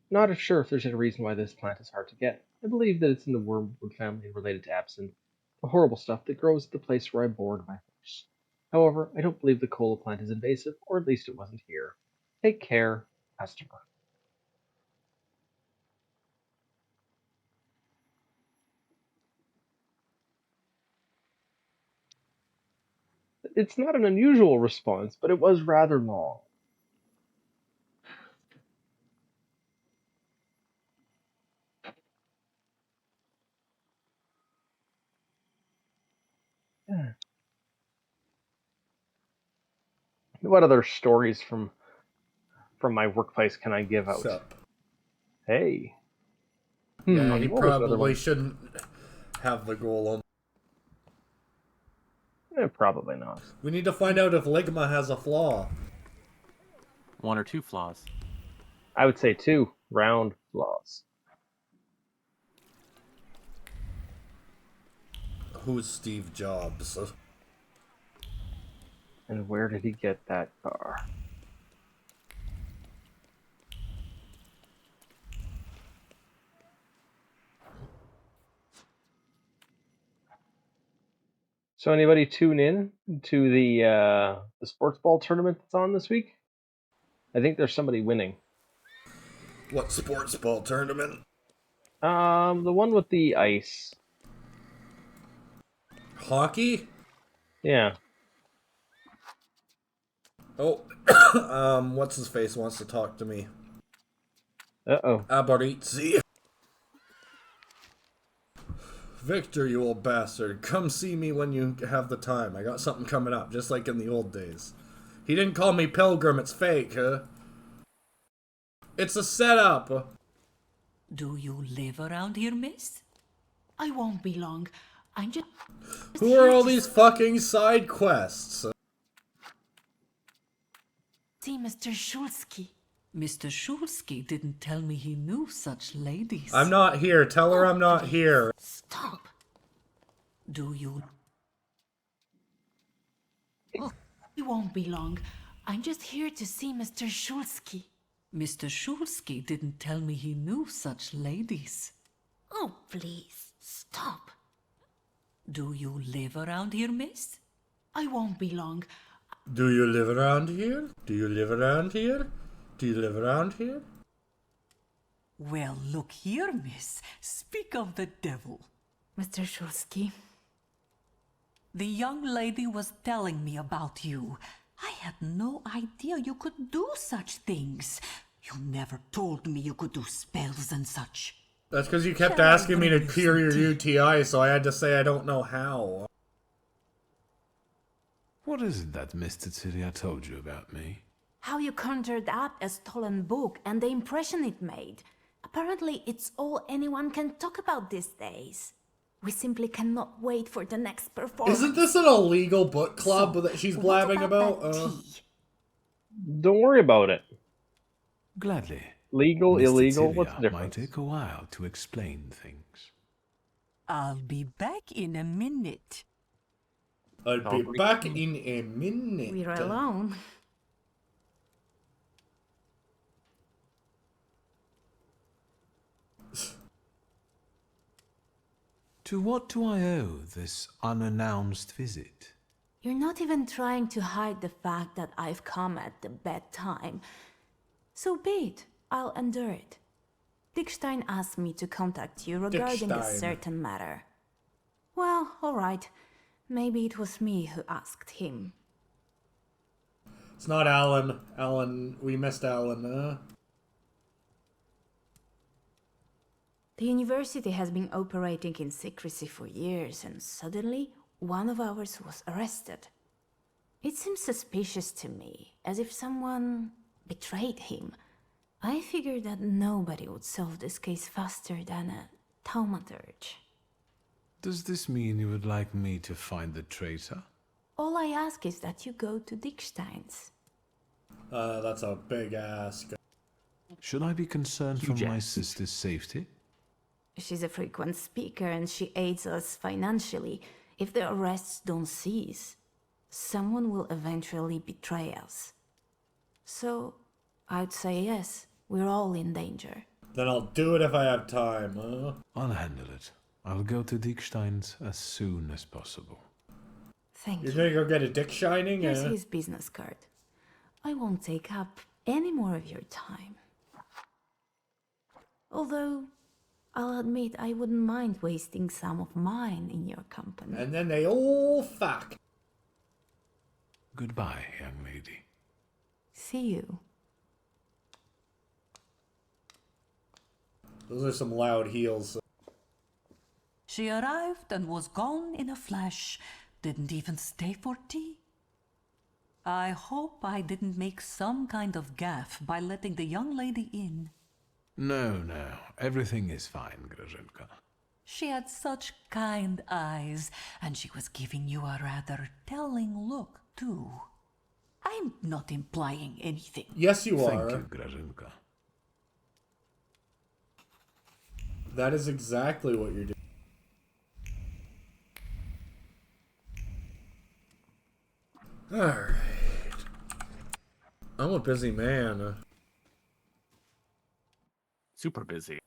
Not sure if there's any reason why this plant is hard to get. I believe that it's in the wormwood family related to absinthe, the horrible stuff that grows at the place where I board my horse. However, I don't believe the cola plant is invasive, or at least it wasn't here. Take care, customer. It's not an unusual response, but it was rather long. Yeah. What other stories from my workplace can I give out? Sup? Hey. Yeah, he What was another probably one? shouldn't have the golem. Probably not. We need to find out if Ligma has a flaw. 1 or 2 flaws. I would say 2 round flaws. Who's Steve Jobs? And where did he get that car? So anybody tune in to the sports ball tournament that's on this week? I think there's somebody winning. What sports ball tournament? The one with the ice. Hockey? Yeah. Oh, what's his face wants to talk to me. Uh-oh. Abarizzi. Victor, you old bastard, come see me when you have the time. I got something coming up, just like in the old days. He didn't call me Pilgrim, it's fake, huh? It's a setup. Do you live around here, miss? I won't be long. I'm just... Who are all these fucking side quests? See Mr. Shulsky. Mr. Shulsky didn't tell me he knew such ladies. I'm not here. Tell her I'm not here. Stop. Do you... I won't be long. I'm just here to see Mr. Shulsky. Mr. Shulsky didn't tell me he knew such ladies. Oh, please, stop. Do you live around here, miss? I won't be long. Do you live around here? Do you live around here? Do you live around here? Well, look here, miss. Speak of the devil. Mr. Shulsky. The young lady was telling me about you. I had no idea you could do such things. You never told me you could do spells and such. That's because you kept asking me to cure your UTI, so I had to say I don't know how. What is it that Mr. Tyria told you about me? How you conjured up a stolen book and the impression it made. Apparently, it's all anyone can talk about these days. We simply cannot wait for the next performance. Isn't this an illegal book club that she's blabbing about? Don't worry about it. Gladly. Legal, Mr. illegal, Tyria what's the difference? might take a while to explain things. I'll be back in a minute. I'll be back in a minute. We're alone. To what do I owe this unannounced visit? You're not even trying to hide the fact that I've come at the bad time. So be it. I'll endure it. Dickstein asked me to contact you regarding a certain matter. Well, alright. Maybe it was me who asked him. It's not Alan. Alan, we missed Alan. The university has been operating in secrecy for years, and suddenly, one of ours was arrested. It seems suspicious to me, as if someone betrayed him. I figured that nobody would solve this case faster than a thaumaturge. Does this mean you would like me to find the traitor? All I ask is that you go to Dickstein's. That's a big ask. Should I be concerned for my sister's safety? She's a frequent speaker and she aids us financially. If the arrests don't cease, someone will eventually betray us. So, I'd say yes, we're all in danger. Then I'll do it if I have time, I'll handle it. I'll go to Dickstein's as soon as possible. Thank you. You're gonna go get a dick shining? Here's his business card. I won't take up any more of your time. Although, I'll admit I wouldn't mind wasting some of mine in your company. And then they all fuck. Goodbye, young lady. See you. Those are some loud heels. She arrived and was gone in a flash. Didn't even stay for tea. I hope I didn't make some kind of gaffe by letting the young lady in. No, everything is fine, Grażynka. She had such kind eyes, and she was giving you a rather telling look, too. I'm not implying anything. Yes, you are. Thank you, Grażynka. That is exactly what you're doing. Alright. I'm a busy man. Super busy.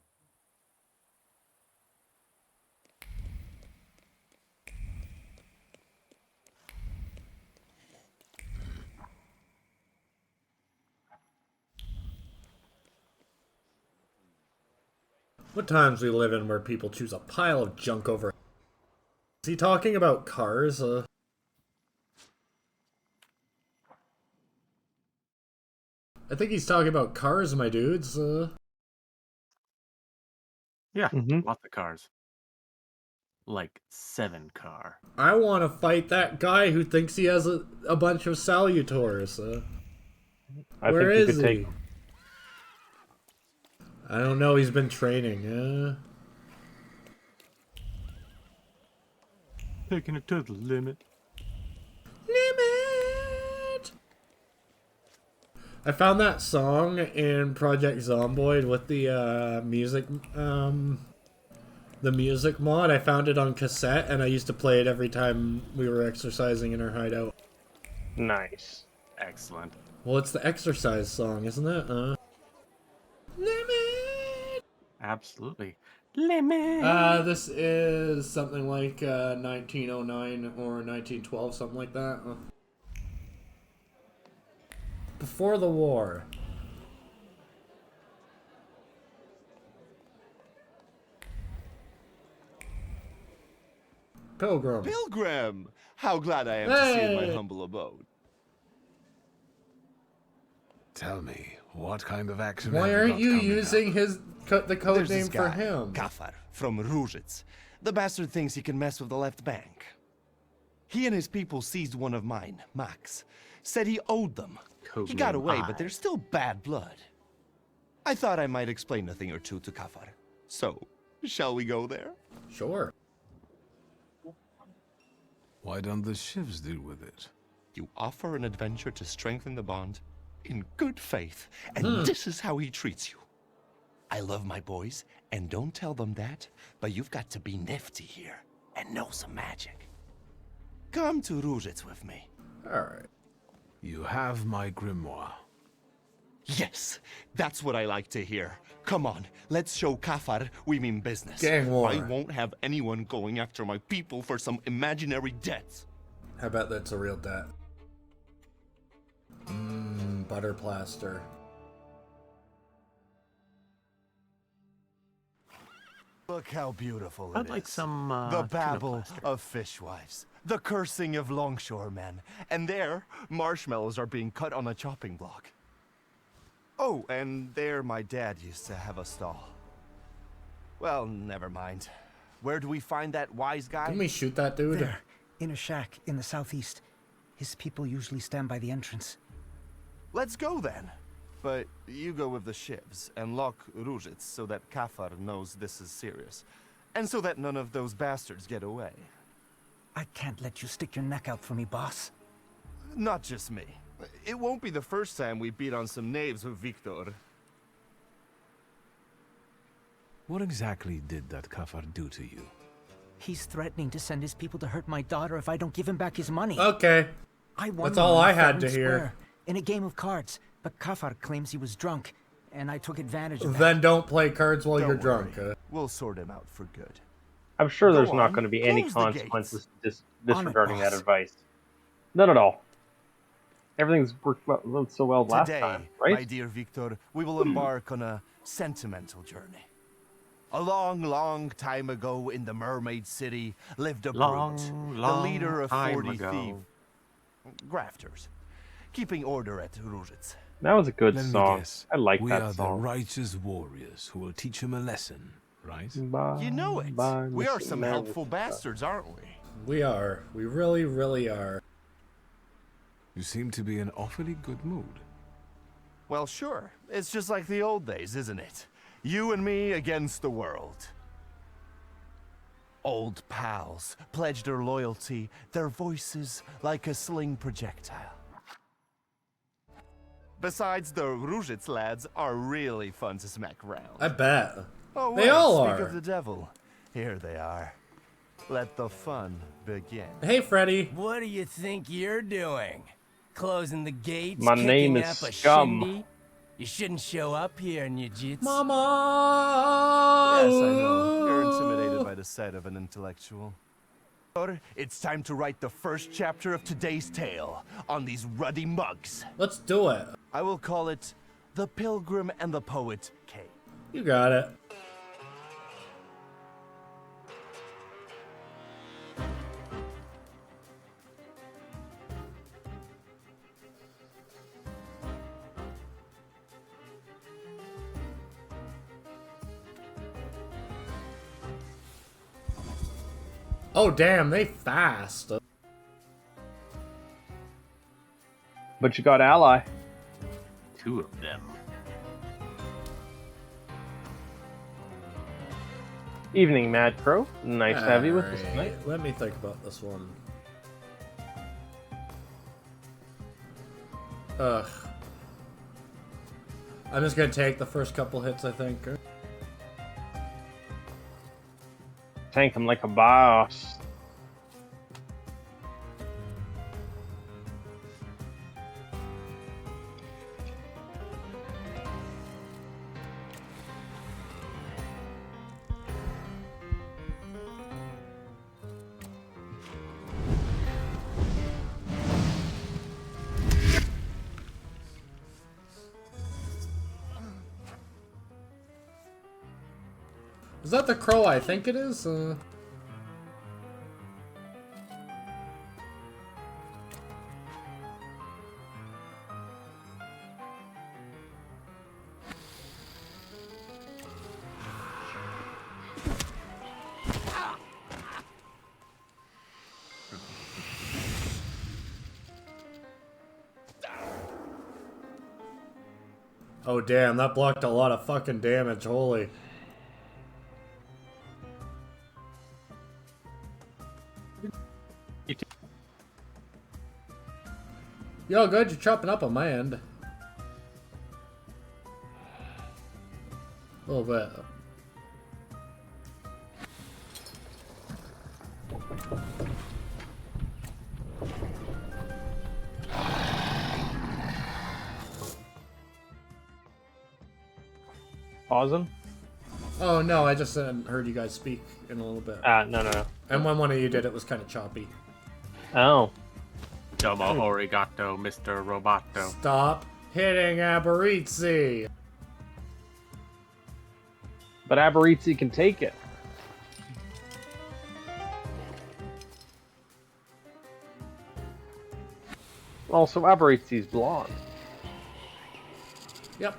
What times we live in where people choose a pile of junk over... Is he talking about cars? I think he's talking about cars, my dudes. Yeah, lots of cars. Like 7 car. I want to fight that guy who thinks he has a bunch of salutors. Where is he? I don't know, he's been training. Taking it to the limit. Limit! I found that song in Project Zomboid with the music mod. I found it on cassette and I used to play it every time we were exercising in our hideout. Nice. Excellent. Well, it's the exercise song, isn't it? Limit! Absolutely. Limit! This is something like 1909 or 1912, something like that. Before the war. Pilgrim. Pilgrim! How glad I am to see you in my humble abode. Tell me, what kind of action Why have aren't got you coming using up? the code There's name this for guy, him? Kafar, from Ruzhitz. The bastard thinks he can mess with the left bank. He and his people seized one of mine, Max. Said he owed them. He got away, but there's still bad blood. I thought I might explain a thing or two to Kafar. So, shall we go there? Sure. Why don't the shivs deal with it? You offer an adventure to strengthen the bond in good faith, and this is how he treats you. I love my boys, and don't tell them that, but you've got to be nifty here and know some magic. Come to Ruzhitz with me. Alright. You have my grimoire. Yes, that's what I like to hear. Come on, let's show Kafar we mean business. Gang war. I won't have anyone going after my people for some imaginary debts. How about that's a real debt? Butter plaster. Look how beautiful I'd like some, the tuna babble plaster. of fishwives, the cursing of longshoremen, and there, marshmallows are being cut on a chopping block. Oh, and there my dad used to have a stall. Well, never mind. Where do we find that wise guy? Can we shoot that dude? There, in a shack in the southeast. His people usually stand by the entrance. Let's go then. But you go with the shivs and lock Ruzhitz so that Kafar knows this is serious. And so that none of those bastards get away. I can't let you stick your neck out for me, boss. Not just me. It won't be the first time we beat on some knaves with Victor. What exactly did that Kafar do to you? He's threatening to send his people to hurt my daughter if I don't give him back his money. Okay. I won That's them all on I the had to Fairn hear. Square in a game of cards, but Kafar claims he was drunk, and I took advantage of that. Then don't play cards while Don't you're worry. drunk. We'll sort him out for good. I'm sure Go there's not on, going to be any close the consequences gates. disregarding that boss. advice. None at all. Everything's worked so well last Today, time, my right? dear Victor, we will embark on a sentimental journey. A long, long time ago in the Mermaid City lived a Long, brute, the long leader of time 40 ago. grafters, keeping order at Ruzhitz. That was a good Let me song. guess. I like we that are the song. righteous warriors who will teach him a lesson, right? You know it. We are some helpful bastards, aren't we? We are. We really, really are. You seem to be in awfully good mood. Well, sure. It's just like the old days, isn't it? You and me against the world. Old pals pledged their loyalty, their voices like a sling projectile. Besides, the Ruzhitz lads are really fun to smack around. I bet. Oh, They wait, all speak are. of the devil. Here they are. Let the fun begin. Hey, Freddy. What do you think you're doing? Closing the gates, My name kicking is up a Scum. shindy? You shouldn't show up here, Nujitsu. Mama! Yes, I know. You're intimidated by the sight of an intellectual. It's time to write the first chapter of today's tale on these ruddy mugs. Let's do it. I will call it The Pilgrim and the Poet K. You got it. Oh, damn, they fast. But you got ally. 2 of them. Evening, Mad Crow. Nice to have you with us tonight. Alright, let me think about this one. Ugh. I'm just gonna take the first couple hits, I think. Tank him like a boss. Is that the crow I think it is? Oh damn, that blocked a lot of fucking damage, holy. Yo, good, you're chopping up on my end. A little bit. Pause him? Oh no, I just heard you guys speak in a little bit. No. And when one of you did, it was kind of choppy. Oh. Domo arigato, Mr. Roboto. Stop hitting Aberrizzi! But Aberrizzi can take it. Also, Aberrizzi's blonde. Yep.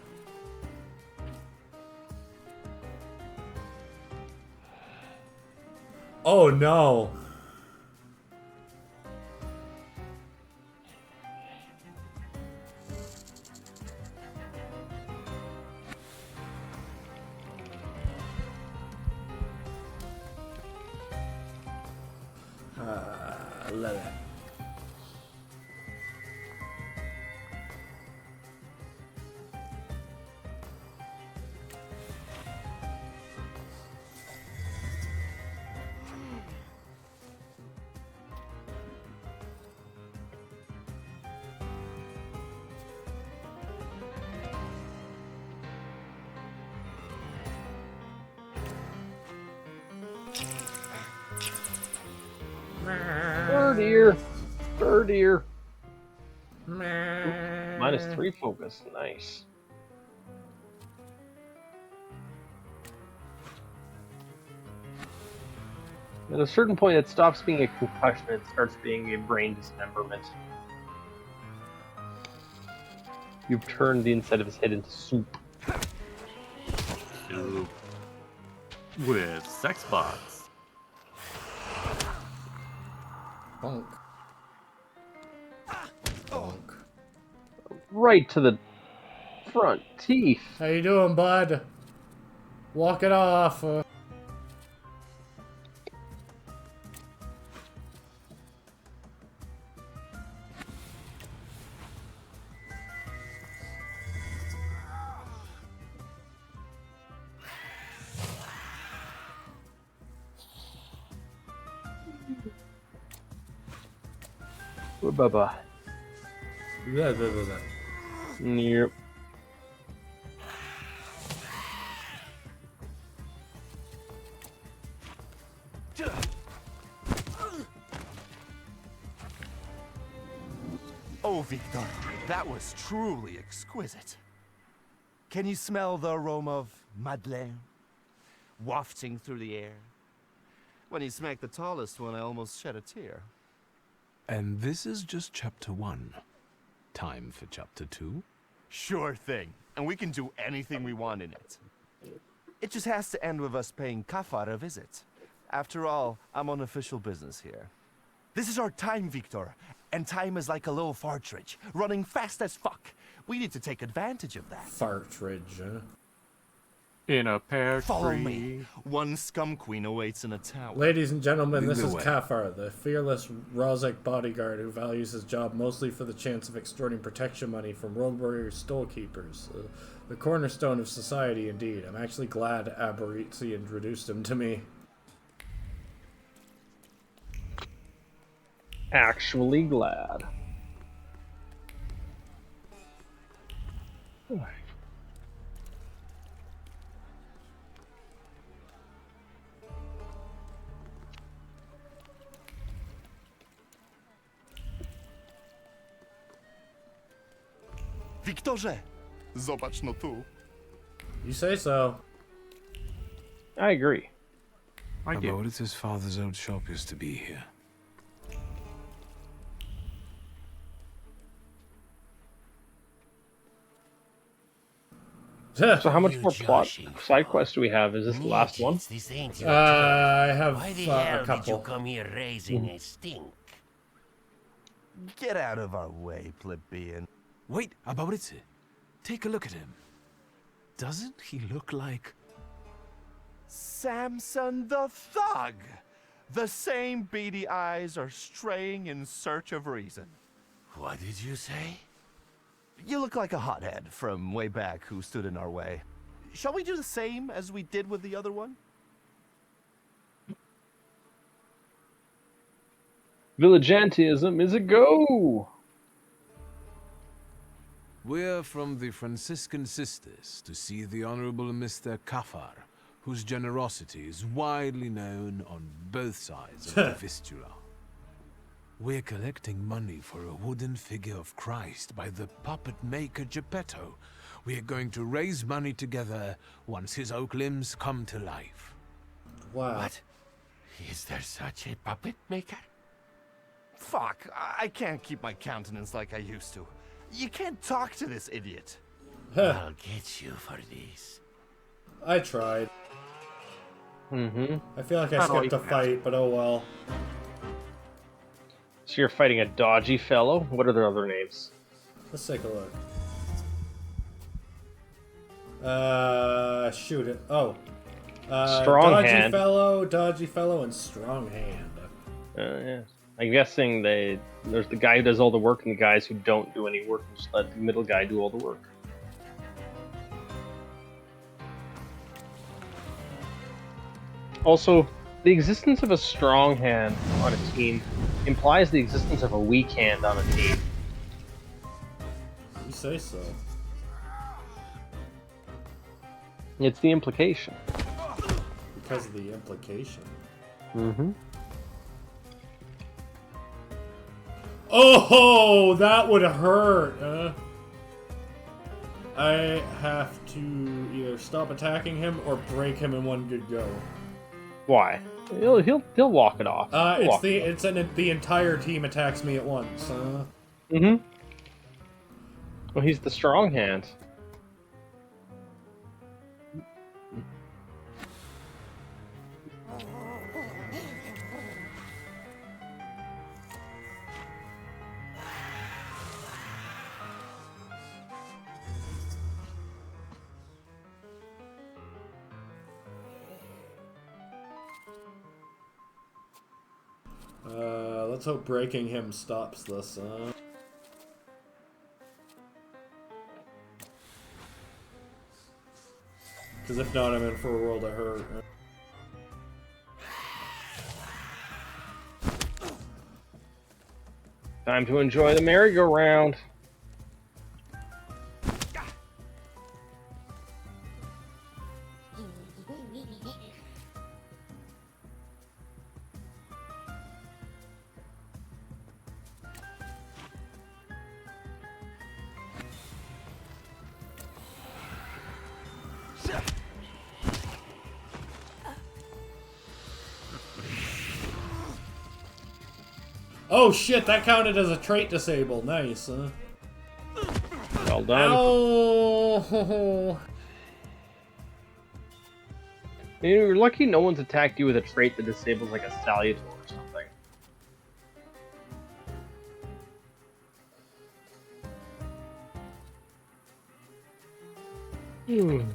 Oh no! Love it. Third ear. -3 focus, nice. At a certain point, it stops being a concussion, it starts being a brain dismemberment. You've turned the inside of his head into soup. Soup. With sex bots. Bonk. Bonk. Right to the front teeth. How you doing, bud? Walk it off. Bye-bye. Yep. Oh, Victor, that was truly exquisite. Can you smell the aroma of Madeleine wafting through the air? When you smacked the tallest one, I almost shed a tear. And this is just chapter 1. Time for chapter 2? Sure thing. And we can do anything we want in it. It just has to end with us paying Kafar a visit. After all, I'm on official business here. This is our time, Victor. And time is like a little partridge, running fast as fuck. We need to take advantage of that. Partridge, huh? In a pear tree. Follow me. One scum queen awaits in a tower. Ladies and gentlemen, Lead this the is way. Kafar, the fearless Rozek bodyguard who values his job mostly for the chance of extorting protection money from road warrior storekeepers. The cornerstone of society, indeed. I'm actually glad Aberrizzi introduced him to me. Actually glad. Wiktorze! Zobacz no tu. You say so. I agree. I do. Aboritus' father's old shop used to be here. So how much more plot side quests do we have? Is this the last one? I have Why the a hell did you couple. come here raising a stink? Get out of our way, plebeian. Wait, Aboritus. Take a look at him. Doesn't he look like... Samson the Thug! The same beady eyes are straying in search of reason. What did you say? You look like a hothead from way back who stood in our way. Shall we do the same as we did with the other one? Villageantism is a go! We're from the Franciscan Sisters to see the Honorable Mr. Kafar, whose generosity is widely known on both sides of the fistula. We're collecting money for a wooden figure of Christ by the puppet maker Geppetto. We're going to raise money together once his oak limbs come to life. Wow. What? Is there such a puppet maker? Fuck, I can't keep my countenance like I used to. You can't talk to this idiot. I'll get you for this. I tried. Mm-hmm. I feel like I skipped a fight, but oh well. So you're fighting a dodgy fellow? What are their other names? Let's take a look. Shoot it. Oh. Strong dodgy hand. Dodgy fellow, and strong hand. Yeah. I'm guessing there's the guy who does all the work and the guys who don't do any work and just let the middle guy do all the work. Also, the existence of a strong hand on a team implies the existence of a weak hand on a team. You say so. It's the implication. Because of the implication. Mm-hmm. Oh, that would hurt. I have to either stop attacking him or break him in one good go. Why? He'll walk it off. The entire team attacks me at once. Mm-hmm. Well, he's the strong hand. Let's hope breaking him stops this. Because if not, I'm in for a world of hurt. Time to enjoy the merry-go-round. Oh shit, that counted as a trait disable. Nice. Well done. Oh. You're lucky no one's attacked you with a trait that disables like a Salutator or something.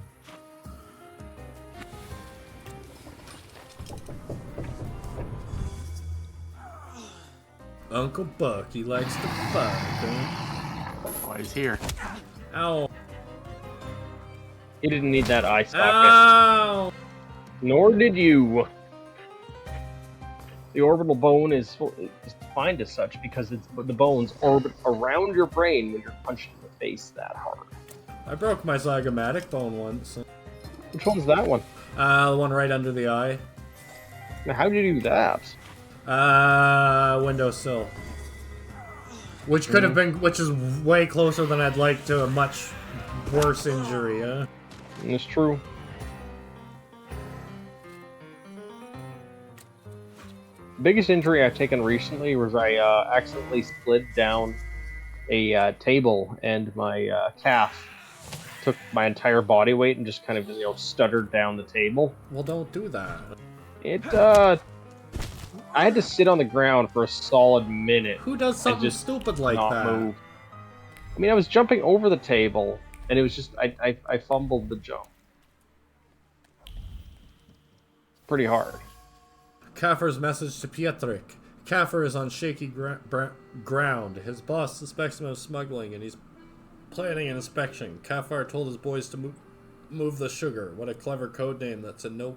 Uncle Buck, he likes to fuck, huh? Oh, he's here. Ow. He didn't need that eye socket. Ow. Nor did you. The orbital bone is defined as such because the bones orbit around your brain when you're punched in the face that hard. I broke my zygomatic bone once. Which one's that one? The one right under the eye. Now, how did you do that? Windowsill. Which could have been, which is way closer than I'd like to a much worse injury, huh? It's true. biggest injury I've taken recently was I accidentally slid down a table, and my calf took my entire body weight and just kind of stuttered down the table. Well, don't do that. I had to sit on the ground for a solid minute. Who does something stupid like not that? Move. I mean, I was jumping over the table, and it was just I fumbled the jump pretty hard. Kaffer's message to Pietrek. Kaffer is on shaky ground. His boss suspects him of smuggling, and he's planning an inspection. Kaffer told his boys to move the sugar. What a clever code name that's in no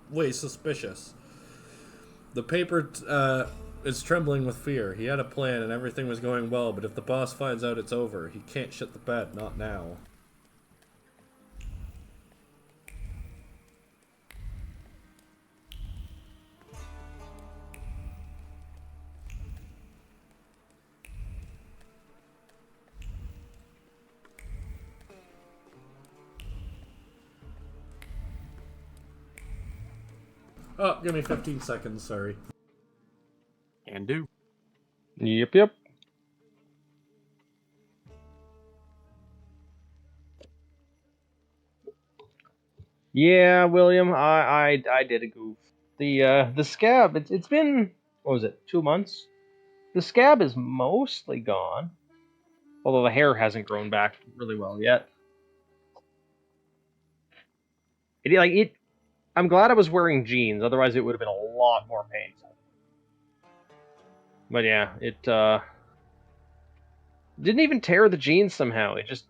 way suspicious. The paper is trembling with fear. He had a plan and everything was going well, but if the boss finds out, it's over. He can't shit the bed, not now. Oh, give me 15 seconds, sorry. Can do. Yep. Yeah, William, I did a goof. The scab, it's been, what was it, 2 months? The scab is mostly gone, although the hair hasn't grown back really well yet. I'm glad I was wearing jeans, otherwise it would have been a lot more painful. But yeah, it didn't even tear the jeans somehow. It just,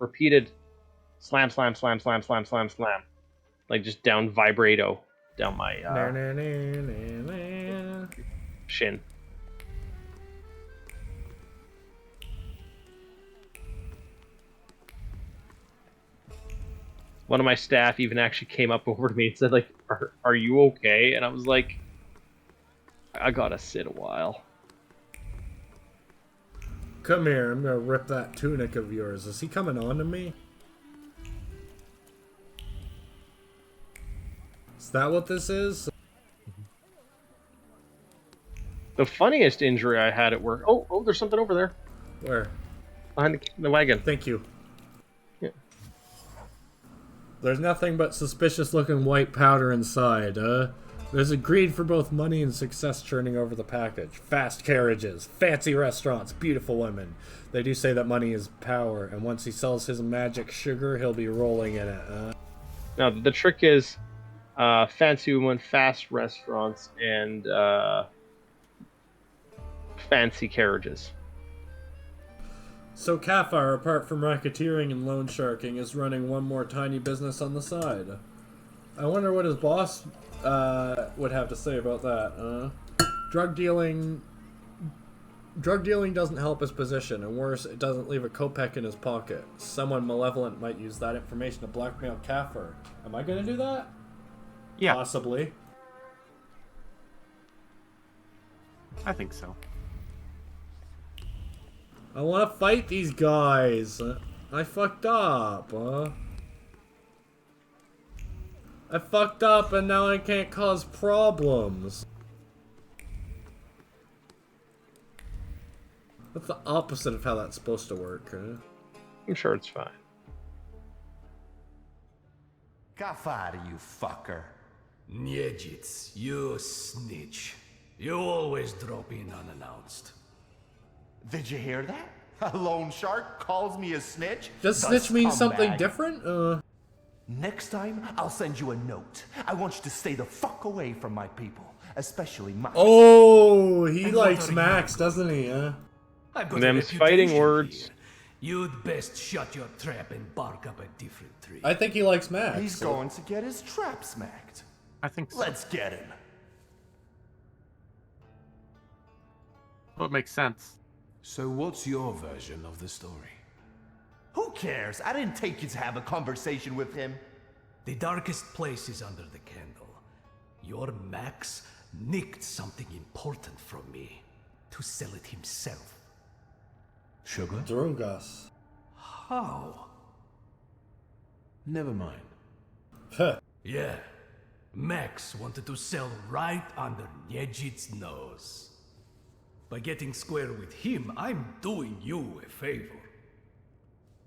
repeated slam. Like just down vibrato down my shin. One of my staff even actually came up over to me and said, like, are you okay? And I was like, I gotta sit a while. Come here, I'm gonna rip that tunic of yours. Is he coming on to me? Is that what this is? The funniest injury I had at work... Oh, there's something over there. Where? Behind the wagon. Thank you. Yeah. There's nothing but suspicious-looking white powder inside, There's a greed for both money and success churning over the package. Fast carriages, fancy restaurants, beautiful women. They do say that money is power, and once he sells his magic sugar, he'll be rolling in it, Now, the trick is fancy women, fast restaurants, and fancy carriages. So Kafar, apart from racketeering and loan sharking, is running one more tiny business on the side. I wonder what his boss would have to say about that. Drug dealing doesn't help his position, and worse, it doesn't leave a kopeck in his pocket. Someone malevolent might use that information to blackmail Kafar. Am I gonna do that? Yeah. Possibly. I think so. I want to fight these guys. I fucked up. I fucked up and now I can't cause problems. That's the opposite of how that's supposed to work. I'm sure it's fine. Kafar, you fucker. Niedzits, you snitch. You always drop in unannounced. Did you hear that? A loan shark calls me a snitch? Does snitch mean something different? Next time, I'll send you a note. I want you to stay the fuck away from my people, especially Max. Oh, he likes Max, doesn't he? Them's fighting words. You'd best shut your trap and bark up a different tree. I think he likes Max. He's going to get his trap smacked. I think so. Let's get him. Well, it makes sense. So what's your version of the story? Who cares? I didn't take you to have a conversation with him. The darkest place is under the candle. Your Max nicked something important from me to sell it himself. Sugar? Drogas. How? Never mind. Huh. Yeah. Max wanted to sell right under Nejit's nose. By getting square with him, I'm doing you a favor.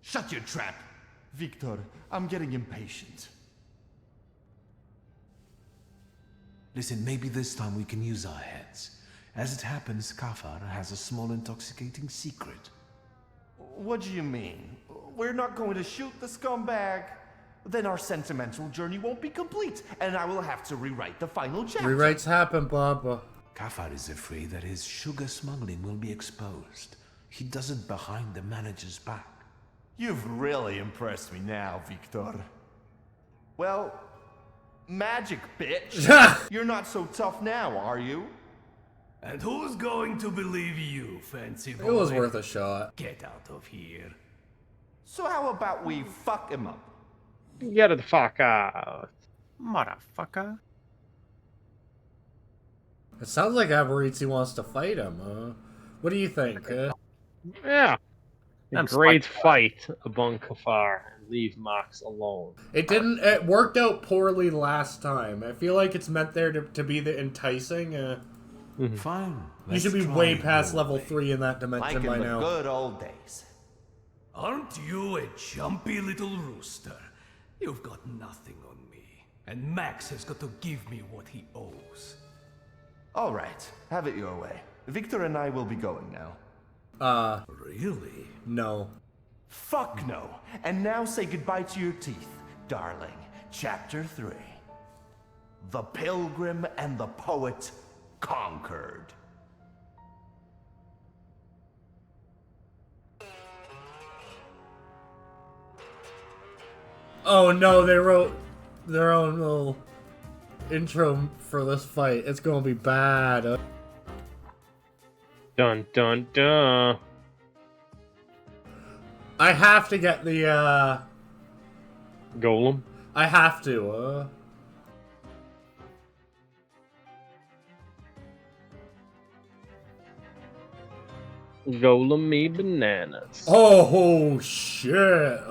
Shut your trap! Victor, I'm getting impatient. Listen, maybe this time we can use our heads. As it happens, Kafar has a small intoxicating secret. What do you mean? We're not going to shoot the scumbag? Then our sentimental journey won't be complete, and I will have to rewrite the final chapter. Rewrites happen, Baba. Kafar is afraid that his sugar smuggling will be exposed. He does it behind the manager's back. You've really impressed me now, Victor. Well, magic, bitch. You're not so tough now, are you? And who's going to believe you, fancy boy? It was worth a shot. Get out of here. So how about we fuck him up? Get the fuck out. Motherfucker. It sounds like Abernathy wants to fight him. What do you think? Yeah. A great fight among Kafar. Leave Mox alone. It didn't. It worked out poorly last time. I feel like it's meant there to be the enticing. Fine. You should be way past level 3 in that dimension by now. Good old days. Aren't you a jumpy little rooster? You've got nothing on me. And Max has got to give me what he owes. All right, have it your way. Victor and I will be going now. Really? No. Fuck no. And now say goodbye to your teeth, darling. Chapter 3. The Pilgrim and the Poet conquered. Oh no, they wrote their own little intro for this fight. It's gonna be bad. Dun dun dun. I have to get the Golem. I have to. Golem me bananas. Oh shit.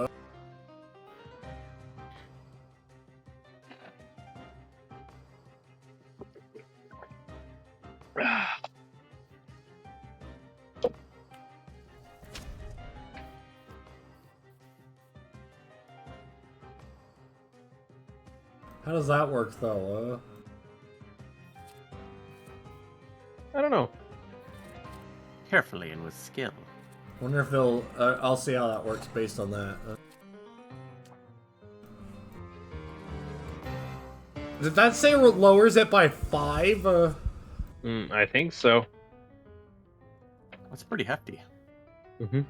How does that work though? I don't know. Carefully and with skill. Wonder if they'll. I'll see how that works based on that. Did that say it lowers it by 5? I think so. That's pretty hefty. Mm-hmm.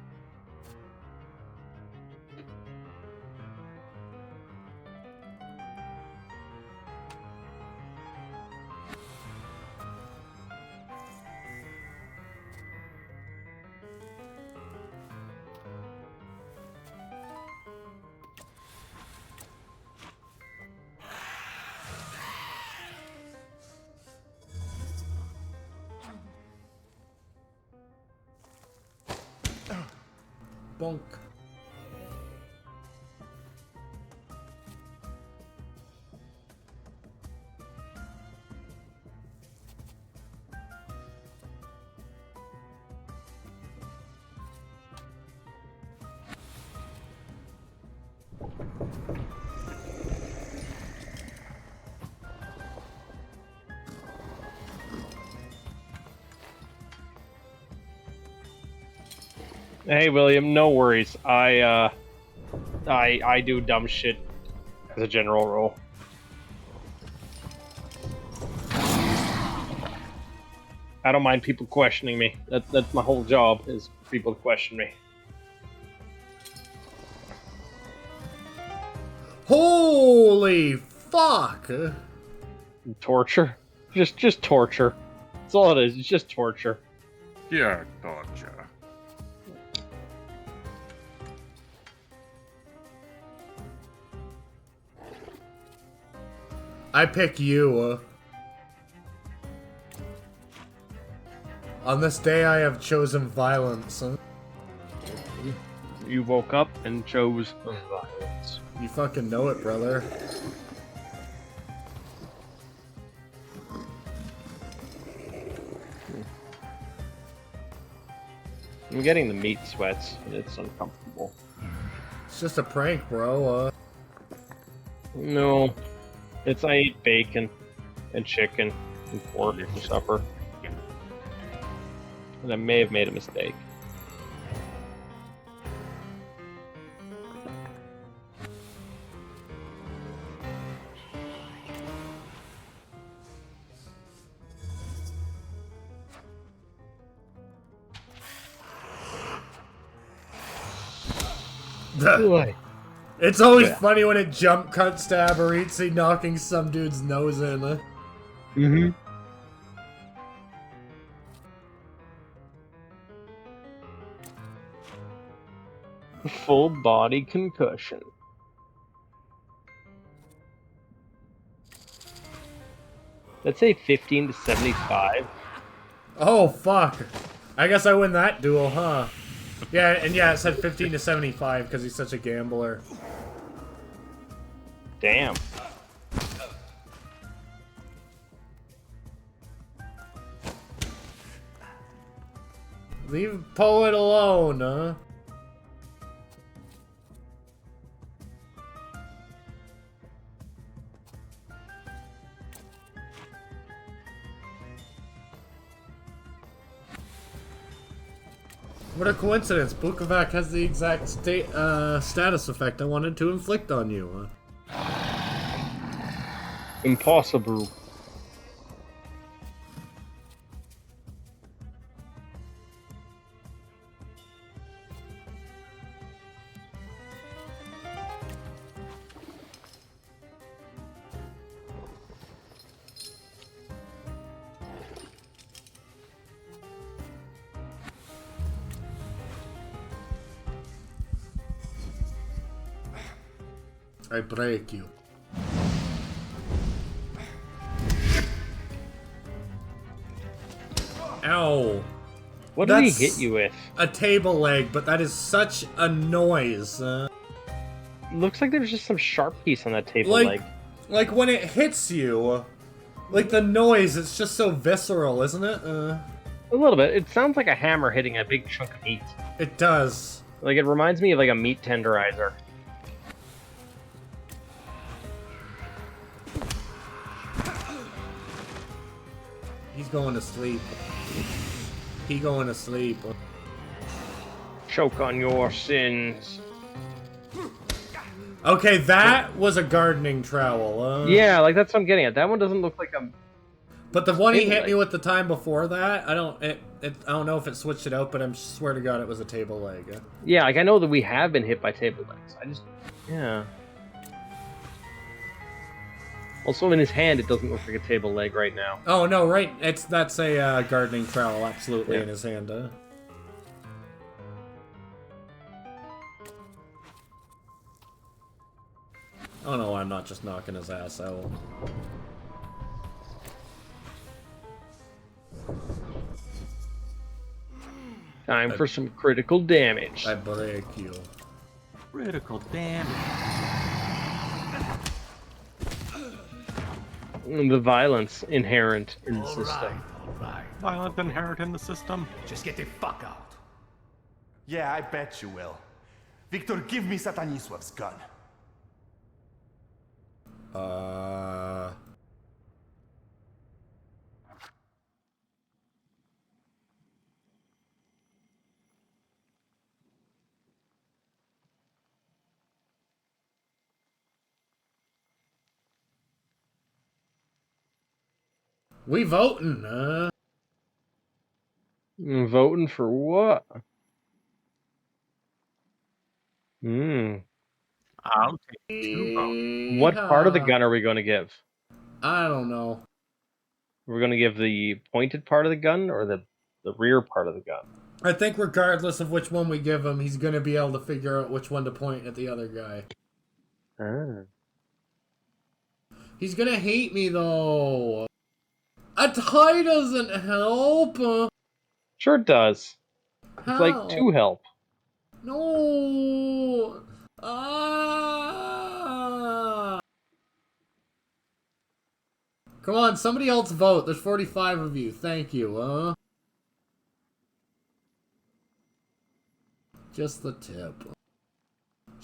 Bonk. Hey William, no worries. I do dumb shit as a general rule. I don't mind people questioning me. That's my whole job, is people to question me. Holy fuck! Torture? Just torture. That's all it is. It's just torture. Yeah, torture. I pick you. On this day I have chosen violence. You woke up and chose violence. You fucking know it, brother. I'm getting the meat sweats, and it's uncomfortable. It's just a prank, bro. No. It's I ate bacon and chicken and pork for supper. And I may have made a mistake. It's always funny when it jump cuts to Aberritzi knocking some dude's nose in. Mm-hmm. Full body concussion. Let's say 15 to 75. Oh, fuck. I guess I win that duel, huh? Yeah, and yeah, it said 15 to 75 because he's such a gambler. Damn. Leave Poet alone, huh? What a coincidence. Bukovac has the exact status effect I wanted to inflict on you. Impossible. I break you. Ow. What did he hit you with? A table leg, but that is such a noise. Looks like there's just some sharp piece on that table leg. Like when it hits you, like the noise, it's just so visceral, isn't it? A little bit. It sounds like a hammer hitting a big chunk of meat. It does. Like it reminds me of like a meat tenderizer. He's going to sleep. He going to sleep. Choke on your sins. Okay, that was a gardening trowel. Yeah, like that's what I'm getting at. That one doesn't look like a... But the one he hit me with the time before that, I don't know if it switched it out, but I swear to God it was a table leg. Yeah, like I know that we have been hit by table legs. Yeah. Also, in his hand, it doesn't look like a table leg right now. Oh no, right? That's a gardening trowel, absolutely, in his hand. Oh no, I'm not just knocking his ass out. Time for some critical damage. I break you. Critical damage. The violence inherent in the system. Alright. Violence inherent in the system? Just get the fuck out. Yeah, I bet you will. Victor, give me Sataniswev's gun. We voting, Voting for what? I'll take 2 votes. What part of the gun are we going to give? I don't know. We're going to give the pointed part of the gun or the rear part of the gun? I think regardless of which one we give him, he's going to be able to figure out which one to point at the other guy. He's going to hate me, though. A tie doesn't help. Sure it does. How? It's like 2 help. No. Come on, somebody else vote. There's 45 of you. Thank you. Just the tip.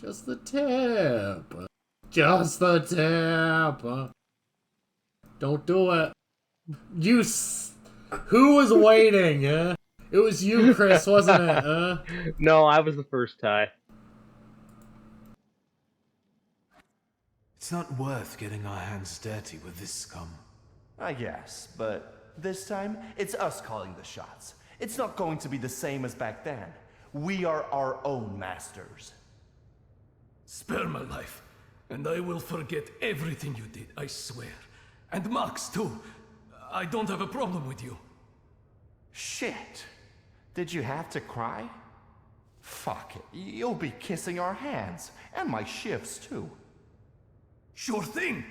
Just the tip. Just the tip. Don't do it. Who was waiting, It was you, Chris, wasn't it, No, I was the first tie. It's not worth getting our hands dirty with this scum. I guess, but this time, it's us calling the shots. It's not going to be the same as back then. We are our own masters. Spare my life, and I will forget everything you did, I swear. And Max, too. I don't have a problem with you. Shit. Did you have to cry? Fuck it. You'll be kissing our hands. And my shifts, too. Sure thing.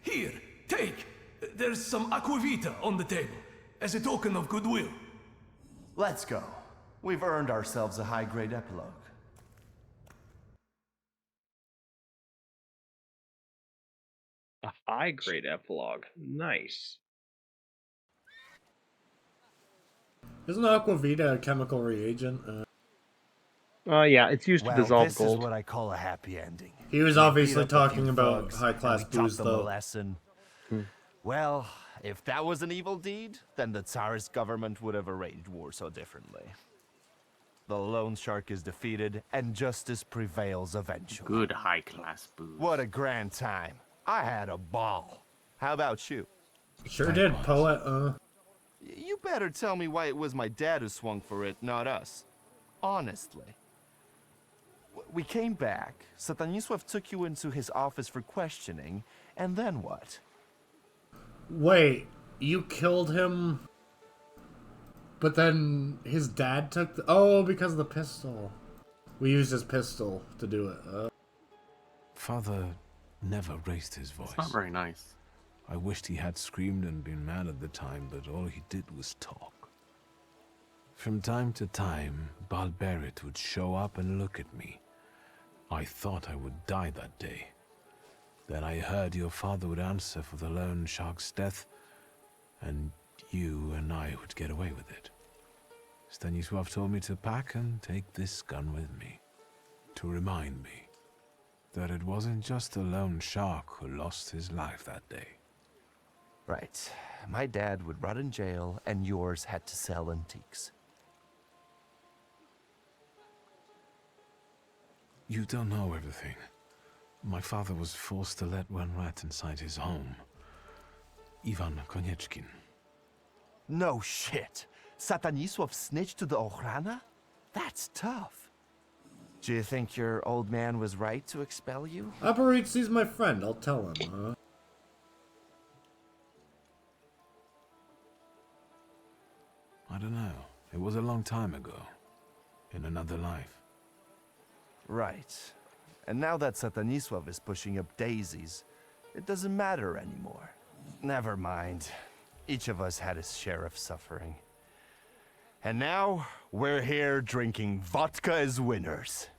Here, take. There's some aquavita on the table, as a token of goodwill. Let's go. We've earned ourselves a high-grade epilogue. A high-grade epilogue. Nice. Isn't aquavita a chemical reagent? Yeah, it's used to dissolve this gold. Is what I call a happy ending. He was obviously talking about high-class and we taught booze, them a though. lesson. Well, if that was an evil deed, then the Tsarist government would have arranged war so differently. The loan shark is defeated, and justice prevails eventually. Good high-class booze. What a grand time. I had a ball. How about you? Sure did, poet, You better tell me why it was my dad who swung for it, not us. Honestly. We came back, Satanisław took you into his office for questioning, and then what? Wait, you killed him, but then his dad took the... Oh, because of the pistol. We used his pistol to do it. Father never raised his voice. It's not very nice. I wished he had screamed and been mad at the time, but all he did was talk. From time to time, Balberit would show up and look at me. I thought I would die that day. Then I heard your father would answer for the loan shark's death, and you and I would get away with it. Stanisław told me to pack and take this gun with me, to remind me that it wasn't just the lone shark who lost his life that day. Right. My dad would rot in jail, and yours had to sell antiques. You don't know everything. My father was forced to let one rat inside his home. Ivan Konieczkin. No shit. Satanisław snitched to the Ochrana? That's tough. Do you think your old man was right to expel you? Aparitsi's my friend, I'll tell him, I don't know. It was a long time ago. In another life. Right. And now that Satanisław is pushing up daisies, it doesn't matter anymore. Never mind. Each of us had his share of suffering. And now, we're here drinking vodka as winners.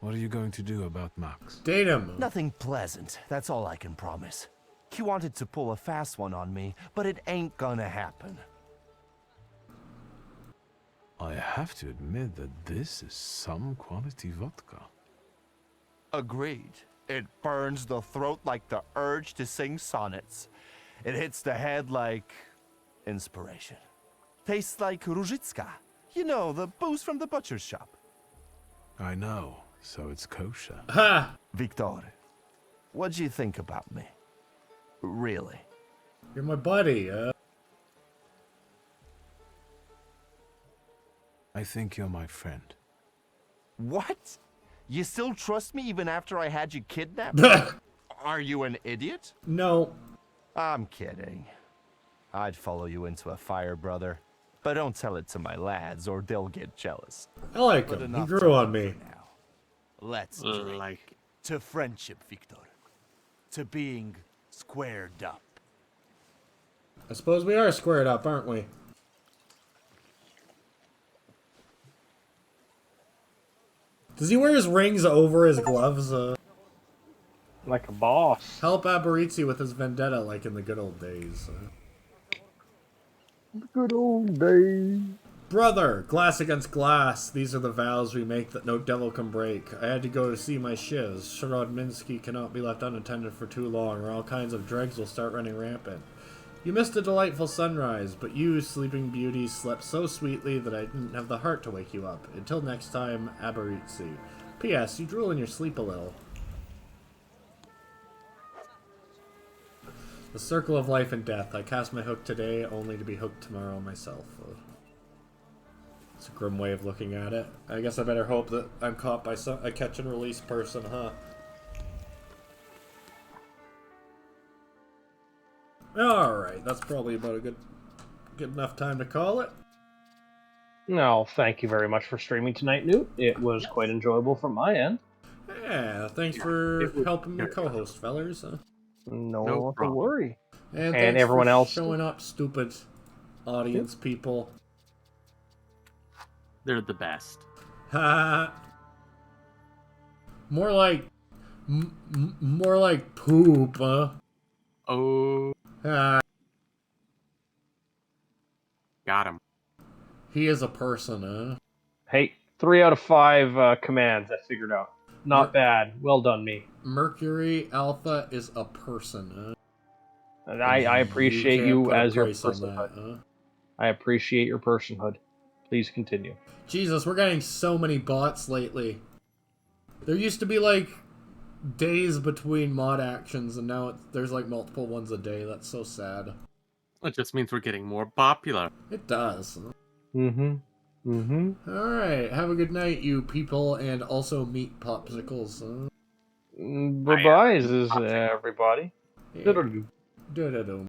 What are you going to do about Max? Date him. Nothing pleasant, that's all I can promise. He wanted to pull a fast one on me, but it ain't gonna happen. I have to admit that this is some quality vodka. Agreed. It burns the throat like the urge to sing sonnets. It hits the head like inspiration. Tastes like Różycka. You know, the booze from the butcher's shop. I know, so it's kosher. Ha! Victor, what do you think about me? Really? You're my buddy, I think you're my friend. What? You still trust me even after I had you kidnapped? Are you an idiot? No. I'm kidding. I'd follow you into a fire, brother. But don't tell it to my lads or they'll get jealous. I like him. He grew on me. Now. Let's drink to friendship, Victor. To being squared up. I suppose we are squared up, aren't we? Does he wear his rings over his gloves? Like a boss. Help Abaritsi with his vendetta like in the good old days. Good old days. Brother, glass against glass. These are the vows we make that no devil can break. I had to go to see my shiz. Sherrod Minsky cannot be left unattended for too long, or all kinds of dregs will start running rampant. You missed a delightful sunrise, but you, sleeping beauty, slept so sweetly that I didn't have the heart to wake you up. Until next time, Abaritsi. P.S. You drool in your sleep a little. The circle of life and death. I cast my hook today, only to be hooked tomorrow myself. It's a grim way of looking at it. I guess I better hope that I'm caught by a catch and release person, huh? Alright, that's probably about a good enough time to call it. No, thank you very much for streaming tonight, Newt. It was quite enjoyable from my end. Yeah, thanks for helping me co-host, fellers. No to worry. And And thanks everyone for else showing up, stupid audience people. They're the best. Ha! More like poop, huh? Oh. Got him. He is a person, huh? Hey, 3 out of 5 commands I figured out. Not bad. Well done, me. Mercury Alpha is a person, huh? And I appreciate you as your personhood. personhood. Huh? I appreciate your personhood. Please continue. Jesus, we're getting so many bots lately. There used to be like days between mod actions, and now there's like multiple ones a day. That's so sad. It just means we're getting more popular. It does. Mm-hmm. Alright, have a good night, you people, and also meat popsicles. Bye-bye, everybody. Yeah. Do-do-do.